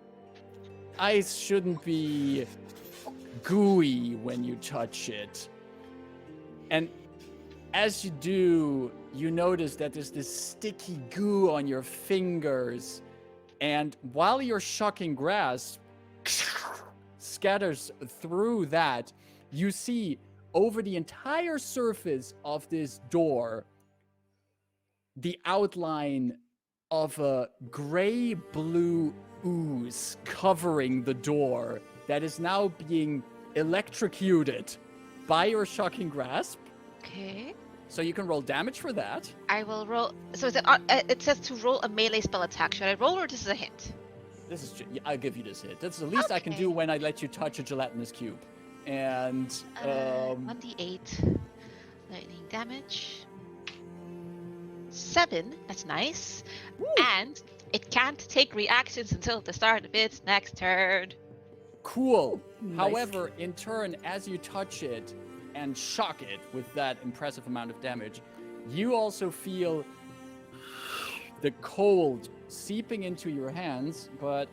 Ice shouldn't be gooey when you touch it. And as you do, you notice that there's this sticky goo on your fingers. And while your Shocking Grasp scatters through that, you see over the entire surface of this door the outline of a gray-blue ooze covering the door that is now being electrocuted by your Shocking Grasp. Okay. So you can roll damage for that. I will roll. So is it? It says to roll a melee spell attack. Should I roll, or this is a hint? This is. I'll give you this hit. That's the least I can do Okay. when I let you touch a gelatinous cube. And 1d8 lightning damage. 7. That's nice. Woo. And it can't take reactions until the start of its next turn. Cool. Nice. However, in turn, as you touch it and shock it with that impressive amount of damage, you also feel the cold seeping into your hands. But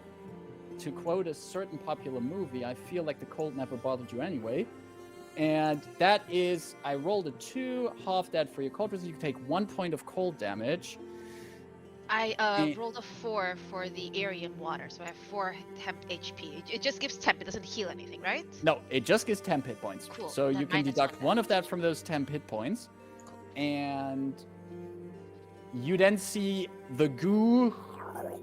to quote a certain popular movie, I feel like the cold never bothered you anyway. And that is, I rolled a 2, half that for your cold resist. You can take 1 point of cold damage. I rolled a 4 for the area in water, so I have 4 temp HP. It just gives temp, it doesn't heal anything, right? No, it just gives temp hit points. Cool, So then you can minus deduct 1 one of that from those temp hit points. And you then see the goo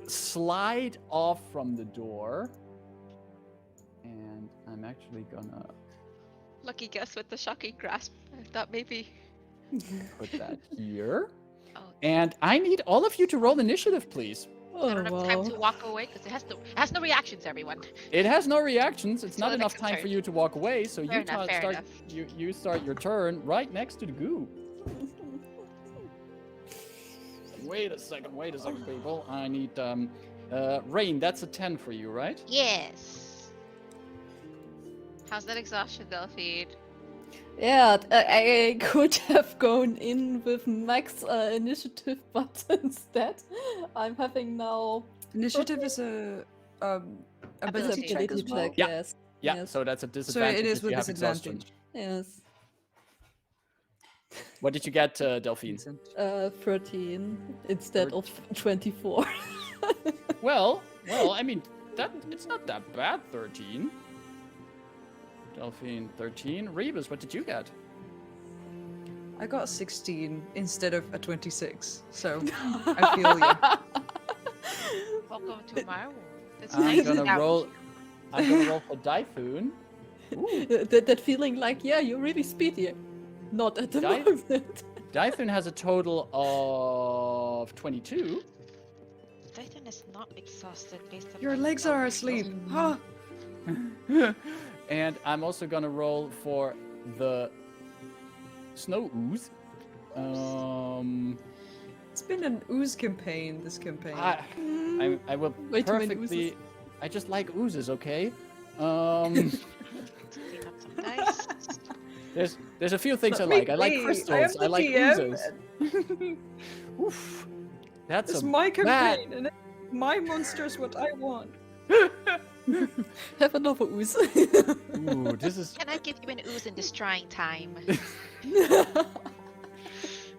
slide off from the door. And I'm actually gonna Lucky guess with the Shocking Grasp. I thought maybe... put that here. Oh, And I need all of you to roll initiative, please. Oh, I don't have time to walk away because it has no reactions, everyone. It has no reactions. It's Still not an enough extra time for turn. you to walk away, so Fair you enough, fair start enough. you start your turn right next to the goo. Wait a second, people. I need Rain, that's a 10 for you, right? Yes. How's that exhaustion, Delphine? Yeah, I could have gone in with max initiative, but instead I'm having now Initiative is a ability check as ability well. check, Yeah. yes. Yeah, Yes. so that's a So disadvantage it is if with you have exhaustion. disadvantage. Yes. What did you get, Delphine? Decent. 13 instead of 24. Well, I mean, it's not that bad, 13. Delphine, 13. Rebus, what did you get? I got a 16 instead of a 26, so I feel you. Welcome to my world. It's I'm nice gonna now. roll for Typhoon. that feeling like, yeah, you're really speedy. Not at the moment. Typhoon has a total of 22. Titan is not exhausted based on Your my legs are asleep. Huh? And I'm also gonna roll for the snow ooze. It's been an ooze campaign, this campaign. I will Way too many perfectly. oozes. I just like oozes, okay? Clean up some dice. There's a few things I Let like. me I like be. crystals. I am the like GM. oozes. Oof. That's It's a my bad. campaign, and my monster's what I want. Have another ooze. Ooh, this is. Can I give you an ooze in this trying time?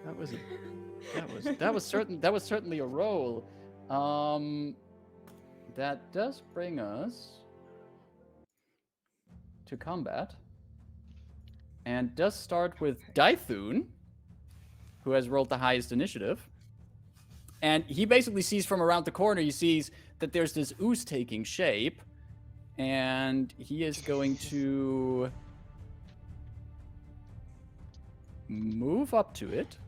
That was certainly a roll. That does bring us to combat, and does start with Dythun, who has rolled the highest initiative. And he basically sees from around the corner, he sees that there's this ooze taking shape, and he is going to move up to it.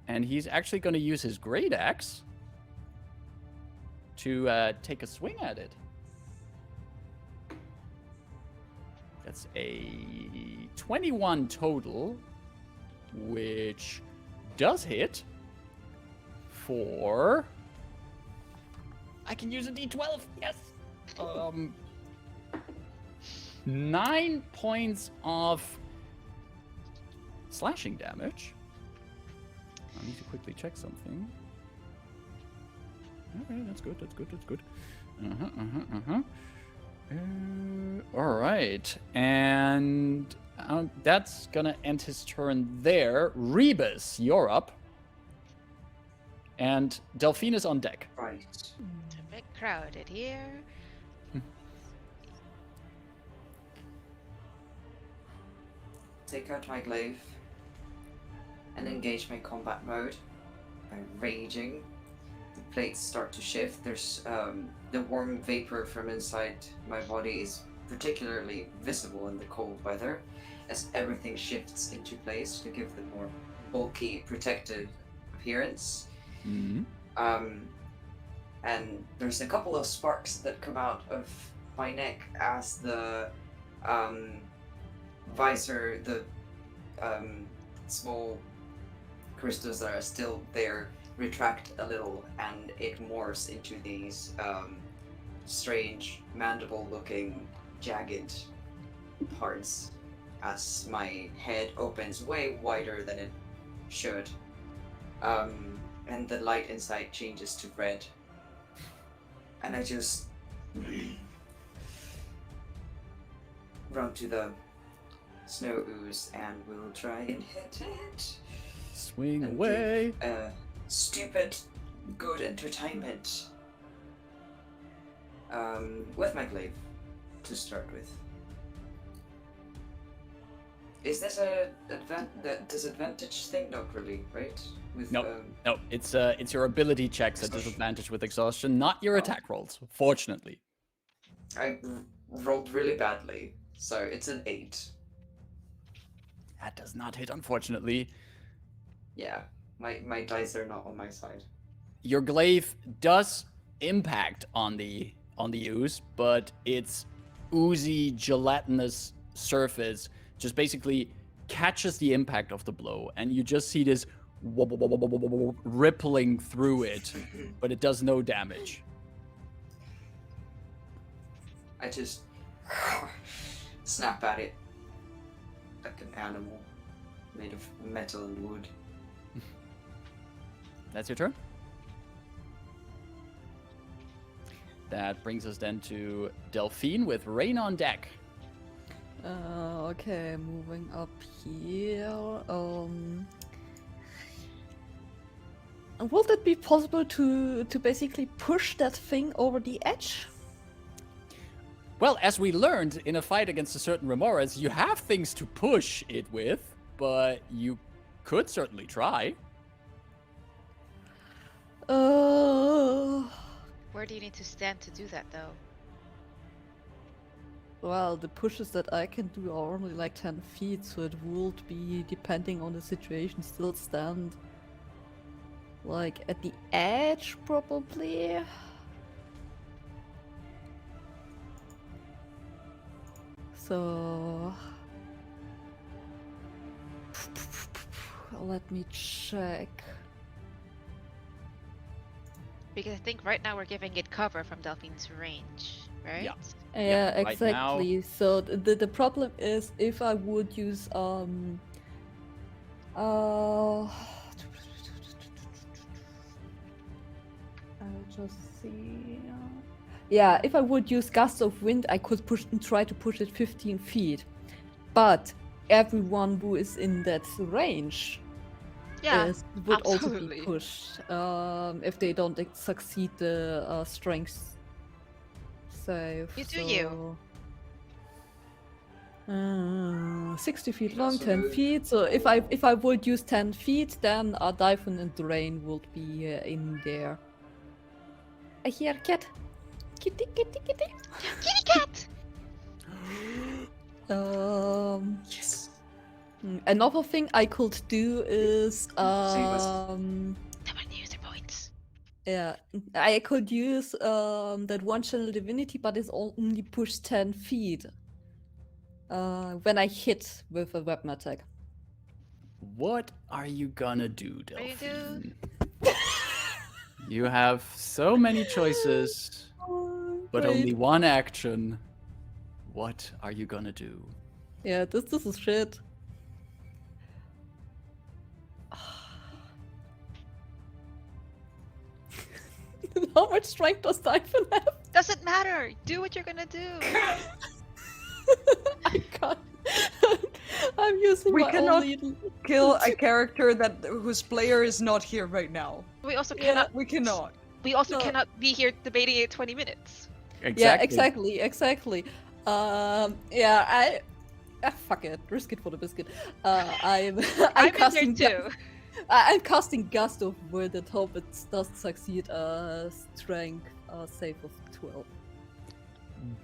And he's actually going to use his great axe to take a swing at it. That's a 21 total, which does hit for... I can use a d12, yes! 9 points of slashing damage. I need to quickly check something. Okay, that's good. All right, and that's gonna end his turn there. Rebus, you're up. And Delphine is on deck. Right. It's a bit crowded here. Take out my glaive and engage my combat mode by raging. The plates start to shift. There's the warm vapor from inside my body is particularly visible in the cold weather as everything shifts into place to give the more bulky, protective appearance. Mm-hmm. And there's a couple of sparks that come out of my neck as the visor, the small crystals that are still there retract a little, and it morphs into these strange mandible-looking jagged parts as my head opens way wider than it should. And the light inside changes to red. And I just run to the snow ooze and we'll try and hit it. Swing And away. give stupid good entertainment. With my glaive to start with. Is this a disadvantage thing? Not really, right? With, Nope. No, it's your ability checks at disadvantage with exhaustion, not your attack rolls, fortunately. I rolled really badly, so it's an 8. That does not hit, unfortunately. Yeah, my dice are not on my side. Your glaive does impact on the ooze, but its oozy, gelatinous surface just basically catches the impact of the blow, and you just see this rippling through it, but it does no damage. I just snap at it like an animal made of metal and wood. That's your turn? That brings us then to Delphine with Rain on deck. Okay, moving up here. Would it be possible to basically push that thing over the edge? Well, as we learned in a fight against a certain Remoras, you have things to push it with, but you could certainly try. Where do you need to stand to do that, though? Well, the pushes that I can do are only like 10 feet, so it would be, depending on the situation, still stand like at the edge, probably. So let me check. Because I think right now we're giving it cover from Delphine's range. right? Yeah. Yeah, right now- exactly. So the problem is if I would use I'll just see. Yeah, if I would use gust of wind, I could try to push it 15 feet. But everyone who is in that range Yeah, would also be absolutely. pushed if they don't succeed the strength save. You do you. 60 feet Can long, also 10 move. feet. So if I would use 10 feet, then Dyphon and Drain would be in there. I hear a cat. Kitty, kitty, kitty. Kitty cat! Yes. Another thing I could do is Someone use their points. yeah, I could use that one channel divinity, but it's only pushed 10 feet when I hit with a weapon attack. What are you gonna do, What do you do? Delphine? You have so many choices, but only Wait. one action. What are you gonna do? Yeah, this is shit. How much strength does Dyphon have? Doesn't matter. Do what you're gonna do. I can't. I'm using We my cannot only... Kill a character whose player is not here right now. We also Yeah. cannot. We cannot. We also No. cannot be here debating it 20 minutes. Yeah, exactly. Yeah, fuck it, risk it for the biscuit. I'm I'm in casting there too. I'm casting Gust of Wind and hope it does succeed. Strength save of 12.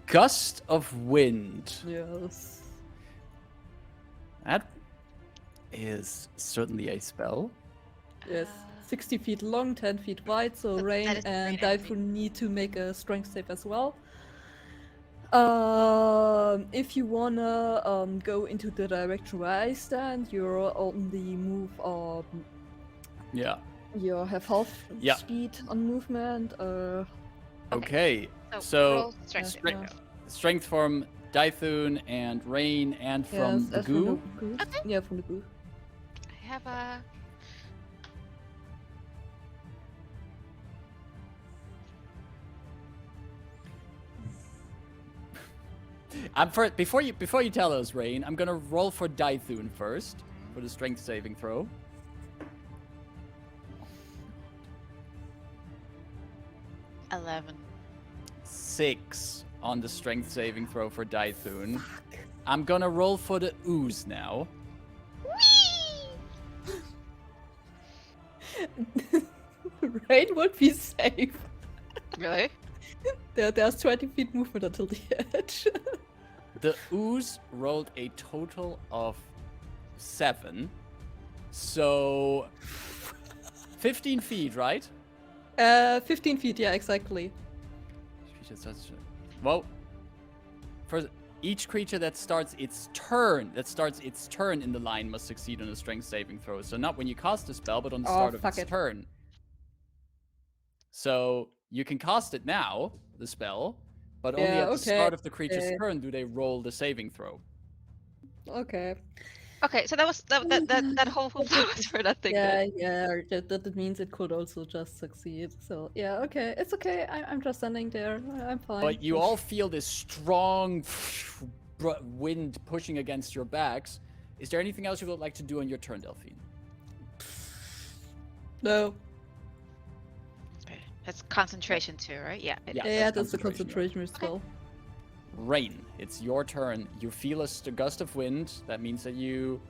Gust of wind. Yes. That is certainly a spell. Yes. 60 feet long, 10 feet wide, so That Rain is and great, Dyphon need to make a strength save as well. If you wanna go into the direction where I stand, you're on the move Yeah. you have half Yeah. speed on movement. Okay. So, So, roll strength saving yeah. throw. Strength from Dythun and Rain and from yes, the as goo. From the goo. Okay. Yeah, from the goo. I have a. Before you tell us, Rain, I'm gonna roll for Dythun first for the strength saving throw. a 11. 6 on the strength saving throw for Dythun. I'm gonna roll for the ooze now. Rain would be safe. Really? There's 20 feet movement until the edge. The ooze rolled a total of 7. So 15 feet, right? 15 feet, yeah, exactly. Well, for each creature that starts its turn in the line must succeed on a strength saving throw. So not when you cast the spell, but on the start of fuck its it. turn. So you can cast it now, the spell, but only Yeah, at the start okay, of the creature's okay. turn do they roll the saving throw. Okay. Okay, so that whole move was for nothing then. Yeah, that means it could also just succeed. So yeah, okay, it's okay. I'm just standing there. I'm fine. But you all feel this strong wind pushing against your backs. Is there anything else you would like to do on your turn, Delphine? No. Okay, that's concentration too, right? Yeah. it Yeah. is. Yeah, that's that's the concentration, concentration spell. Rain, it's your turn. You feel a gust of wind. That means that you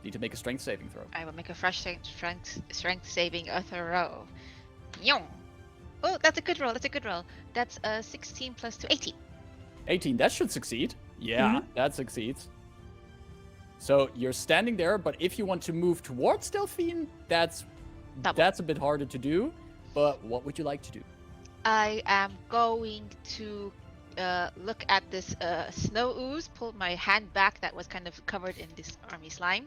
need to make a strength saving throw. I will make a fresh strength saving throw. Yong. Oh, that's a good roll. That's 16 plus 2, 18. 18, that should succeed. Yeah, that succeeds. So you're standing there, but if you want to move towards Delphine, that's a bit harder to do. But what would you like to do? I am going to look at this snow ooze, pull my hand back that was kind of covered in this army slime.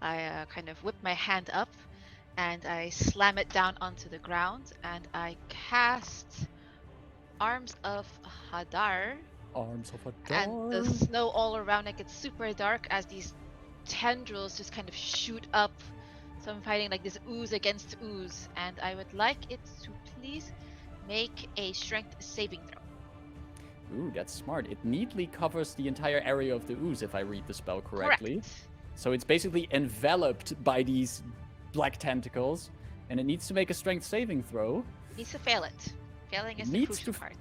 I kind of whip my hand up and I slam it down onto the ground and I cast arms of Hadar, Arms of a and the dog. snow all around it gets super dark as these tendrils just kind of shoot up. So I'm fighting like this ooze against ooze, and I would like it to please make a strength saving throw. Ooh, that's smart. It neatly covers the entire area of the ooze, if I read the spell correctly. Correct. So it's basically enveloped by these black tentacles, and it needs to make a strength saving throw. Needs to fail it. Failing is the Needs crucial to part.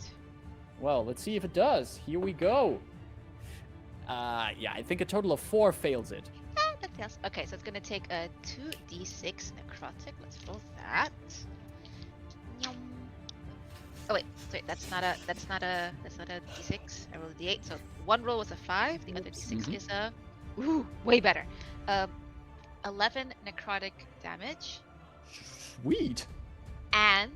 Well, let's see if it does. Here we go. Yeah, I think a total of 4 fails it. That fails. Okay, so it's gonna take a 2d6 necrotic. Let's roll that. Yum. Oh wait, sorry, that's not a d6. I rolled a d8. So one roll was a 5. The other d6 is a way better. 11 necrotic damage, Sweet. and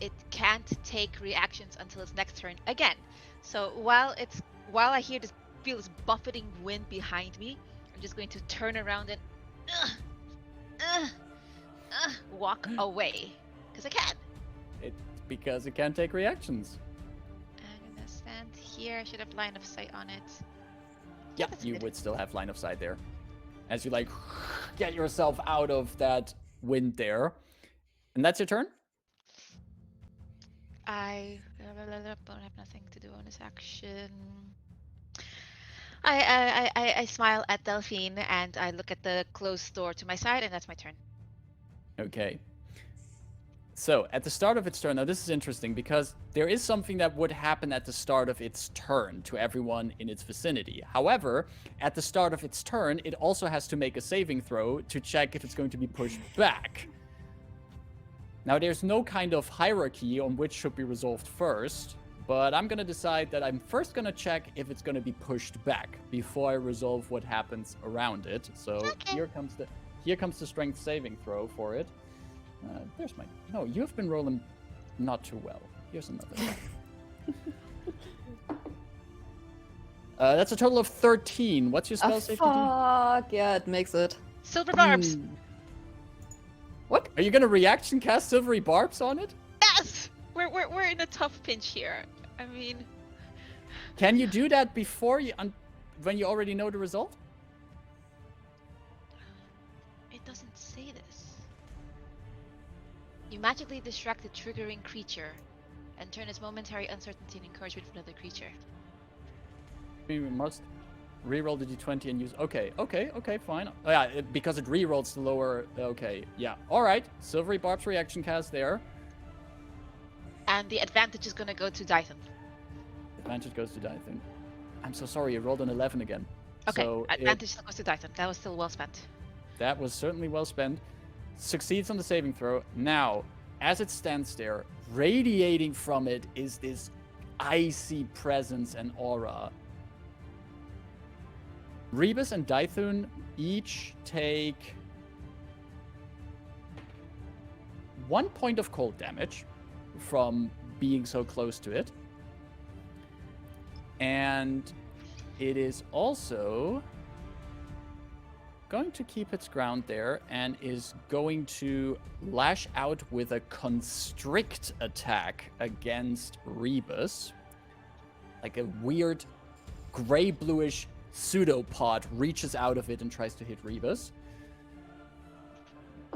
it can't take reactions until its next turn again. So while I feel this buffeting wind behind me, I'm just going to turn around and walk away because I can. Because it can't take reactions. I'm gonna stand here. I should have line of sight on it. Yeah, that's you good. would still have line of sight there. As you like get yourself out of that wind there. And that's your turn? I don't have nothing to do on this action. I smile at Delphine and I look at the closed door to my side, and that's my turn. Okay. So, at the start of its turn, now this is interesting because there is something that would happen at the start of its turn to everyone in its vicinity. However, at the start of its turn, it also has to make a saving throw to check if it's going to be pushed back. Now, there's no kind of hierarchy on which should be resolved first, but I'm going to decide that I'm first going to check if it's going to be pushed back before I resolve what happens around it. So, Okay. here comes the strength saving throw for it. There's my... No, you've been rolling not too well. Here's another one. That's a total of 13. What's your spell safety? Fuck, yeah, it makes it. Silver barbs. What? Are you gonna reaction cast silvery barbs on it? Yes. We're in a tough pinch here. I mean, Can you do that before you... when you already know the result? it doesn't say this. You magically distract the triggering creature and turn its momentary uncertainty and encouragement for another creature. We must reroll the d20 and use... Okay, fine. Oh, yeah, because it rerolls the lower... Okay, yeah. Alright, silvery barbs reaction cast there. And the advantage is gonna go to Dyson. Advantage goes to Dyson. I'm so sorry, you rolled an 11 again. Okay, So advantage still goes to Dyson. That was still well spent. That was certainly well spent. Succeeds on the saving throw. Now, as it stands there, radiating from it is this icy presence and aura. Rebus and Dythun each take 1 point of cold damage from being so close to it. And it is also going to keep its ground there and is going to lash out with a constrict attack against Rebus. Like a weird gray-bluish pseudopod reaches out of it and tries to hit Rebus.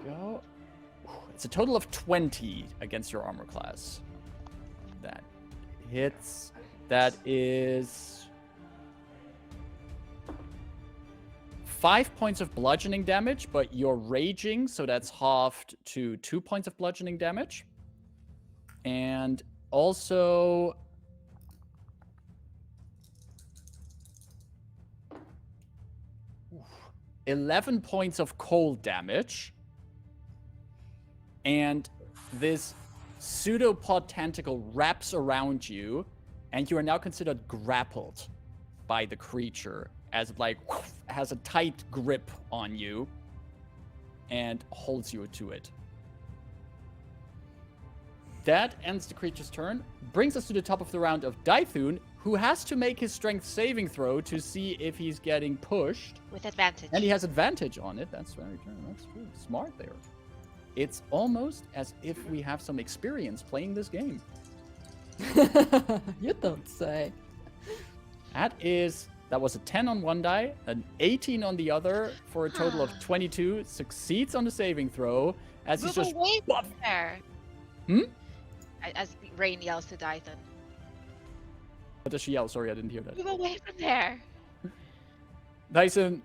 Go. It's a total of 20 against your armor class. That hits. That is 5 points of bludgeoning damage, but you're raging, so that's halved to 2 points of bludgeoning damage. And also 11 points of cold damage. And this pseudopod tentacle wraps around you, and you are now considered grappled by the creature as it like has a tight grip on you and holds you to it. That ends the creature's turn. Brings us to the top of the round of Dythun, who has to make his strength saving throw to see if he's getting pushed. With advantage. And he has advantage on it. That's very true. That's true. Smart there. It's almost as if we have some experience playing this game. You don't say. That was a 10 on one die, an 18 on the other, for a total of 22. Succeeds on the saving throw, as he's Move just... away from there. Hmm? As Rain yells to Dython. What does she yell? Sorry, I didn't hear that. Move away from there. Dython,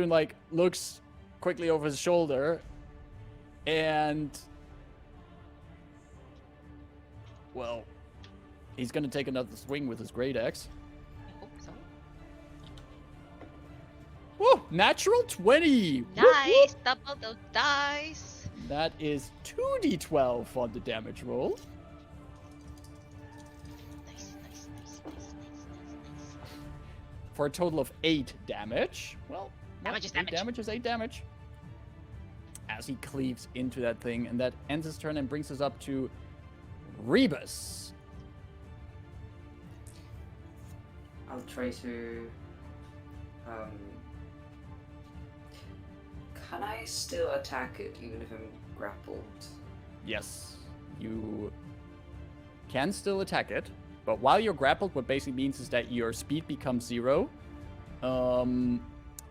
like, looks quickly over his shoulder, and... Well, he's gonna take another swing with his great axe. I hope so. Woo! Natural 20! Nice! Double those dice. That is 2d12 on the damage roll. Nice. For a total of 8 damage. Well, Damage is 8 damage. damage is 8 damage. As he cleaves into that thing, and that ends his turn and brings us up to Rebus. I'll try to. Can I still attack it even if I'm grappled? Yes, you can still attack it, but while you're grappled, what basically means is that your speed becomes 0.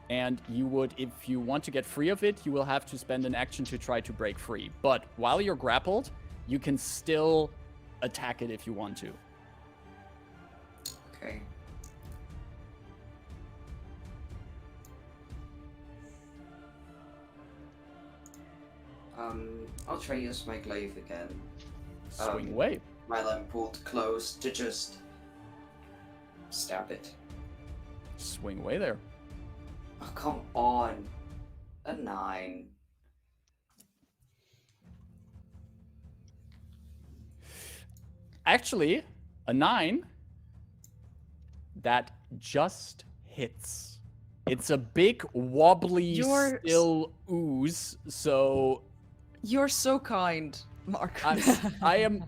And you would, if you want to get free of it, you will have to spend an action to try to break free. But while you're grappled, you can still attack it if you want to. Okay. I'll try to use my glaive again. Swing away. While I'm pulled close to just stab it. Swing away there. Oh, come on. A 9. Actually, a 9, that just hits. It's a big, wobbly, still ooze, so... You're so kind, Mark. I am...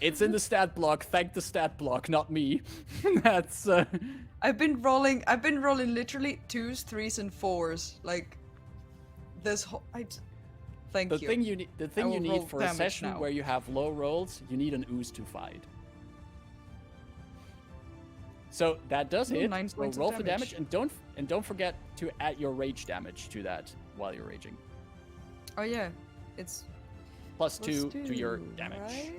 It's in the stat block. Thank the stat block, not me. That's... I've been rolling literally 2s, 3s, and 4s. Like, this whole... Thank you. The thing you need for a session where you have low rolls, you need an ooze to fight. So that does hit. 9 So points of roll for damage. damage, and don't forget to add your rage damage to that while you're raging. Oh yeah, it's Plus 2 to your damage. Right?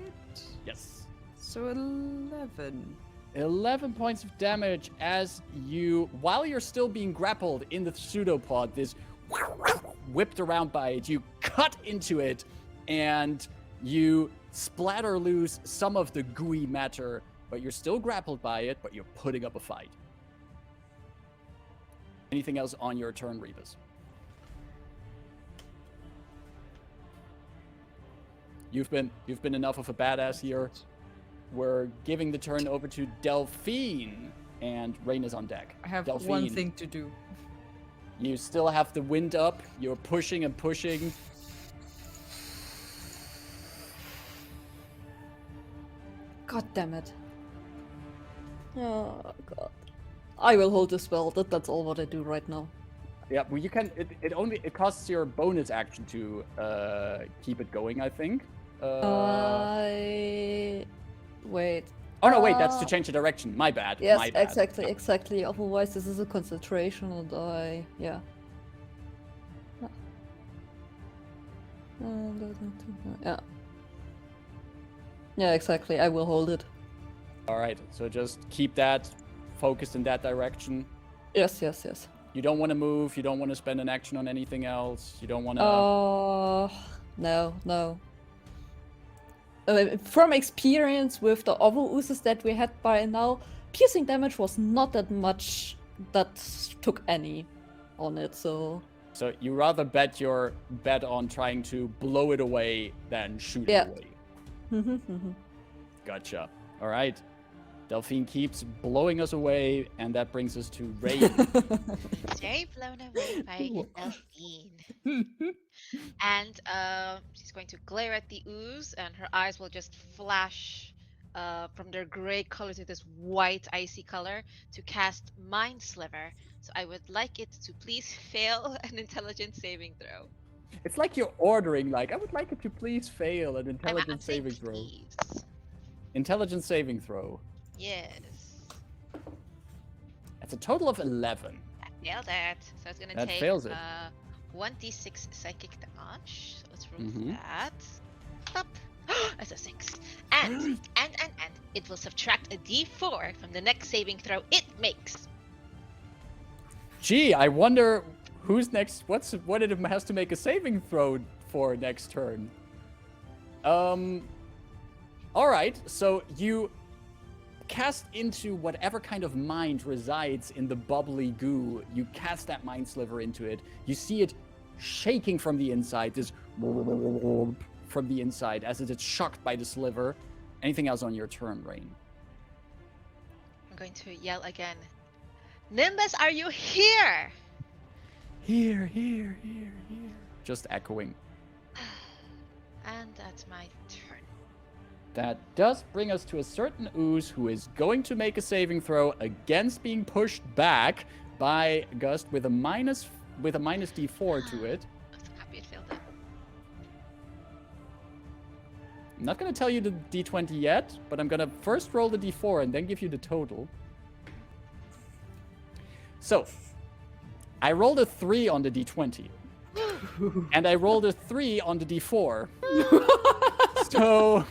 Yes. So 11. 11 points of damage as you, while you're still being grappled in the pseudopod, this whipped around by it, you cut into it, and you splatter loose some of the gooey matter, but you're still grappled by it, but you're putting up a fight. Anything else on your turn, Rebus? You've been enough of a badass here. We're giving the turn over to Delphine, and Rain is on deck. I have Delphine, one thing to do. You still have the wind up. You're pushing and pushing. God damn it. Oh god. I will hold the spell. That's all what I do right now. Yeah, well, you can. It costs your bonus action to keep it going, I think. Wait. Oh no, wait. That's to change the direction. My bad. Yes, My bad. exactly. Otherwise, this is a concentration, and yeah. Yeah. Yeah, exactly. I will hold it. All right. So just keep that focused in that direction. Yes. You don't want to move. You don't want to spend an action on anything else. You don't want to. No. From experience with the other oozes that we had by now, piercing damage was not that much that took any on it, so... So you rather bet your bet on trying to blow it away than shoot it away. Gotcha. All right. Delphine keeps blowing us away, and that brings us to Rain. Very blown away by Delphine. And she's going to glare at the ooze, and her eyes will just flash from their gray color to this white icy color to cast Mind Sliver. So I would like it to please fail an intelligence saving throw. It's like you're ordering, like, I would like it to please fail an intelligence saving throw. Please. Intelligence saving throw. Yes. That's a total of 11. I failed that. So it's gonna That take fails it. 1d6 psychic damage. So let's roll Mhm. that. Up. That's a 6. And it will subtract a d4 from the next saving throw it makes. Gee, I wonder who's next. What it has to make a saving throw for next turn. All right. So you cast into whatever kind of mind resides in the bubbly goo. You cast that mind sliver into it. You see it shaking from the inside. This from the inside as it is shocked by the sliver. Anything else on your turn, Rain? I'm going to yell again. Nimbus, are you here? Here. Just echoing. And that's my turn. That does bring us to a certain ooze who is going to make a saving throw against being pushed back by Gust with a minus d4 to it. I'm so happy it failed it. I'm not going to tell you the d20 yet, but I'm going to first roll the d4 and then give you the total. So, I rolled a 3 on the d20. And I rolled a 3 on the d4. So,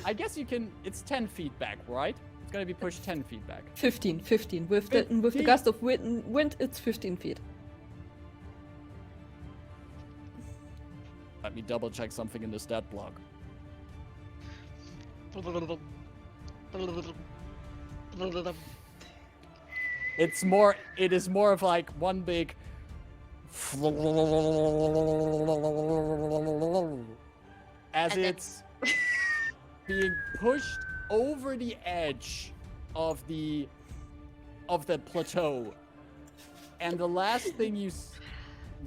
I guess you can... It's 10 feet back, right? It's going to be pushed 10 feet back. 15. With the 15. gust of wind, it's 15 feet. Let me double check something in the stat block. It is more of like one big as And then- it's being pushed over the edge of the plateau. And the last thing you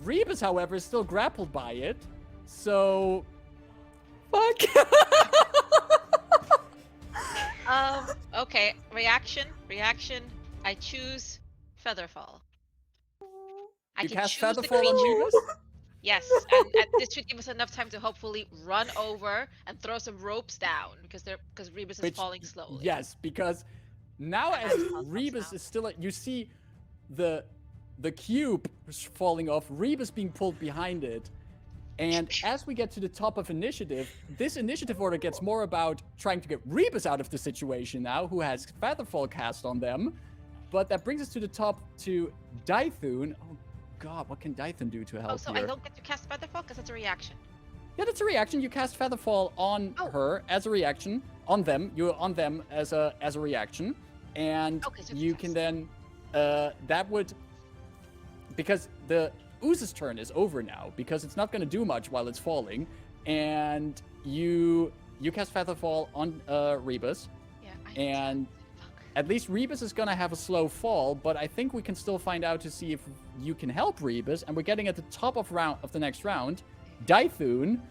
Rebus, however, is still grappled by it. So Fuck. Okay. Reaction. I choose Featherfall. you can cast choose the Featherfall on creature. Rebus? Yes, and this should give us enough time to hopefully run over and throw some ropes down because Rebus is Which- falling slowly. Yes, because now as Rebus is still you see the cube falling off, Rebus being pulled behind it. And as we get to the top of initiative, this initiative order gets more about trying to get Rebus out of the situation now, who has Featherfall cast on them. But that brings us to the top to Dythun. Oh god, what can Dythun do to help Oh, so here? I don't get to cast Featherfall because it's a reaction. Yeah, that's a reaction. You cast Featherfall on her as a reaction. On them. You're on them as a reaction. And Okay, so you it's can then that would because the ooze's turn is over now, because it's not gonna do much while it's falling. And you cast Featherfall on Rebus. Yeah, And Fuck. at least Rebus is gonna have a slow fall, but I think we can still find out to see if you can help Rebus, and we're getting at the top of the next round. Dythun.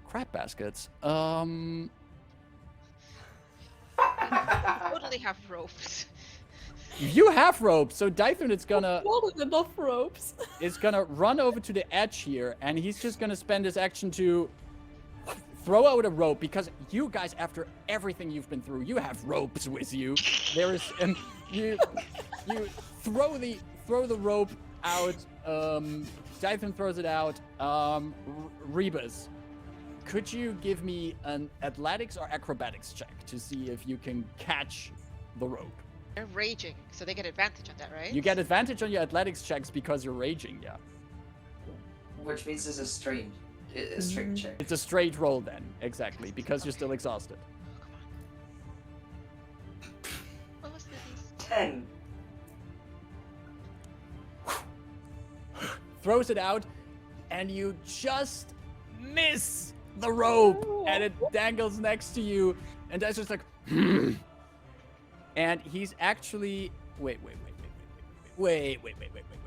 Crap baskets. Totally have ropes. You have ropes, so Dythun is gonna More than enough ropes. run over to the edge here, and he's just gonna spend his action to throw out a rope, because you guys, after everything you've been through, you have ropes with you. There is, and you throw the rope out. Dythun throws it out. Rebus, could you give me an athletics or acrobatics check to see if you can catch the rope? They're raging, so they get advantage on that, right? You get advantage on your athletics checks because you're raging, yeah. Which means it's a straight check. It's a straight roll then, exactly, because you're still exhausted. Oh, come on. What was this? 10. Throws it out, and you just miss the rope, and it dangles next to you, and that's just like, and he's actually, wait.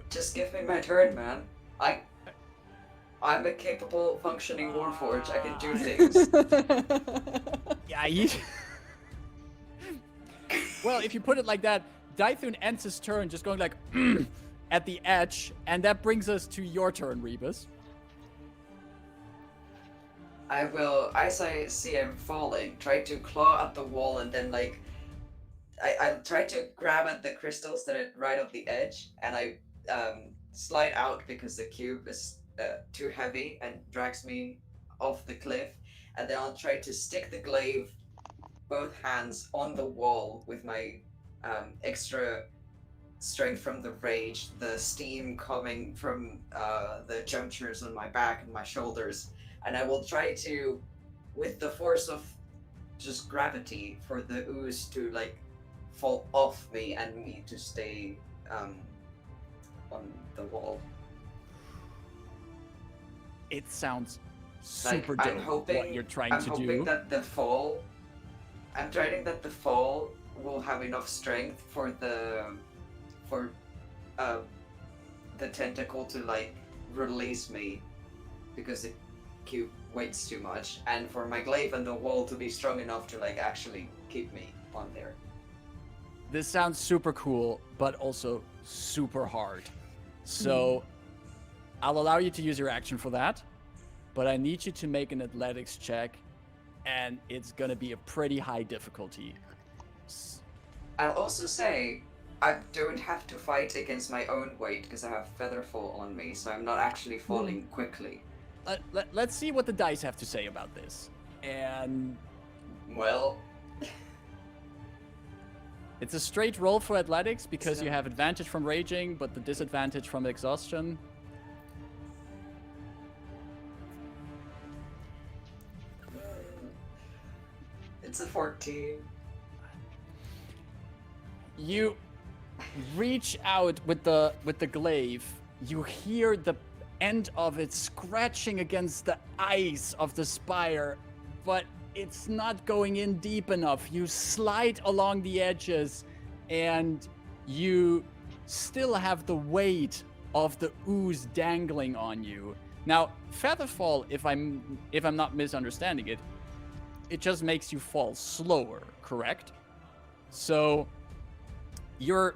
Just give me my turn, man. I'm a capable, functioning Warforged. I can do things. Yeah, well, if you put it like that, Dythun ends his turn just going like, at the edge, and that brings us to your turn, Rebus. I will, as I see him falling, try to claw at the wall and then like I try to grab at the crystals that are right on the edge, and I slide out because the cube is too heavy and drags me off the cliff, and then I'll try to stick the glaive, both hands on the wall with my extra strength from the rage, the steam coming from the junctures on my back and my shoulders, and I will try to, with the force of just gravity, for the ooze to like fall off me and me to stay on the wall. It sounds Like, super I'm dope hoping, what you're trying I'm to hoping do. that the fall, I'm dreading that the fall will have enough strength for the tentacle to like release me, because the cube weights too much, and for my glaive and the wall to be strong enough to like actually keep me on there. This sounds super cool, but also super hard. So I'll allow you to use your action for that, but I need you to make an athletics check, and it's gonna be a pretty high difficulty. I'll also say I don't have to fight against my own weight because I have Featherfall on me, so I'm not actually falling quickly. Let's see what the dice have to say about this. And Well, it's a straight roll for athletics because you have advantage from raging, but the disadvantage from exhaustion. it's a 14. You reach out with the glaive. You hear the end of it scratching against the ice of the spire, but it's not going in deep enough. You slide along the edges, and you still have the weight of the ooze dangling on you. Now, Featherfall, if I'm not misunderstanding it, it just makes you fall slower, correct? So you're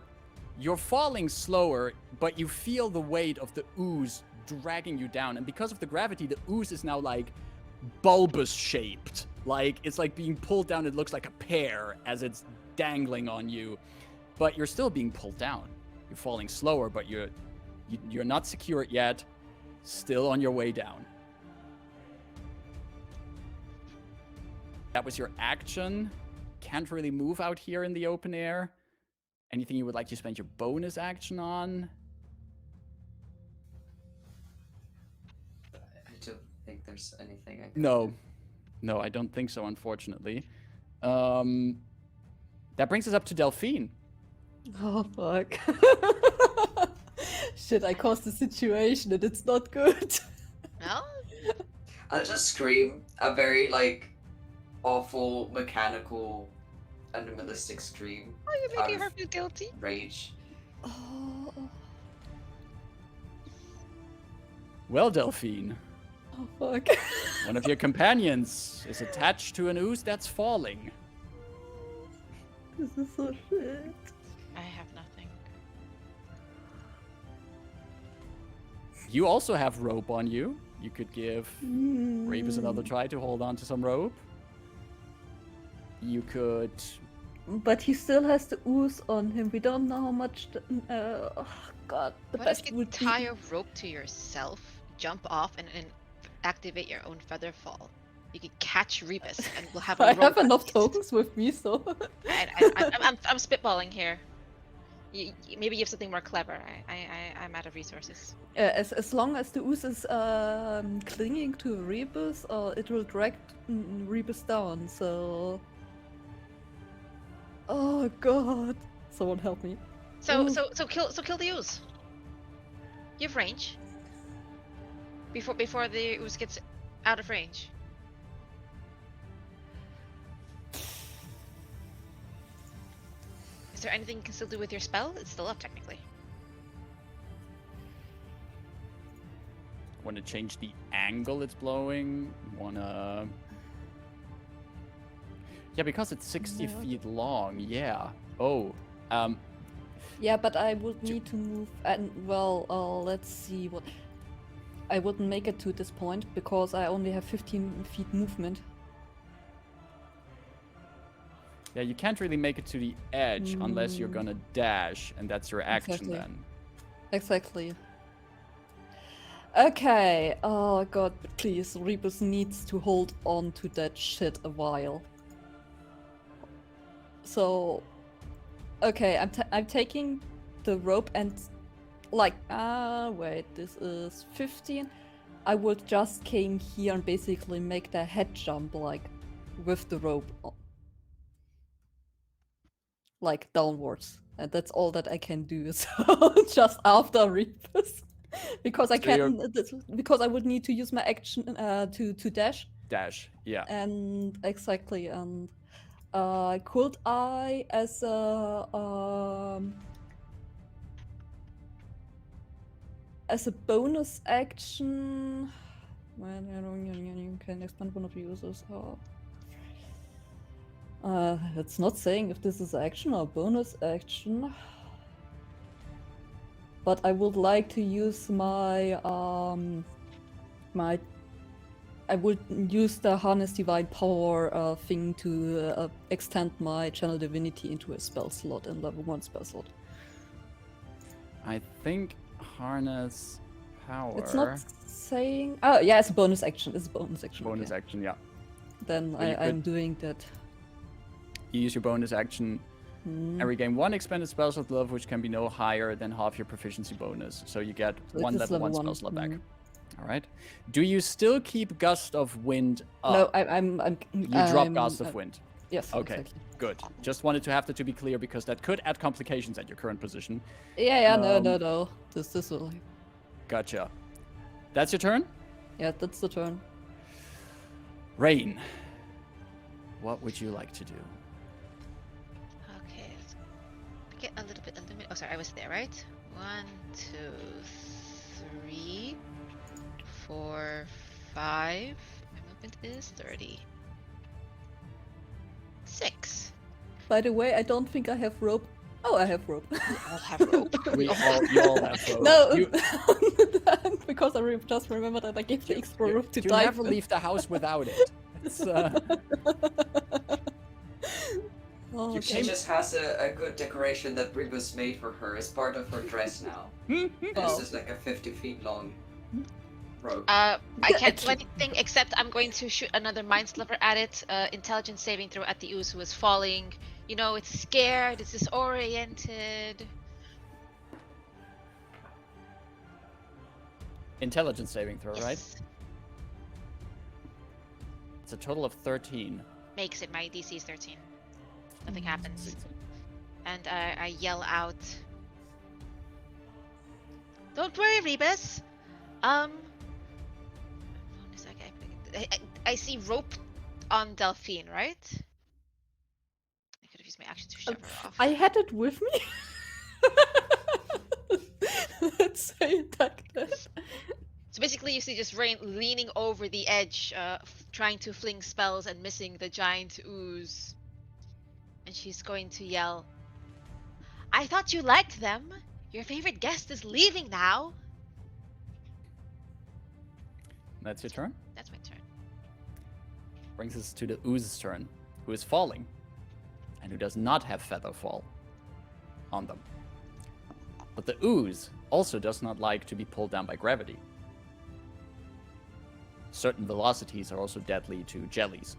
falling slower, but you feel the weight of the ooze dragging you down, and because of the gravity, the ooze is now like bulbous shaped. Like it's like being pulled down. It looks like a pear as it's dangling on you, but you're still being pulled down. You're falling slower, but you're not secure yet. Still on your way down. That was your action. Can't really move out here in the open air. Anything you would like to spend your bonus action on? I don't think there's anything I can No. No, I don't think so, unfortunately. That brings us up to Delphine. Oh fuck. Shit, I caused the situation and it's not good. No? I'll just scream a very like awful mechanical animalistic scream. Oh, you're making out her of feel guilty. rage. Oh, Well, Delphine, oh fuck. one of your companions is attached to an ooze that's falling. This is so shit. I have nothing. You also have rope on you. You could give Rebus another try to hold on to some rope. You could... But he still has the ooze on him. We don't know how much. Oh god, the What best if you would tie be. a rope to yourself, jump off, and activate your own feather fall? You could catch Rebus, and we'll have a I rope have at enough least. tokens with me, so. I'm spitballing here. Maybe you have something more clever. I'm out of resources. As long as the ooze is clinging to Rebus, it will drag Rebus down. So. Oh god! Someone help me. So Ooh. kill the ooze. You have range. Before the ooze gets out of range. Is there anything you can still do with your spell? It's still up technically. Want to change the angle it's blowing? Want to... Yeah, because it's 60 No. feet long, yeah. Oh, Yeah, but I would need to move. And well, let's see what. I wouldn't make it to this point because I only have 15 feet movement. Yeah, you can't really make it to the edge unless you're gonna dash, and that's your action Exactly. then. Exactly. Okay. Oh god, please, Rebus needs to hold on to that shit a while. So, okay, I'm taking the rope and like wait, this is 15. I would just came here and basically make the head jump like with the rope. Like downwards, and that's all that I can do. So just after Rebus, because I So can't, because I would need to use my action to dash. Dash, yeah. And exactly, and could I as a bonus action? When you can expand one of your users. It's not saying if this is action or bonus action. But I would like to use my I would use the Harness Divine Power thing to extend my Channel Divinity into a spell slot and level 1 spell slot. I think Harness Power. It's not saying. Oh yeah, it's a bonus action. It's a bonus action. Bonus okay. action, yeah. Then But you I'm could- doing that. You use your bonus action every game 1 expanded spell slot level, which can be no higher than half your proficiency bonus. So you get So one it is level 1 level spell one, slot back. All right. Do you still keep Gust of Wind up? No, I'm. You drop Gust of Wind. Yes. Okay, Exactly. good. Just wanted to have that to be clear because that could add complications at your current position. Yeah. No. Um, No. This will. Gotcha. That's your turn? Yeah, that's the turn. Rain. What would you like to do? Okay, let's get a little bit eliminated. Oh, sorry, I was there, right? 1, 2, 3, 4, 5. My movement is 30. 6. By the way, I don't think I have rope. Oh, I have rope. I'll have rope. You all have rope. No, You, because I just remembered that I gave the extra rope to you dive. never leave the house without it. It's, Oh, You She came- just has a good decoration that Rebus made for her as part of her dress now. Oh. This is like a 50 feet long rope. I can't do anything except I'm going to shoot another Mind Sliver at it. Intelligence saving throw at the ooze who is falling. You know, it's scared, it's disoriented. Intelligence saving throw, right? Yes. It's a total of 13. Makes it. My DC is 13. Nothing happens. And I yell out. Don't worry, Rebus. I see rope on Delphine, right? I could have used my action to shove her off. I had it with me. Let's say it like that. So basically, you see just Rain leaning over the edge, trying to fling spells and missing the giant ooze. And she's going to yell, I thought you liked them. Your favorite guest is leaving now. That's your turn. That's my turn. Brings us to the ooze's turn, who is falling, and who does not have feather fall on them. But the ooze also does not like to be pulled down by gravity. Certain velocities are also deadly to jellies.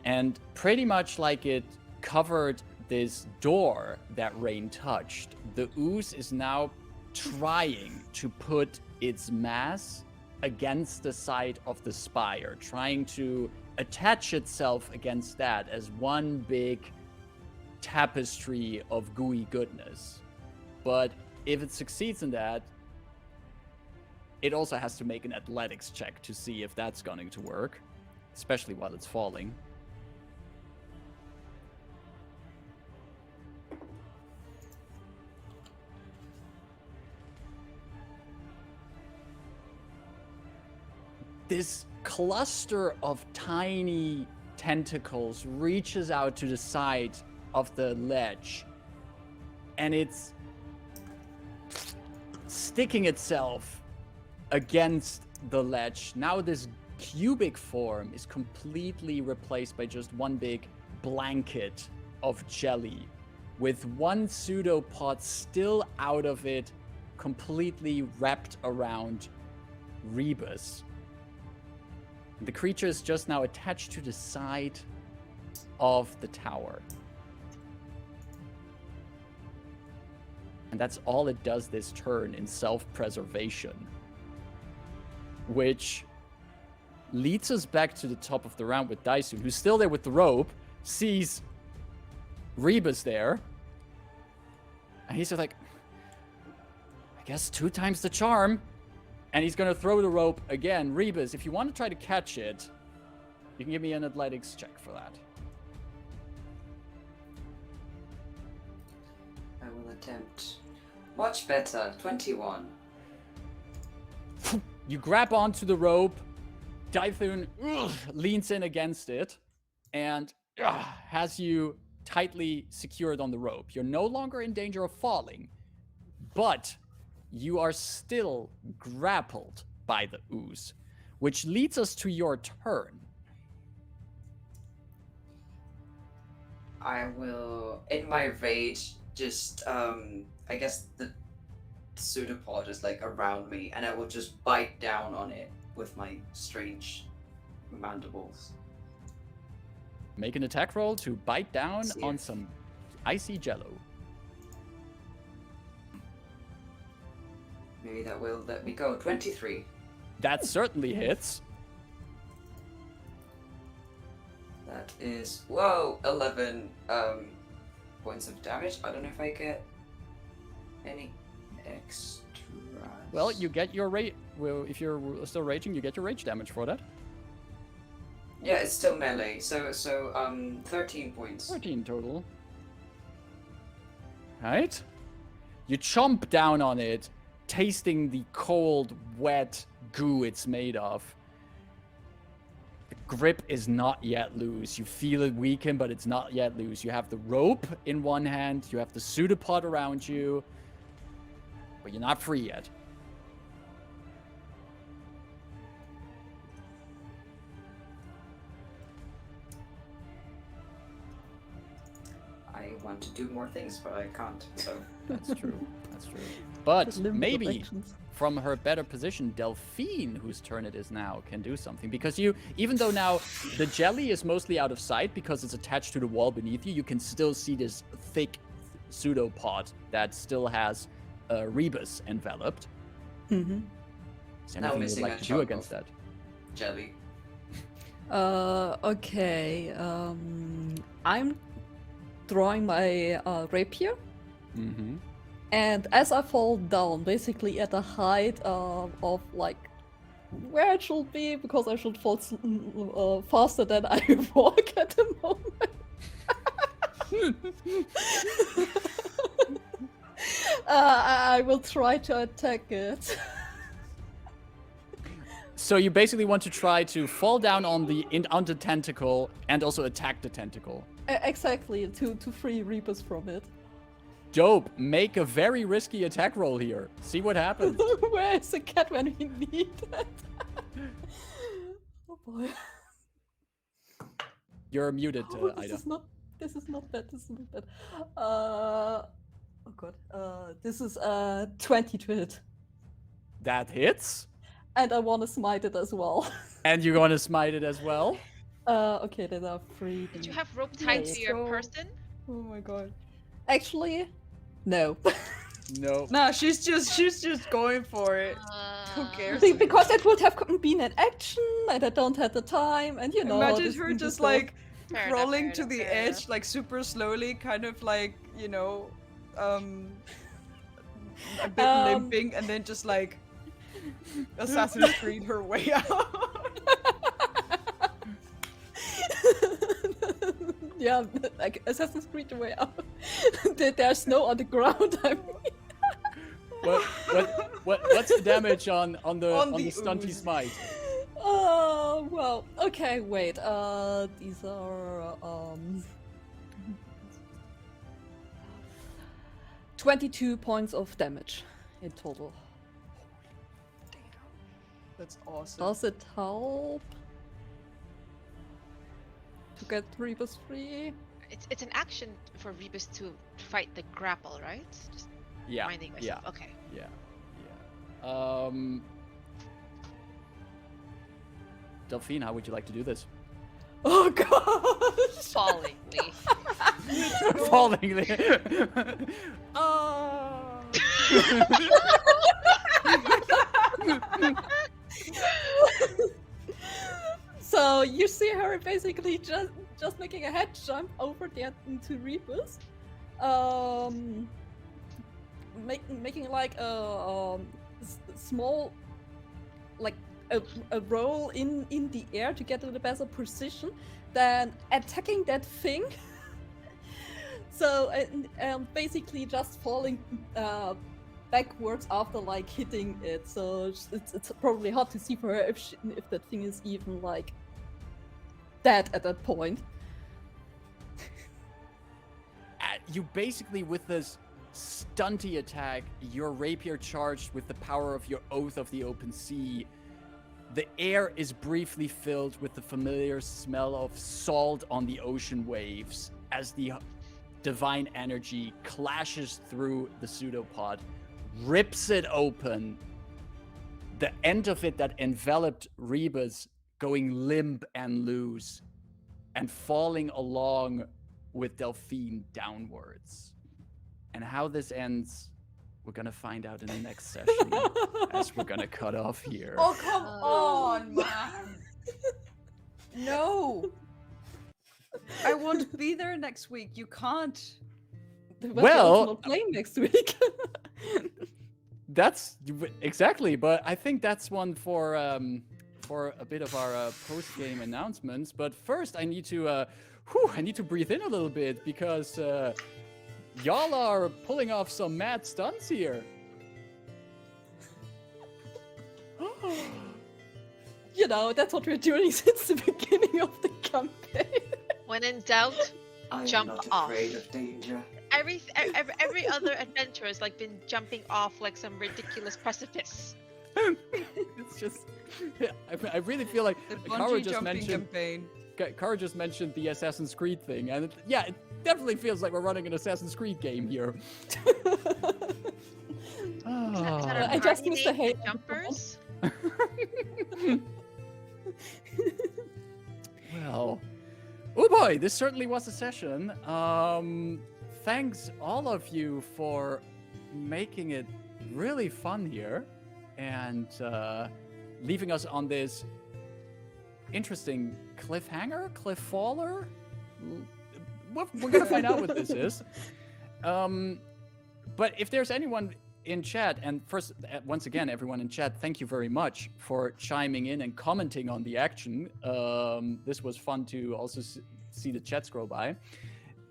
And pretty much like it covered this door that Rain touched, the ooze is now trying to put its mass against the side of the spire, trying to attach itself against that as one big tapestry of gooey goodness. But if it succeeds in that, it also has to make an athletics check to see if that's going to work, especially while it's falling. This cluster of tiny tentacles reaches out to the side of the ledge, and it's sticking itself against the ledge. Now this cubic form is completely replaced by just one big blanket of jelly, with one pseudopod still out of it, completely wrapped around Rebus. The creature is just now attached to the side of the tower. And that's all it does this turn in self-preservation. Which leads us back to the top of the round with Daisun, who's still there with the rope, sees Rebus there. And he's just like, I guess 2 times the charm. And he's going to throw the rope again. Rebus, if you want to try to catch it, you can give me an athletics check for that. I will attempt. Much better. 21. You grab onto the rope. Dythun leans in against it and has you tightly secured on the rope. You're no longer in danger of falling, but you are still grappled by the ooze, which leads us to your turn. I will, in my rage, just, I guess the pseudopod is like around me, and I will just bite down on it with my strange mandibles. Make an attack roll to bite down on some icy jello. Maybe that will let me go. 23. That certainly hits. That is, whoa, 11 points of damage. I don't know if I get any extras. Well, you get your rage. Well, if you're still raging, you get your rage damage for that. Yeah, it's still melee. So 13 points. 13 total. Right? You chomp down on it, tasting the cold, wet goo it's made of. The grip is not yet loose. You feel it weaken, but it's not yet loose. You have the rope in one hand, you have the pseudopod around you, but you're not free yet. I want to do more things, but I can't, so... That's true. That's true. But Limited maybe actions. from her better position, Delphine, whose turn it is now, can do something. Because you, even though now the jelly is mostly out of sight because it's attached to the wall beneath you, you can still see this thick pseudopod that still has Rebus enveloped. Mm-hmm. Is there Now anything you'd missing like a to do chunk against of- that? Jelly. Okay. I'm drawing my rapier, Mm-hmm. and as I fall down, basically at the height of like where it should be, because I should fall faster than I walk at the moment. I will try to attack it. So you basically want to try to fall down on the tentacle and also attack the tentacle. Exactly, to free Rebus from it. Dope. Make a very risky attack roll here. See what happens. Where is the cat when we need it? Oh boy. You're muted, This Ida. is not. This is not bad. This is not bad. Oh god. This is 20 to hit, That hits. and I want to smite it as well. And you're gonna smite it as well. Okay, there are 3. Did you have rope tied to your So- person? Oh my god. Actually, no. No. Nah, she's just going for it. Who cares? Because it would have been an action, and I don't have the time, and you know. Imagine this her and just this like Fair enough, crawling fair to enough, the fair edge, enough. like super slowly, kind of like, you know, a bit limping, and then just like Assassin's Creed her way out. Yeah, like Assassin's Creed the way out. There's snow on the ground. I mean. What's the damage on the On the stunty ooze. smite? Oh well. Okay, wait. These are 22 points of damage in total. That's awesome. Does it help to get Rebus free? It's an action for Rebus to fight the grapple, right? Just Yeah. reminding myself. Okay. Yeah. Yeah. Delphine, how would you like to do this? Oh gosh! Fallingly. Fallingly. So you see her basically just making a head jump over there into Rebus, making like a small, like a roll in the air to get to the better position, then attacking that thing. So basically just falling backwards after like hitting it. So it's probably hard to see for her if that thing is even like dead at that point. You basically, with this stunty attack, your rapier charged with the power of your Oath of the Open Sea. The air is briefly filled with the familiar smell of salt on the ocean waves as the divine energy clashes through the pseudopod, rips it open. The end of it that enveloped Rebus going limp and loose and falling along with Delphine downwards. And how this ends, we're gonna find out in the next session as we're gonna cut off here. Oh, come on, man. No. I want to be there next week. You can't. But Well, you're also not playing next week. That's exactly, but I think that's one for a bit of our post-game announcements. But first, I need to breathe in a little bit because y'all are pulling off some mad stunts here. You know, that's what we're doing since the beginning of the campaign. When in doubt, I am Jump not off. afraid of danger. every other adventurer has like been jumping off like some ridiculous precipice. It's just, I really feel like The Kara bungee just jumping mentioned. campaign. Kara just mentioned the Assassin's Creed thing, and yeah, it definitely feels like we're running an Assassin's Creed game here. Is that Oh. I just party missed the name for hate. jumpers. Well, oh boy, this certainly was a session. Thanks all of you for making it really fun here and leaving us on this interesting cliffhanger, cliff faller. We're gonna find out what this is. But if there's anyone in chat, and first, once again, everyone in chat, thank you very much for chiming in and commenting on the action. This was fun to also see the chat scroll by.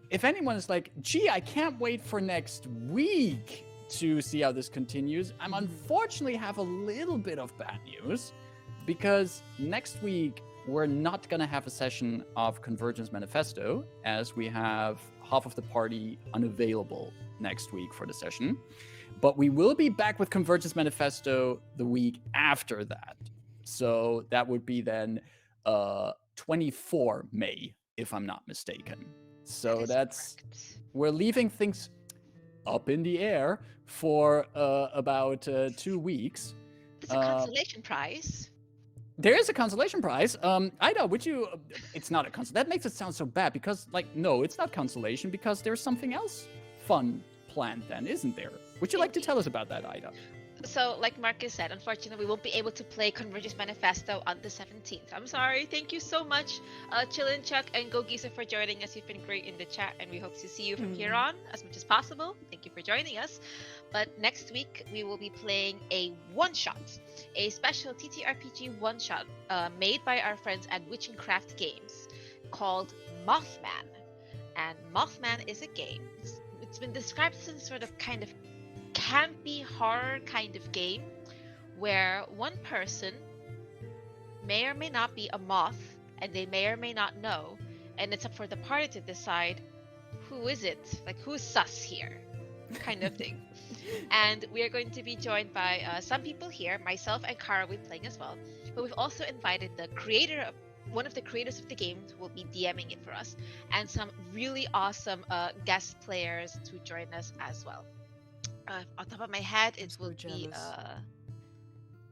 If anyone is like, gee, I can't wait for next week to see how this continues, I'm unfortunately have a little bit of bad news, because next week we're not going to have a session of Convergence Manifesto, as we have half of the party unavailable next week for the session. But we will be back with Convergence Manifesto the week after that. So that would be then 24 May, if I'm not mistaken. So That is that's, correct. we're leaving things up in the air for about 2 weeks. It's a consolation prize. There is a consolation prize. Ida, would you? It's not a consolation. That makes it sound so bad because, like, no, it's not consolation because there's something else fun planned. Then, isn't there? Would you like to tell us about that, Ida? So, like Marcus said, unfortunately, we won't be able to play Convergence Manifesto on the 17th. I'm sorry. Thank you so much, Chillin' Chuck and Go Gisa, for joining us. You've been great in the chat, and we hope to see you from here on as much as possible. Thank you for joining us. But next week, we will be playing a one-shot, a special TTRPG one-shot made by our friends at Witchingcraft Games called Mothman. And Mothman is a game. It's been described as some sort of kind of campy horror kind of game where one person may or may not be a moth and they may or may not know, and it's up for the party to decide who is it, like who's sus here, kind of thing. And we are going to be joined by some people here. Myself and Kara will be playing as well. But we've also invited one of the creators of the game who will be DMing it for us, and some really awesome guest players to join us as well. On top of my head, it so will be. jealous.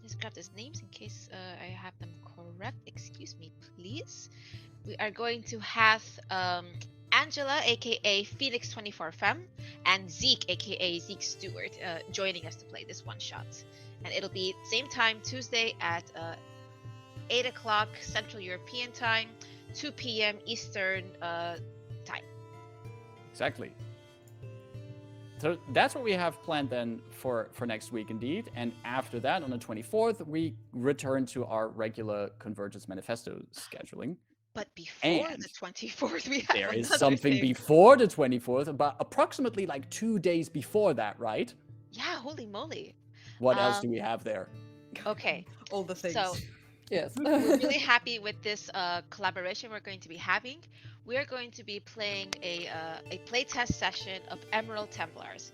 Just grab these names in case I have them correct. Excuse me, please. We are going to have Angela, aka Phoenix24Femme, and Zeke, aka Zeke Stewart, joining us to play this one shot. And it'll be same time, Tuesday at 8 o'clock Central European Time, 2 p.m. Eastern Time. Exactly. So that's what we have planned then for next week, indeed. And after that, on the 24th, we return to our regular Convergence Manifesto scheduling. But before And the 24th, we have There is another something thing. before the 24th, about approximately like 2 days before that, right? Yeah, holy moly. What else do we have there? Okay, All the things. so Yes. we're really happy with this collaboration we're going to be having. We are going to be playing a playtest session of Emerald Templars,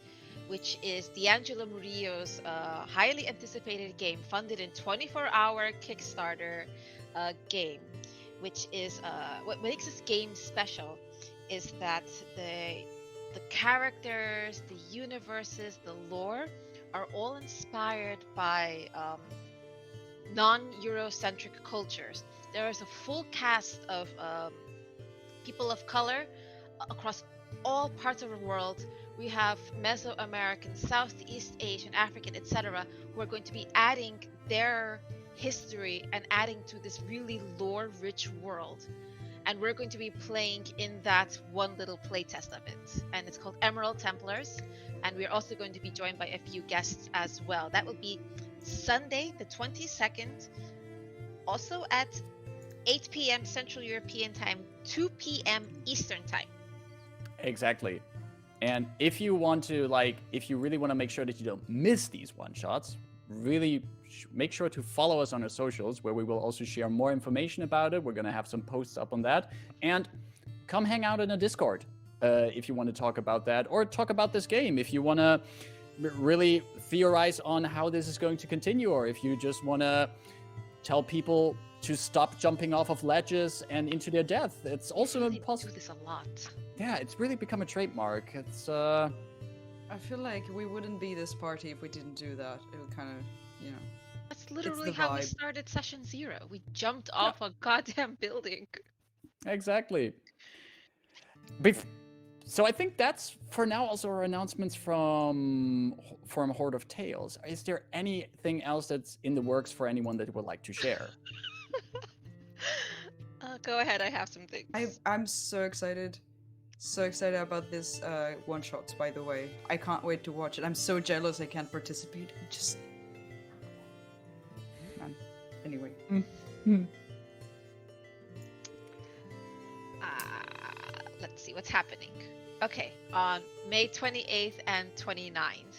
which is D'Angelo Murillo's highly anticipated game, funded in 24-hour Kickstarter game, which is what makes this game special is that the characters, the universes, the lore are all inspired by non-Eurocentric cultures. There is a full cast of people of color across all parts of the world. We have Mesoamerican, Southeast Asian, African, etc., who are going to be adding their history and adding to this really lore-rich world. And we're going to be playing in that one little playtest of it. And it's called Emerald Templars. And we're also going to be joined by a few guests as well. That will be Sunday, the 22nd, also at 8 p.m. Central European Time, 2 p.m. Eastern Time. Exactly. And if you want to, if you really want to make sure that you don't miss these one-shots, really make sure to follow us on our socials, where we will also share more information about it. We're going to have some posts up on that. And come hang out in a Discord if you want to talk about that, or talk about this game if you want to really theorize on how this is going to continue, or if you just want to tell people to stop jumping off of ledges and into their death. It's also really impossible. do this a lot. Yeah, it's really become a trademark. It's I feel like we wouldn't be this party if we didn't do that. It would kind of, That's literally the how we vibe. started session 0. We jumped off a goddamn building. exactly. So I think that's for now also our announcements from Horde of Tales. Is there anything else that's in the works for anyone that would like to share? Go ahead, I have some things. I'm so excited. So excited about this one-shots, by the way. I can't wait to watch it. I'm so jealous I can't participate. Just... Man. Anyway. Let's see what's happening. Okay, on May 28th and 29th.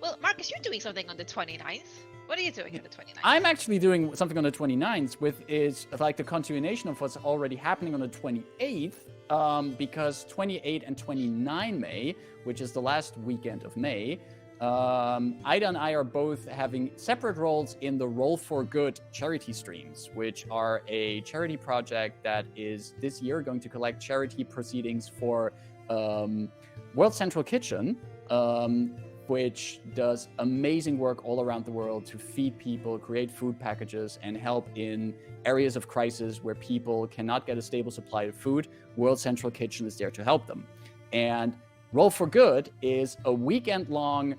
Well, Marcus, you're doing something on the 29th. What are you doing on the 29th? I'm actually doing something on the 29th, with is like the continuation of what's already happening on the 28th, because 28 and 29 May, which is the last weekend of May, Ida and I are both having separate roles in the Roll for Good charity streams, which are a charity project that is this year going to collect charity proceedings for World Central Kitchen, which does amazing work all around the world to feed people, create food packages, and help in areas of crisis where people cannot get a stable supply of food. World Central Kitchen is there to help them. And Roll for Good is a weekend-long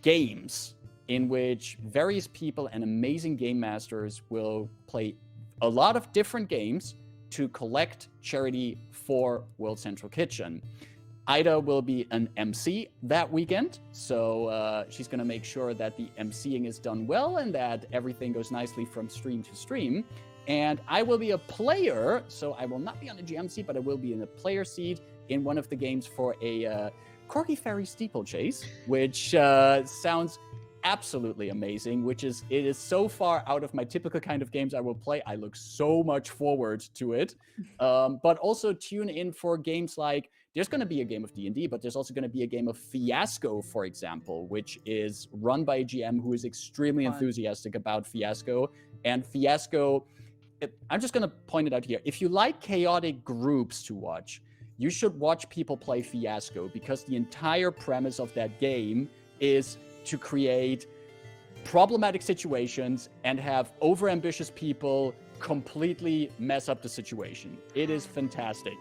games in which various people and amazing game masters will play a lot of different games to collect charity for World Central Kitchen. Ida will be an MC that weekend, so she's going to make sure that the MCing is done well and that everything goes nicely from stream to stream. And I will be a player, so I will not be on the GM seat, but I will be in a player seat in one of the games for a Corky Ferry steeplechase, which sounds absolutely amazing, it is so far out of my typical kind of games I will play. I look so much forward to it. But also tune in for games like there's going to be a game of D&D, but there's also going to be a game of Fiasco, for example, which is run by a GM who is extremely enthusiastic about Fiasco. And Fiasco, I'm just going to point it out here. If you like chaotic groups to watch, you should watch people play Fiasco, because the entire premise of that game is to create problematic situations and have overambitious people completely mess up the situation. It is fantastic.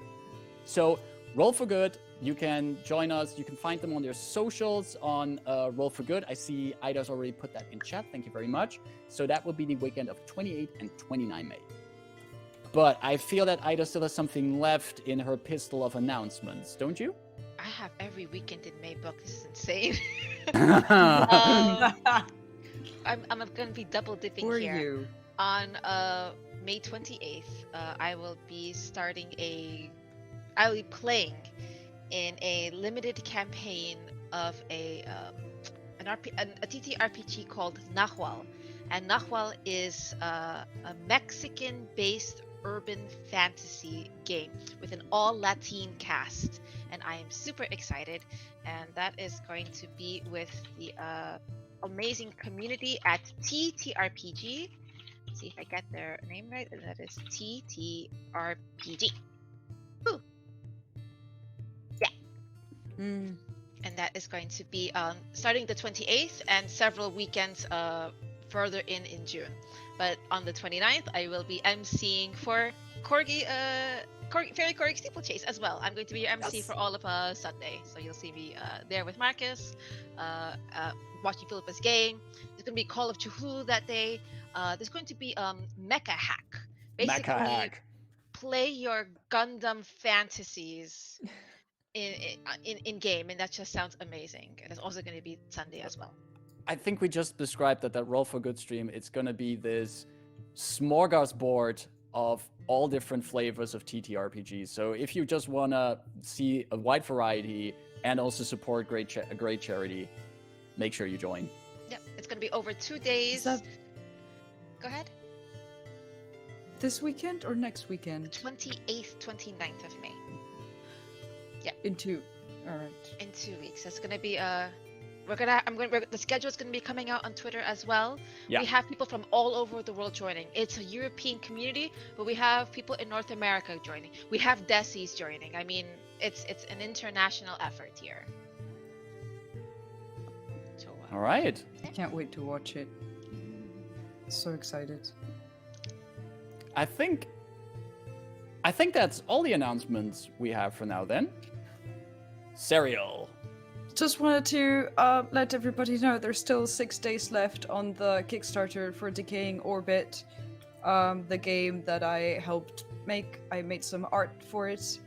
So Roll for Good, you can join us. You can find them on their socials on Roll for Good. I see Ida's already put that in chat. Thank you very much. So that will be the weekend of 28 and 29 May. But I feel that Ida still has something left in her pistol of announcements, don't you? I have every weekend in May booked. This is insane. I'm going to be double dipping Who are here. you? On May 28th, I will be playing in a limited campaign of a TTRPG called Nahual. And Nahual is a Mexican-based urban fantasy game with an all-Latin cast. And I am super excited. And that is going to be with the amazing community at TTRPG. Let's see if I get their name right. And that is TTRPG. Woo. Yeah. And that is going to be starting the 28th and several weekends further in June. But on the 29th, I will be emceeing for Fairy Corgi Steeplechase as well. I'm going to be your MC for all of Sunday. So you'll see me there with Marcus, watching Philippa's game. There's going to be Call of Cthulhu that day. There's going to be Mecha Hack. Basically, play your Gundam fantasies in game, and that just sounds amazing. And it's also going to be Sunday as well. I think we just described that Roll for Good stream. It's going to be this smorgasbord of all different flavors of TTRPGs. So if you just want to see a wide variety and also support a great charity, make sure you join. Yep, it's going to be over 2 days. Go ahead. This weekend or next weekend? 28th, 29th of May. Yeah. All right. In 2 weeks. It's going to be the schedule is going to be coming out on Twitter as well. Yeah. We have people from all over the world joining. It's a European community, but we have people in North America joining. We have Desis joining. I mean, it's an international effort here. So, all right. I can't wait to watch it. So excited. I think that's all the announcements we have for now then. Serial. Just wanted to let everybody know there's still 6 days left on the Kickstarter for Decaying Orbit, the game that I helped make. I made some art for it.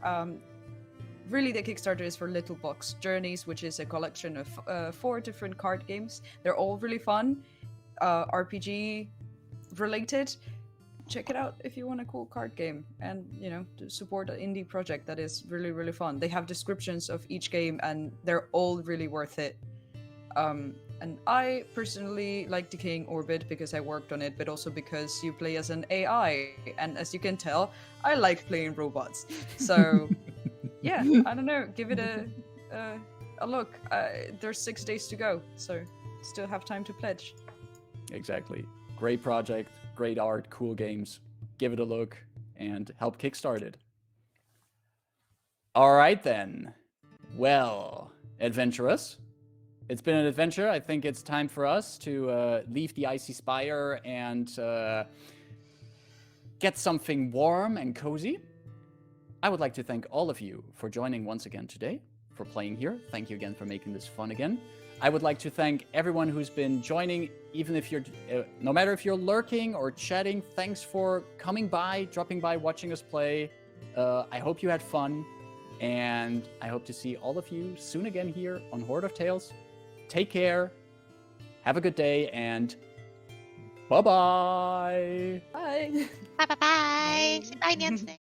Really, the Kickstarter is for Little Box Journeys, which is a collection of 4 different card games. They're all really fun, RPG related. Check it out if you want a cool card game and, to support an indie project that is really, really fun. They have descriptions of each game and they're all really worth it. And I personally like Decaying Orbit because I worked on it, but also because you play as an AI. And as you can tell, I like playing robots. So, yeah, I don't know. Give it a look. There's 6 days to go, so still have time to pledge. Exactly. Great project. Great art, cool games. Give it a look and help kickstart it. All right, then. Well, adventurous. It's been an adventure. I think it's time for us to leave the Icy Spire and get something warm and cozy. I would like to thank all of you for joining once again today, for playing here. Thank you again for making this fun again. I would like to thank everyone who's been joining, even if you're, no matter if you're lurking or chatting, thanks for coming by, dropping by, watching us play. I hope you had fun, and I hope to see all of you soon again here on Horde of Tales. Take care, have a good day, and bye-bye! Bye! Bye-bye! Bye, Nancy.